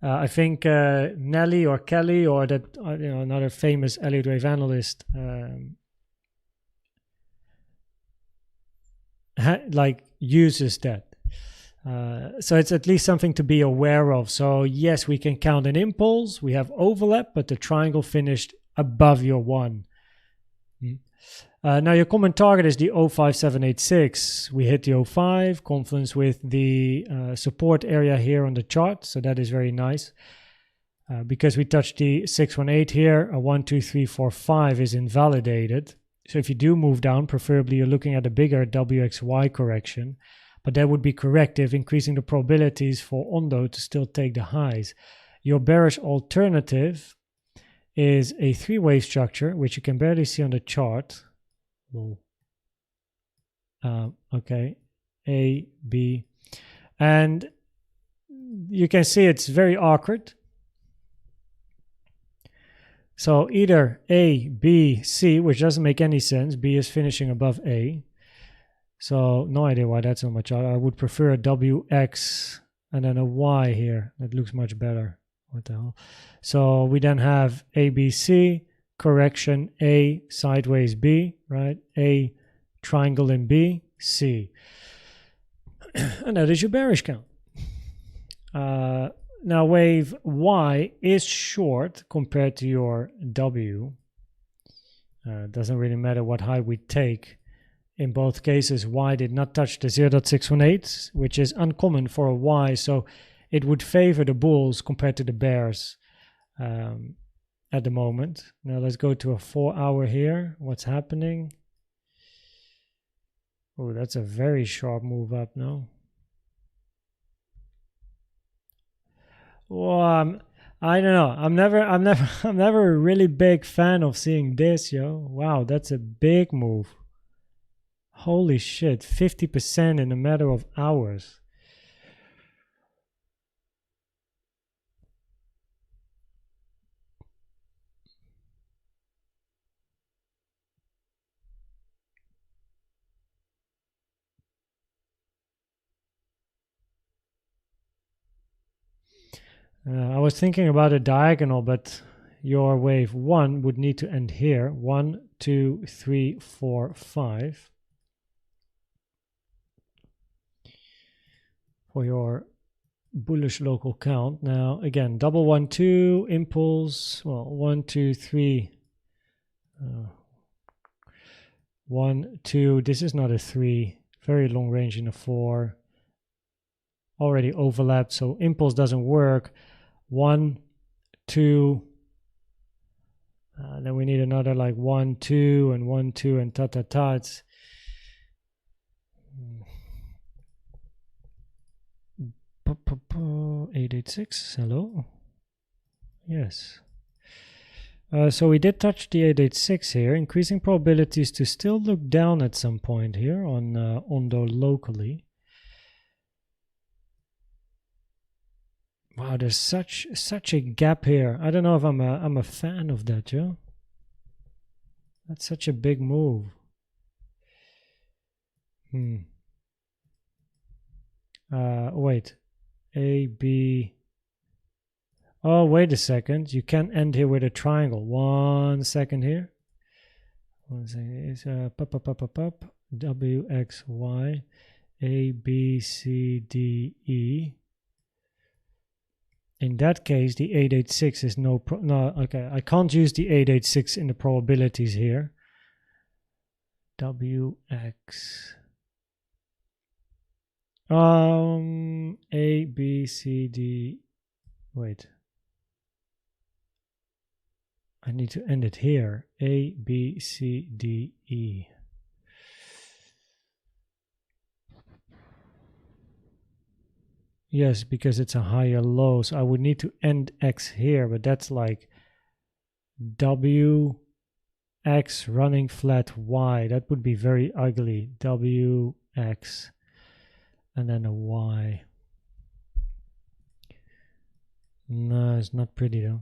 I think Nelly or Kelly or that another famous Elliott wave analyst uses that. So it's at least something to be aware of. So yes, we can count an impulse. We have overlap, but the triangle finished above your 1. Now your common target is the 05786. We hit the 05, confluence with the support area here on the chart. So that is very nice. Because we touched the 618 here, a 1, 2, 3, 4, 5 is invalidated. So if you do move down, preferably you're looking at a bigger WXY correction. But that would be corrective, increasing the probabilities for ONDO to still take the highs. Your bearish alternative is a three-wave structure, which you can barely see on the chart. Okay, A, B. And you can see it's very awkward. So either A, B, C, which doesn't make any sense. B is finishing above A. So no idea why that's so much. I would prefer a WX and then a Y here. That looks much better. What the hell? So we then have ABC, correction A, sideways B, right? A, triangle in B, C. And that is your bearish count. Now wave Y is short compared to your W. Doesn't really matter what high we take. In both cases, Y did not touch the 0.618, which is uncommon for a Y, so it would favor the bulls compared to the bears at the moment. Now let's go to a 4-hour here. What's happening? Oh, that's a very sharp move up now. Well, I don't know. I'm never a really big fan of seeing this, yo. Wow, that's a big move. Holy shit, 50% in a matter of hours. I was thinking about a diagonal, but your wave 1 would need to end here. 1, 2, 3, 4, 5. For your bullish local count. Now, again, double 1, 2, impulse. Well, 1, 2, 3. 1, 2. This is not a 3. Very long range in a 4. Already overlapped, so impulse doesn't work. 1, 2. Then we need another like 1, 2, and 1, 2, and ta ta ta. It's 886. Hello. Yes. So we did touch the 886 here, increasing probabilities to still look down at some point here on ONDO locally. Wow, there's such a gap here. I don't know if I'm a fan of that, Joe. That's such a big move. Wait. A, B. Oh, wait a second. You can end here with a triangle. 1 second here. 1 second. It's up. W, X, Y. A, B, C, D, E. In that case, the 886 is no, okay, I can't use the 886 in the probabilities here. WX. A, B, C, D. Wait. I need to end it here. A, B, C, D, E. Yes, because it's a higher low, so I would need to end X here, but that's like W, X running flat Y. That would be very ugly. W, X, and then a Y. No, it's not pretty though.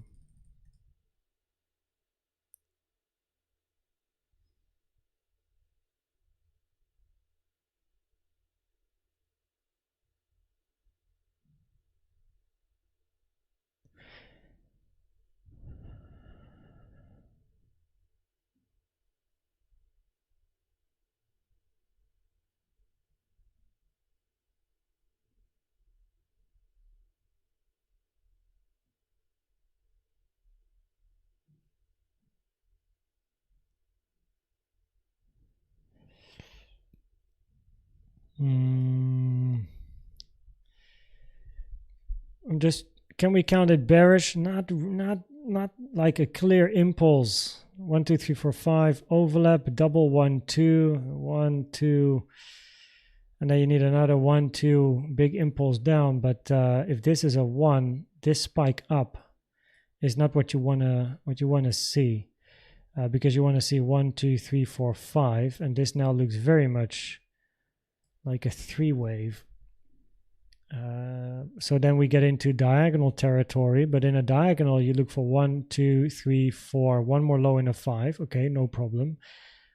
Just, can we count it bearish? Not like a clear impulse. 1, 2, 3, 4, 5 overlap, double 1, 2, 1, 2, and then you need another 1, 2 big impulse down. But if this is a 1, this spike up is not what you wanna see, because you want to see 1, 2, 3, 4, 5, and this now looks very much like a 3 wave. So then we get into diagonal territory, but in a diagonal you look for 1, 2, 3, 4, one more low in a 5. Okay, no problem.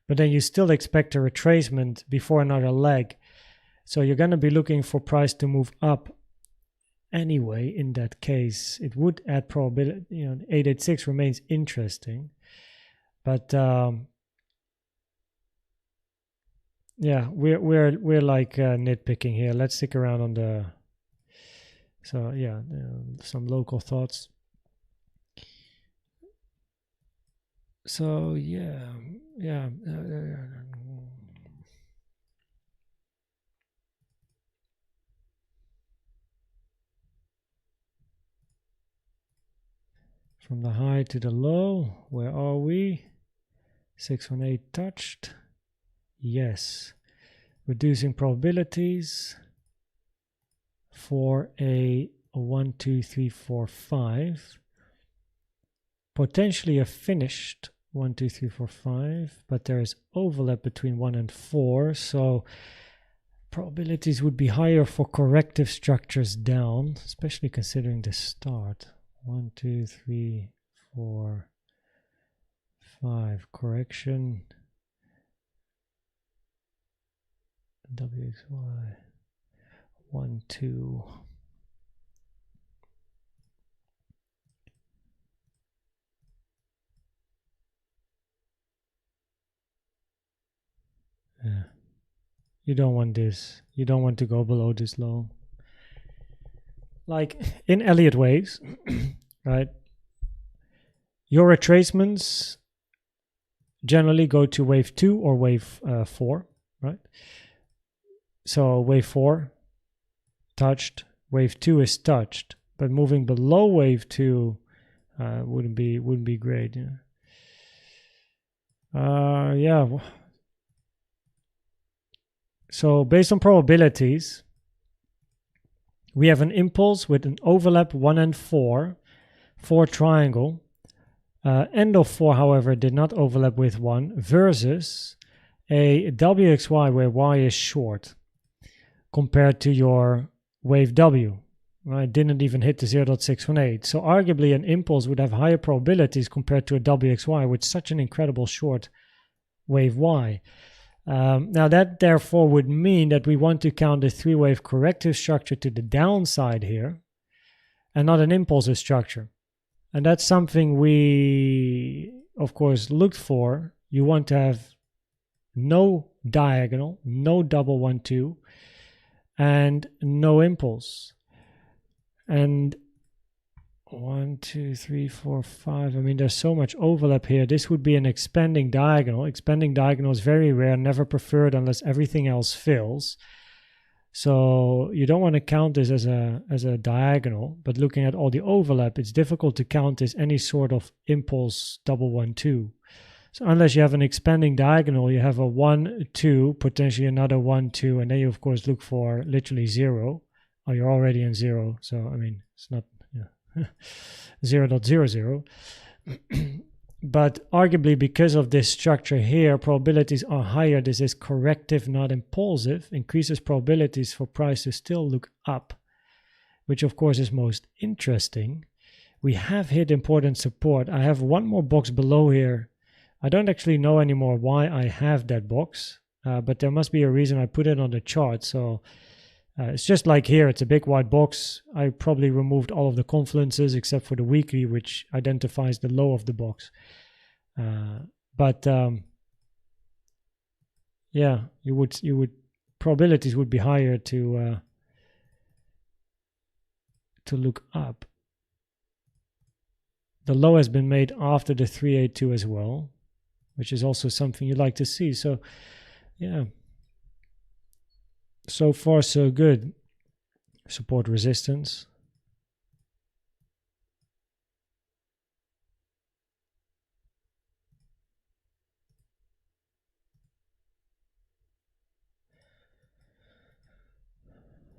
But then you still expect a retracement before another leg. So you're going to be looking for price to move up anyway. In that case, it would add probability. 886 remains interesting, but yeah, we're like nitpicking here. Let's stick around on the. So yeah, some local thoughts. So yeah. From the high to the low, where are we? 618 touched. Yes. Reducing probabilities for a a 1, 2, 3, 4, 5. Potentially a finished 1, 2, 3, 4, 5, but there is overlap between 1 and 4, so probabilities would be higher for corrective structures down, especially considering the start. 1, 2, 3, 4, 5 correction. WXY 1, 2. Yeah. You don't want this. You don't want to go below this low. Like in Elliott waves, right? Your retracements generally go to wave 2 or wave 4, right? So wave 4 touched, wave 2 is touched, but moving below wave 2 wouldn't be great. Yeah. So based on probabilities, we have an impulse with an overlap 1 and 4 triangle. End of 4, however, did not overlap with 1 versus a WXY where Y is short compared to your wave W. Right? Didn't even hit the 0.618. So arguably an impulse would have higher probabilities compared to a WXY with such an incredible short wave Y. Now that therefore would mean that we want to count a 3-wave corrective structure to the downside here and not an impulsive structure. And that's something we, of course, looked for. You want to have no diagonal, no double 1, 2, and no impulse. And 1, 2, 3, 4, 5. I mean, there's so much overlap here. This would be an expanding diagonal. Expanding diagonal is very rare, never preferred unless everything else fills. So you don't want to count this as a diagonal, but looking at all the overlap, it's difficult to count this any sort of impulse double 1, 2. So unless you have an expanding diagonal, you have a 1, 2, potentially another 1, 2, and then you of course look for literally 0. Oh, you're already in 0. So I mean, it's not 0.00. But arguably because of this structure here, probabilities are higher. This is corrective, not impulsive. Increases probabilities for price to still look up, which of course is most interesting. We have hit important support. I have one more box below here. I don't actually know anymore why I have that box, but there must be a reason I put it on the chart. So it's just like here, it's a big white box. I probably removed all of the confluences except for the weekly, which identifies the low of the box. Yeah, you would probabilities would be higher to look up. The low has been made after the 382 as well, which is also something you'd like to see. So yeah. So far, so good. Support resistance.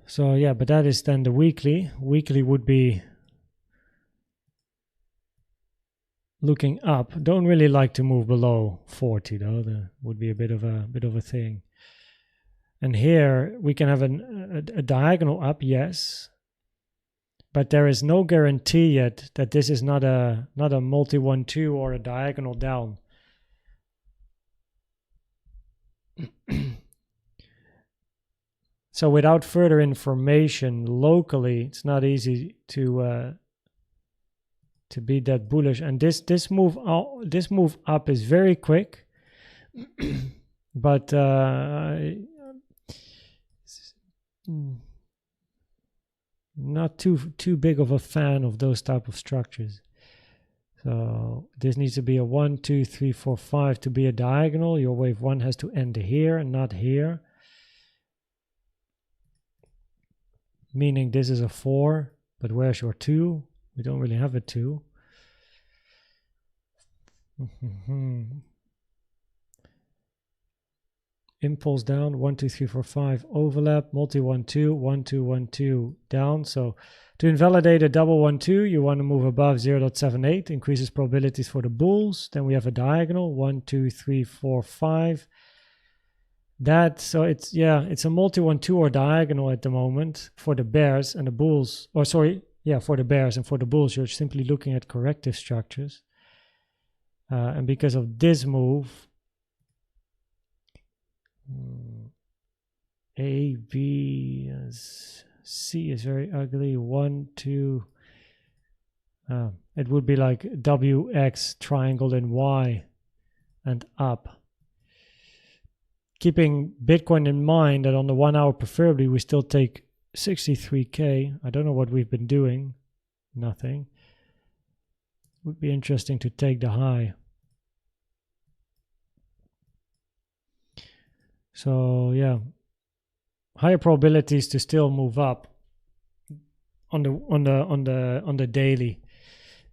So yeah, but that is then the weekly. Weekly would be looking up. Don't really like to move below 40 though. That would be a bit of a thing. And here we can have a diagonal up, yes, but there is no guarantee yet that this is not a multi 1-2 or a diagonal down. So without further information locally, it's not easy to be that bullish. And this move up is very quick, but not too big of a fan of those type of structures. So this needs to be a 1, 2, 3, 4, 5 to be a diagonal. Your wave 1 has to end here and not here, meaning this is a 4, but where's your 2? We don't really have a 2. impulse down, 1 2 3 4 5 overlap, multi 1 2 1 2 1 2 down. So to invalidate a double 1 2, you want to move above 0.78, increases probabilities for the bulls. Then we have a diagonal 1 2 3 4 5. That, so it's, yeah, it's a multi 1 2 or diagonal at the moment for the bears and the bulls, or sorry, yeah, for the bears, and for the bulls you're simply looking at corrective structures. And because of this move, A, B, C is very ugly. 1 2, it would be like WX triangle in Y and up. Keeping Bitcoin in mind that on the 1 hour preferably we still take 63k. I don't know what we've been doing. Nothing. Would be interesting to take the high. So yeah, higher probabilities to still move up on the daily.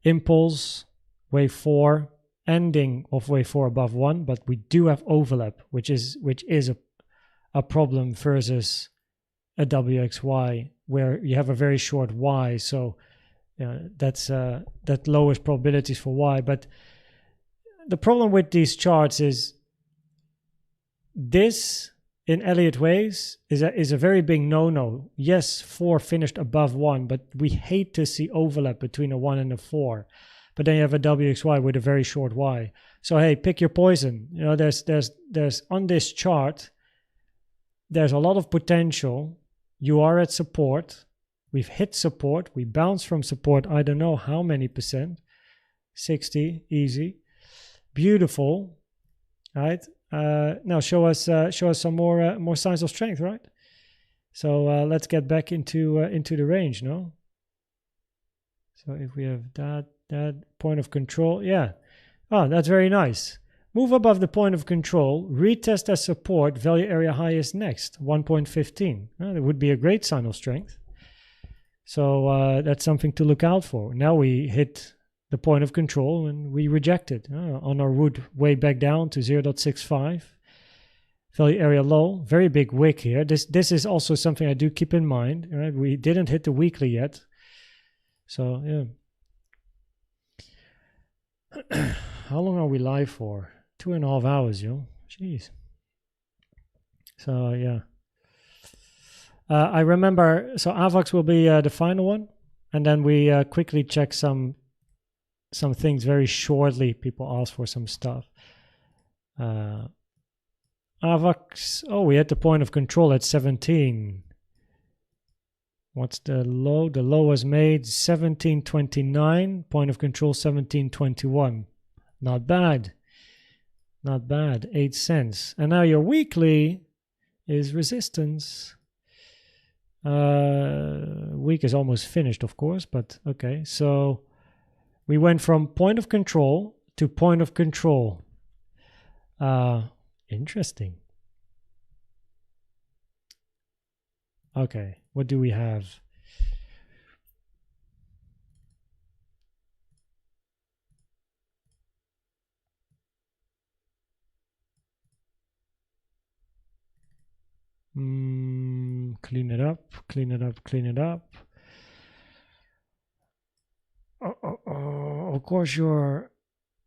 Impulse wave 4, ending of wave 4 above 1, but we do have overlap, which is a problem versus a WXY where you have a very short Y. So that lowers probabilities for Y. But the problem with these charts is this in Elliott waves is a very big no-no. Yes, 4 finished above 1, but we hate to see overlap between a 1 and a 4. But then you have a WXY with a very short Y. So hey, pick your poison. You know, there's on this chart, there's a lot of potential. You are at support. We've hit support. We bounced from support. I don't know how many percent. 60, easy. Beautiful, right? Now show us some more signs of strength, right? So let's get back into the range, no? So if we have that point of control, yeah. Oh, that's very nice. Move above the point of control, retest as support, value area high is next, 1.15. That would be a great sign of strength. So that's something to look out for. Now we hit the point of control and we reject it on our route way back down to 0.65. Value area low, very big wick here. This is also something I do keep in mind. Right? We didn't hit the weekly yet. So yeah. How long are we live for? 2.5 hours, yo. Jeez. So yeah. I remember, so AVAX will be the final one. And then we quickly check some things very shortly. People ask for some stuff. AVAX, oh, we had the point of control at 17. What's the low? The low was made 17.29. Point of control 17.21. Not bad. Not bad. 8 cents. And now your weekly is resistance. Week is almost finished, of course, but okay. So we went from point of control to point of control. Interesting. Okay, what do we have? Clean it up, clean it up, clean it up. Of course, your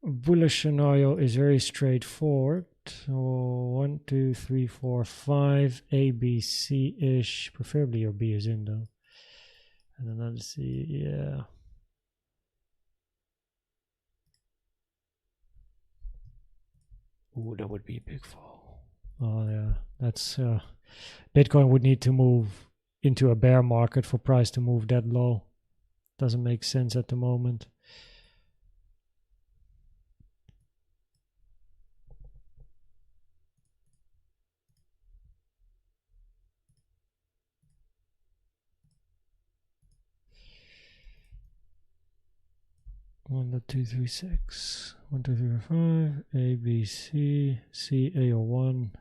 bullish scenario is very straightforward. So 1, 2, 3, 4, 5, A, B, C-ish. Preferably your B is in though. And then let's see, yeah. Ooh, that would be a big fall. Oh yeah, that's Bitcoin would need to move into a bear market for price to move that low. Doesn't make sense at the moment. One, 2, 3, 6. 1, 2, 3, 4, 5. A, B, C. C, A, or 1.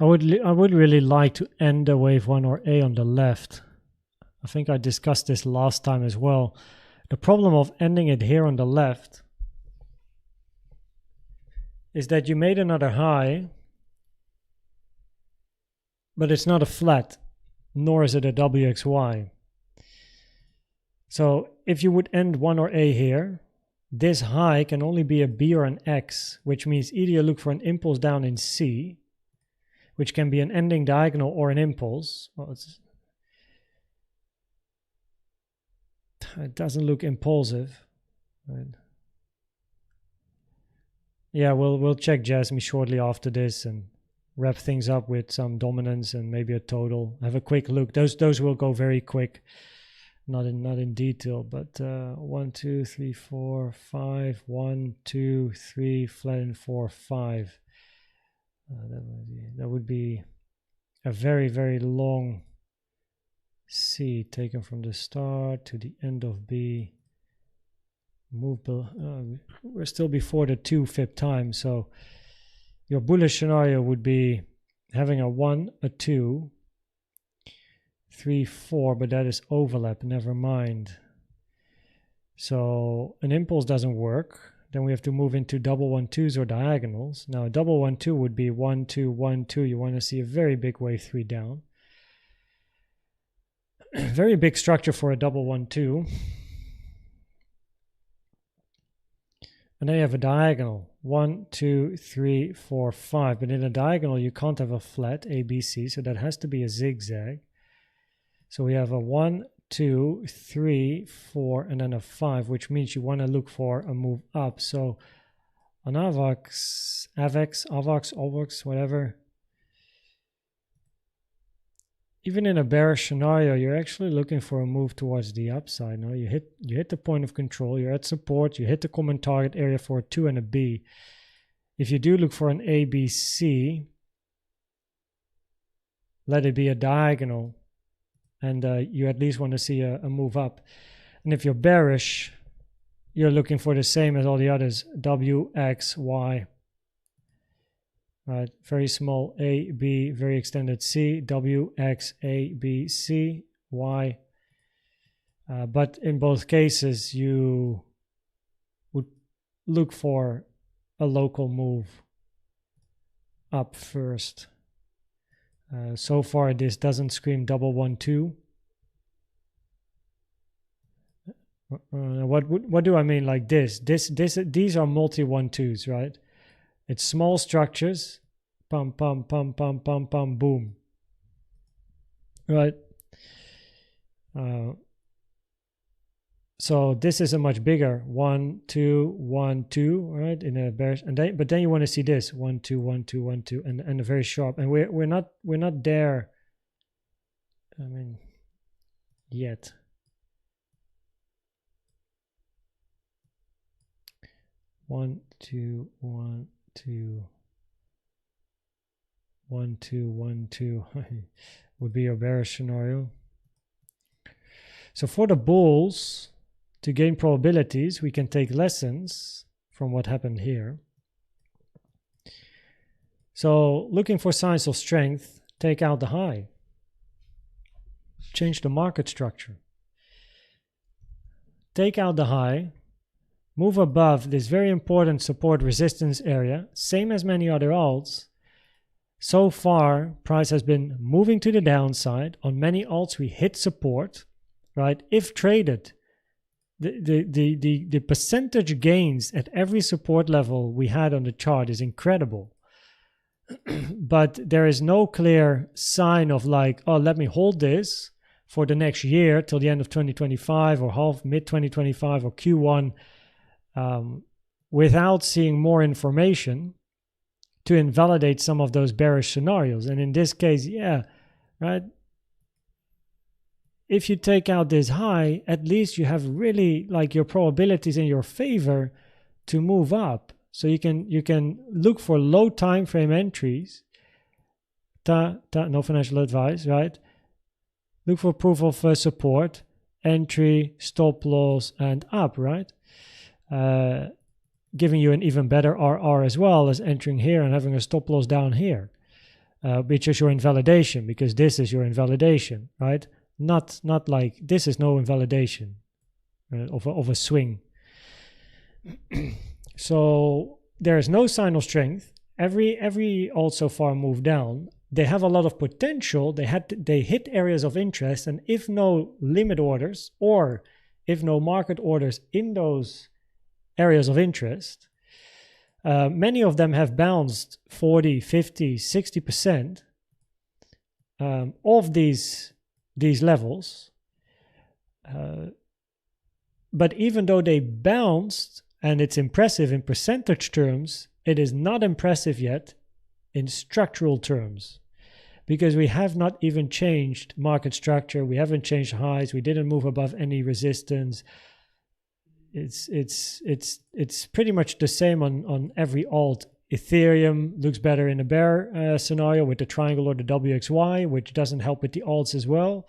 I would really like to end the wave 1 or A on the left. I think I discussed this last time as well. The problem of ending it here on the left is that you made another high, but it's not a flat, nor is it a WXY. So if you would end 1 or A here, this high can only be a B or an X, which means either you look for an impulse down in C, which can be an ending diagonal or an impulse. Well, it doesn't look impulsive. Right. Yeah, we'll check JASMY shortly after this and wrap things up with some dominance and maybe a total. Have a quick look. Those will go very quick. Not in detail, but 1, 2, 3, 4, 5, 1, 2, 3, flatten 4, 5. That would be a very, very long C taken from the start to the end of B. We're still before the 2 fib time, so your bullish scenario would be having a 1, a 2, 3, 4, but that is overlap, never mind. So an impulse doesn't work. Then we have to move into double 1-2s or diagonals. Now a double 1-2 would be 1, 2, 1, 2. You want to see a very big wave 3 down. Very big structure for a double 1-2. And then you have a diagonal, 1, 2, 3, 4, 5. But in a diagonal, you can't have a flat ABC, so that has to be a zigzag. So we have a 1, 2, 3, 4, and then a 5, which means you want to look for a move up. So on AVAX, whatever, even in a bearish scenario, you're actually looking for a move towards the upside. Now you hit the point of control, you're at support, you hit the common target area for a 2 and a B. If you do look for an ABC, let it be a diagonal, and you at least want to see a move up. And if you're bearish, you're looking for the same as all the others, W, X, Y. Right, very small A, B, very extended C, W, X, A, B, C, Y. But in both cases, you would look for a local move up first. So far, this doesn't scream double 1-2. What do I mean like this? These are multi 1-2s, right? It's small structures, pum, pum, pum, pum, pum, pum, boom, right? So this is a much bigger 1, 2, 1, 2, right? In a bearish, but then you want to see this 1, 2, 1, 2, 1, 2, and a very sharp. And we're not there. I mean, yet. One, two, 1, 2, 1, 2, 1, 2 would be your bearish scenario. So for the bulls, to gain probabilities, we can take lessons from what happened here. So looking for signs of strength, take out the high. Change the market structure. Take out the high. Move above this very important support resistance area, same as many other alts. So far, price has been moving to the downside. On many alts, we hit support, right? If traded, the percentage gains at every support level we had on the chart is incredible. But there is no clear sign of like, oh, let me hold this for the next year till the end of 2025 or mid 2025 or Q1 without seeing more information to invalidate some of those bearish scenarios. And in this case, yeah, right? If you take out this high, at least you have really like your probabilities in your favor to move up. So you can look for low time frame entries. No financial advice, right? Look for proof of support, entry, stop loss, and up, right? Giving you an even better RR as well as entering here and having a stop loss down here. which is your invalidation, because this is your invalidation, right? Not like this is no invalidation of a swing. So there is no sign of strength. Every alt so far moved down. They have a lot of potential. They hit areas of interest, and if no limit orders or if no market orders in those areas of interest, many of them have bounced 40, 50, 60% of these levels. But even though they bounced, and it's impressive in percentage terms, it is not impressive yet in structural terms, because we have not even changed market structure. We haven't changed highs. We didn't move above any resistance. It's pretty much the same on every alt. Ethereum looks better in a bear scenario with the triangle or the WXY, which doesn't help with the alts as well.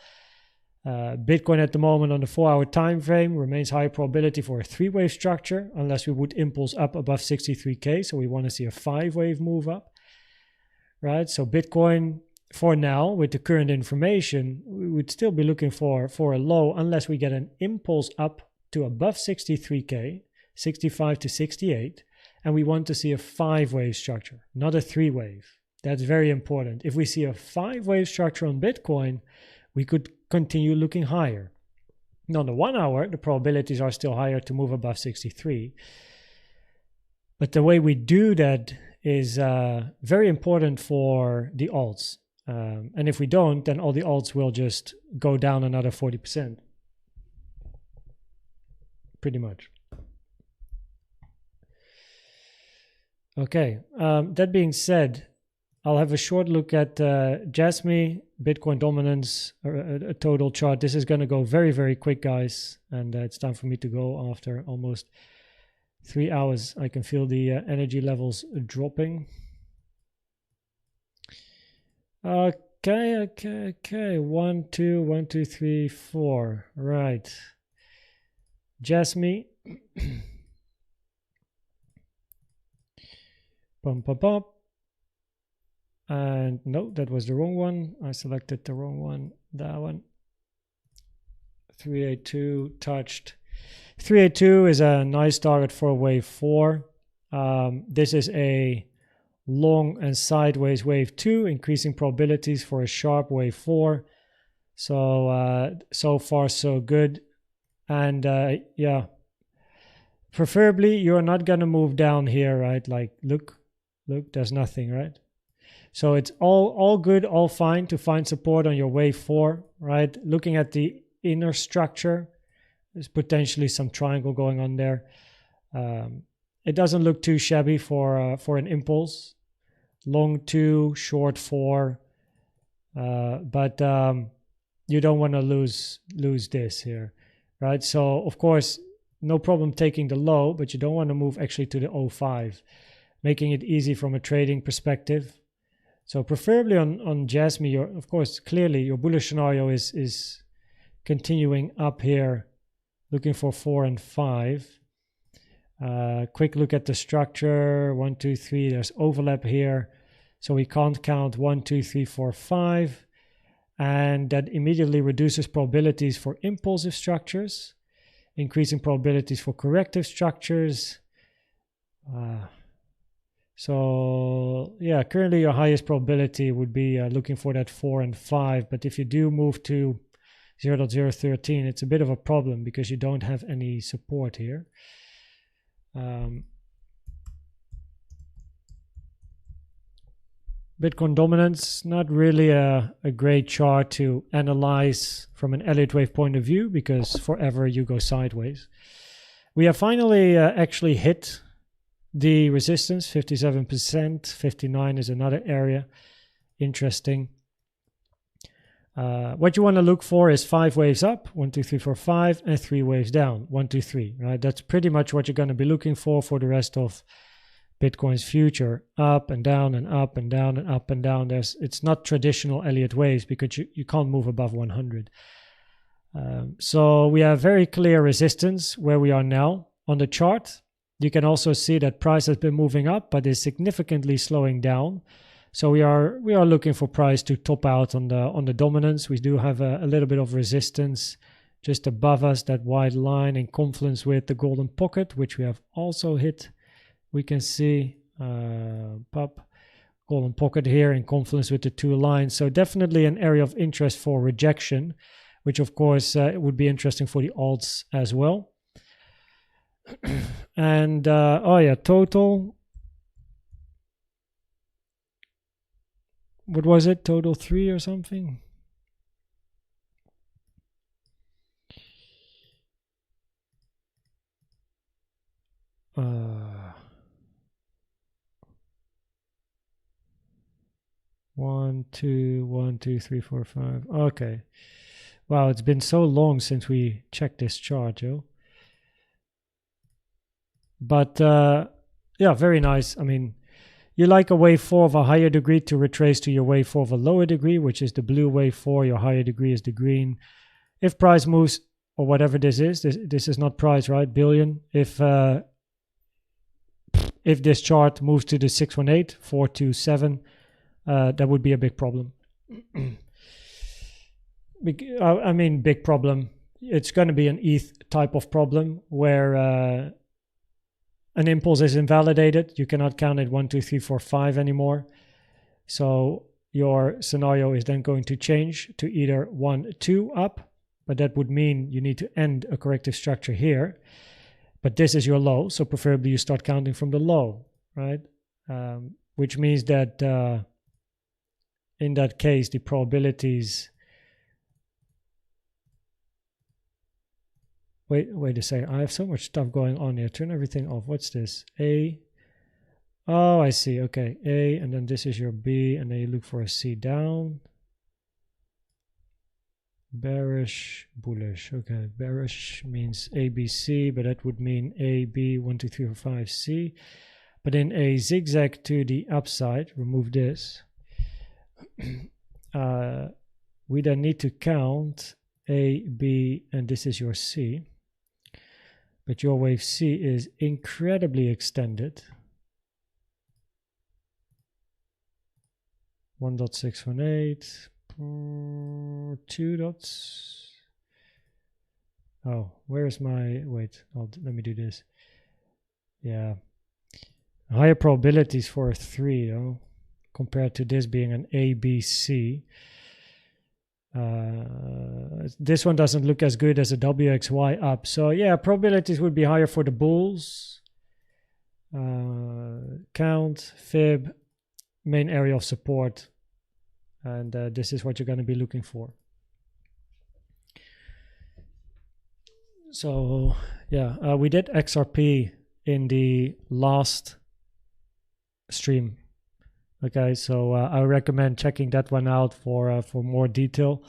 Bitcoin at the moment on the 4-hour time frame remains high probability for a 3-wave structure, unless we would impulse up above 63k. So we want to see a 5-wave move up, right? So Bitcoin, for now, with the current information, we would still be looking for a low, unless we get an impulse up to above 63k, 65 to 68, and we want to see a 5-wave structure, not a 3-wave. That's very important. If we see a 5-wave structure on Bitcoin, we could continue looking higher. Now, on the 1 hour, the probabilities are still higher to move above 63. But the way we do that is very important for the alts. And if we don't, then all the alts will just go down another 40%. Pretty much. Okay, that being said, I'll have a short look at JASMY, Bitcoin Dominance, a total chart. This is going to go very, very quick, guys. And it's time for me to go after almost 3 hours. I can feel the energy levels dropping. Okay. 1, 2, 1, 2, 3, 4. Right. JASMY. Bump. And no, that was the wrong one. I selected the wrong one. That one. 382 touched. 382 is a nice target for wave 4. This is a long and sideways wave 2, increasing probabilities for a sharp wave 4. So so far so good. And yeah, preferably you're not gonna move down here, right? Like look, there's nothing, right? So it's all good, all fine to find support on your wave 4, right? Looking at the inner structure, there's potentially some triangle going on there. It doesn't look too shabby for an impulse. Long 2, short 4, but you don't want to lose this here, right? So of course, no problem taking the low, but you don't want to move actually to the 0.5, making it easy from a trading perspective. So preferably on JASMY, of course, clearly your bullish scenario is continuing up here, looking for 4 and 5. Quick look at the structure, 1, 2, 3, there's overlap here. So we can't count 1, 2, 3, 4, 5. And that immediately reduces probabilities for impulsive structures, increasing probabilities for corrective structures. So yeah, currently your highest probability would be looking for that 4 and 5. But if you do move to 0.013, it's a bit of a problem because you don't have any support here. Bitcoin Dominance, not really a great chart to analyze from an Elliott wave point of view because forever you go sideways. We have finally actually hit the resistance, 57%, 59 is another area. Interesting. What you want to look for is 5 waves up, 1, 2, 3, 4, 5, and 3 waves down, 1, 2, 3, right? That's pretty much what you're going to be looking for the rest of Bitcoin's future, up and down and up and down and up and down. It's not traditional Elliott waves because you can't move above 100. So we have very clear resistance where we are now on the chart. You can also see that price has been moving up, but is significantly slowing down. So we are looking for price to top out on the dominance. We do have a little bit of resistance just above us, that white line in confluence with the golden pocket, which we have also hit. We can see pop golden pocket here in confluence with the two lines. So definitely an area of interest for rejection, which of course would be interesting for the alts as well. And oh yeah, total. What was it? Total 3 or something? One, two, 3, 4, 5. Okay. Wow, it's been so long since we checked this chart, Joe. But yeah, very nice. I mean, you like a wave 4 of a higher degree to retrace to your wave 4 of a lower degree, which is the blue wave 4. Your higher degree is the green. If price moves, or whatever this is is not price, right? Billion. If this chart moves to the 618, 427, that would be a big problem. I mean, big problem. It's going to be an ETH type of problem where an impulse is invalidated. You cannot count it 1, 2, 3, 4, 5 anymore. So your scenario is then going to change to either 1, 2 up, but that would mean you need to end a corrective structure here. But this is your low, so preferably you start counting from the low, right? Which means that in that case, the probabilities... Wait a second. I have so much stuff going on here. Turn everything off. What's this? A. Oh, I see. Okay. A, and then this is your B, and then you look for a C down. Bearish, bullish. Okay. Bearish means A, B, C, but that would mean A, B, 1, 2, 3, 4, 5, C. But in a zigzag to the upside, remove this. We then need to count A, B, and this is your C. But your wave C is incredibly extended. 1.618, 2 dots. Oh, where's my, wait, let me do this. Yeah. Higher probabilities for a 3 though, compared to this being an A, B, C. This one doesn't look as good as a WXY up. So yeah, probabilities would be higher for the bulls. Count, fib, main area of support. And this is what you're going to be looking for. So yeah, we did XRP in the last stream. Okay, so I recommend checking that one out for more detail.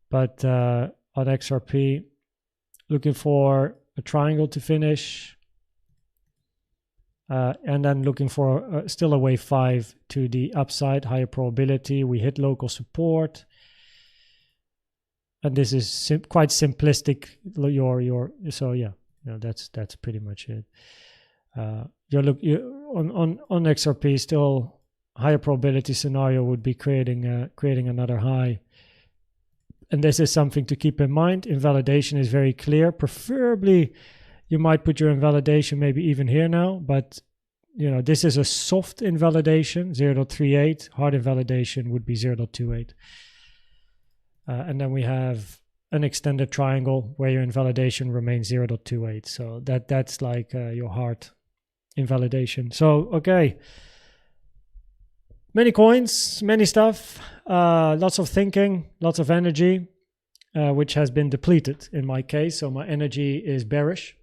But on XRP, looking for a triangle to finish, and then looking for still a wave 5 to the upside, higher probability. We hit local support, and this is quite simplistic. So yeah, that's pretty much it. On XRP still. Higher probability scenario would be creating another high, and this is something to keep in mind. Invalidation is very clear. Preferably, you might put your invalidation maybe even here now, but this is a soft invalidation, 0.38. Hard invalidation would be 0.28, and then we have an extended triangle where your invalidation remains 0.28. So that's like your hard invalidation. So okay. Many coins, many stuff, lots of thinking, lots of energy, which has been depleted in my case. So my energy is bearish.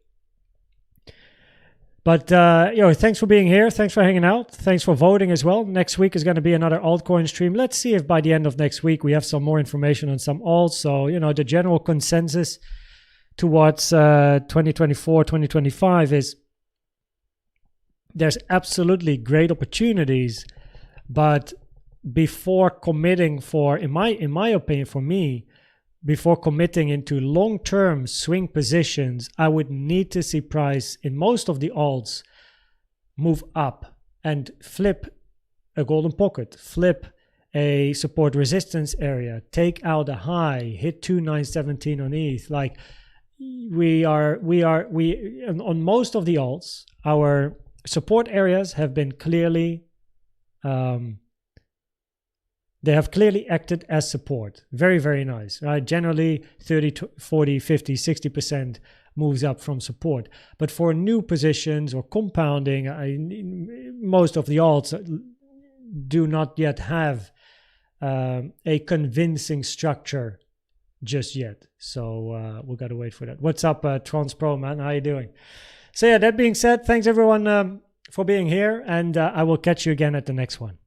But thanks for being here. Thanks for hanging out. Thanks for voting as well. Next week is going to be another altcoin stream. Let's see if by the end of next week we have some more information on some alts. So, the general consensus towards 2024, 2025 is there's absolutely great opportunities. But before committing in my opinion, for me, before committing into long-term swing positions, I would need to see price in most of the alts move up and flip a golden pocket, flip a support resistance area, take out a high, hit 2917 on ETH. Like we on most of the alts, our support areas have been clearly they have clearly acted as support. Very, very nice, right? Generally 30, 40, 50, 60% moves up from support. But for new positions or compounding, most of the alts do not yet have a convincing structure just yet. So we've got to wait for that. What's up, Trans Pro, man? How you doing? So yeah, that being said, thanks everyone for being here, and I will catch you again at the next one.